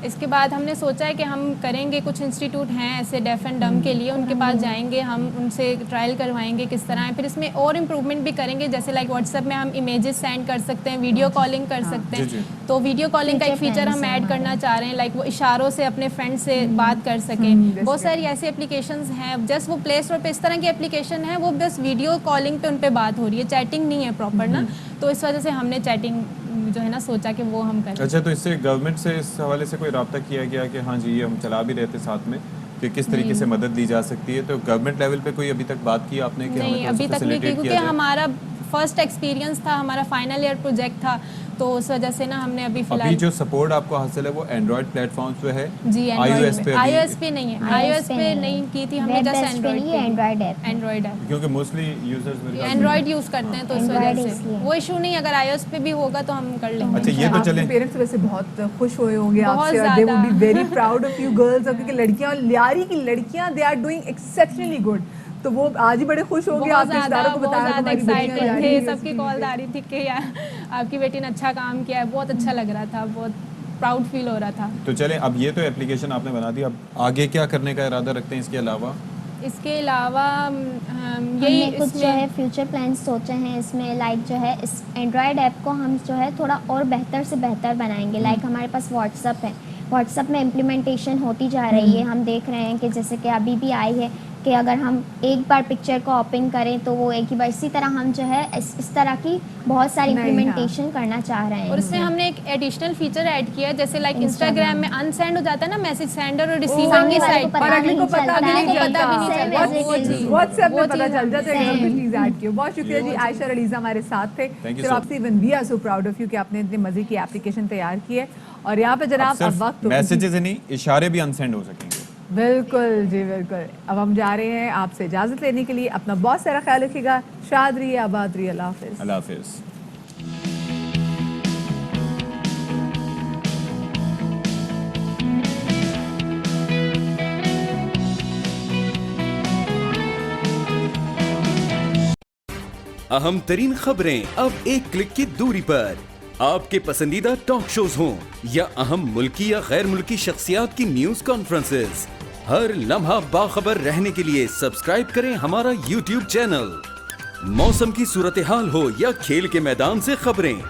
इसके बाद हमने सोचा है कि हम करेंगे, कुछ इंस्टीट्यूट हैं ऐसे डेफ एंड डम के लिए, उनके पास जाएंगे, हम उनसे ट्रायल करवाएंगे किस तरह है, फिर इसमें और इम्प्रूवमेंट भी करेंगे, जैसे लाइक व्हाट्सएप में हम इमेजेस सेंड कर सकते हैं, वीडियो कॉलिंग कर सकते हैं, तो वीडियो कॉलिंग का एक फीचर हम ऐड करना चाह रहे हैं, लाइक वो इशारों से अपने फ्रेंड से बात कर सकें। बहुत सारी ऐसी एप्लीकेशंस हैं, जस्ट वो प्ले स्टोर पे इस तरह की एप्लीकेशन है, वो बस वीडियो कॉलिंग पे उन पर बात हो रही है, चैटिंग नहीं है प्रॉपर ना, तो इस वजह से हमने चैटिंग जो है ना सोचा कि वो हम करें। अच्छा, तो इससे गवर्नमेंट से इस हवाले से कोई रब्ता किया गया कि हाँ जी ये हम चला भी रहे थे साथ में कि किस तरीके से मदद दी जा सकती है, तो गवर्नमेंट लेवल पे कोई अभी तक बात की आपने कि नहीं, अभी तक नहीं की, क्योंकि हमारा फर्स्ट एक्सपीरियंस था, हमारा फाइनल ईयर प्रोजेक्ट था, तो उस वजह से ना हमने अभी फिलहाल जो सपोर्ट आपको हासिल है वो एंड्रॉइड प्लेटफॉर्म्स पे है जी, iOS पे नहीं है, iOS पे नहीं की थी हमने, जस्ट एंड्रॉइड ऐप, क्योंकि मोस्टली यूजर्स एंड्रॉइड यूज करते हैं, तो इस वजह से वो इशू नहीं, अगर iOS पे भी होगा तो हम कर लेंगे। अच्छा, ये तो चले पेरेंट्स वैसे बहुत खुश हुए होंगे आपसे, they would be very proud of you girls, क्योंकि लड़कियां, लियारी की लड़कियां, they are doing exceptionally good, तो वो आज ही बड़े खुश हो गए, आप रिश्तेदारों को बताया, बहुत एक्साइटेड थे, सबकी कॉल आ रही थी कि यार आपकी बेटी ने अच्छा काम किया है, बहुत अच्छा लग रहा था, बहुत प्राउड फील हो रहा था। तो चले, अब ये तो एप्लीकेशन आपने बना दी, अब आगे क्या करने का इरादा रखते हैं इसके अलावा? इसके अलावा यही कुछ जो है फ्यूचर प्लान्स सोचे हैं इसमें, लाइक जो है इस एंड्रॉयड ऐप को हम जो है थोड़ा और बेहतर से बेहतर बनाएंगे। लाइक हमारे पास व्हाट्सअप है, व्हाट्सअप में इम्प्लीमेंटेशन होती जा रही है, हम देख रहे हैं कि जैसे कि अभी भी आई है कि अगर हम एक बार पिक्चर को ओपन करें तो वो एक ही बार, इसी तरह हम जो है इस तरह की बहुत सारी इम्प्लीमेंटेशन करना चाह रहे हैं। और इसमें हमने एक एडिशनल फीचर ऐड किया है, जैसे लाइक इंस्टाग्राम में अनसेंड हो जाता है ना मैसेज, सेंडर और रिसीवर की साइड पर व्हाट्सएप में पता चल जाता है, चीज ऐड की। बहुत शुक्रिया जी, आयशा और अलीज़ा हमारे साथ थे, तो आपसे even we are so proud of you कि आपने इतने मजे की एप्लीकेशन तैयार की है। और यहाँ पे जनाब अब वक्त मैसेजेस नहीं, इशारे भी अनसेंड हो सकेंगे। बिल्कुल जी, बिल्कुल। अब हम जा रहे हैं आपसे इजाजत लेने के लिए, अपना बहुत सारा ख्याल रखिएगा, शाद रहिए, आबाद रहिए, अल्लाह हाफिज। अल्लाह हाफिज। अहम तरीन खबरें अब एक क्लिक की दूरी पर, आपके पसंदीदा टॉक शोज हों या अहम मुल्की या गैर मुल्की शख्सियात की न्यूज कॉन्फ्रेंसेस, हर लम्हा बाखबर रहने के लिए सब्सक्राइब करें हमारा YouTube चैनल। मौसम की सूरत हाल हो या खेल के मैदान से खबरें,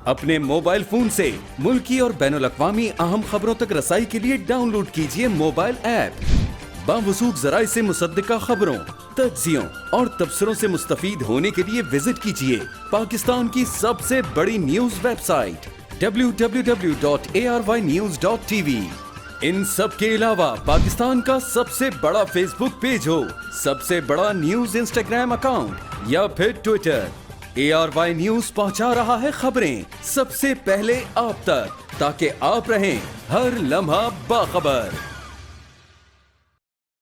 अपने मोबाइल फोन से मुल्की और बैनुल अक़वामी अहम खबरों तक रसाई के लिए डाउनलोड कीजिए मोबाइल ऐप। बावसूख ज़राए से मुसद्दिका खबरों, तज्ज़ियों और तबसरों से मुस्तफ़ीद होने के लिए विजिट कीजिए पाकिस्तान की सबसे बड़ी न्यूज वेबसाइट www.arYnews.tv। इन सब के अलावा पाकिस्तान का सबसे बड़ा फेसबुक पेज हो, सबसे बड़ा न्यूज इंस्टाग्राम अकाउंट या फिर ट्विटर, ARY न्यूज पहुंचा रहा है खबरें सबसे पहले आप तक, ताकि आप रहें हर लम्हा बाखबर।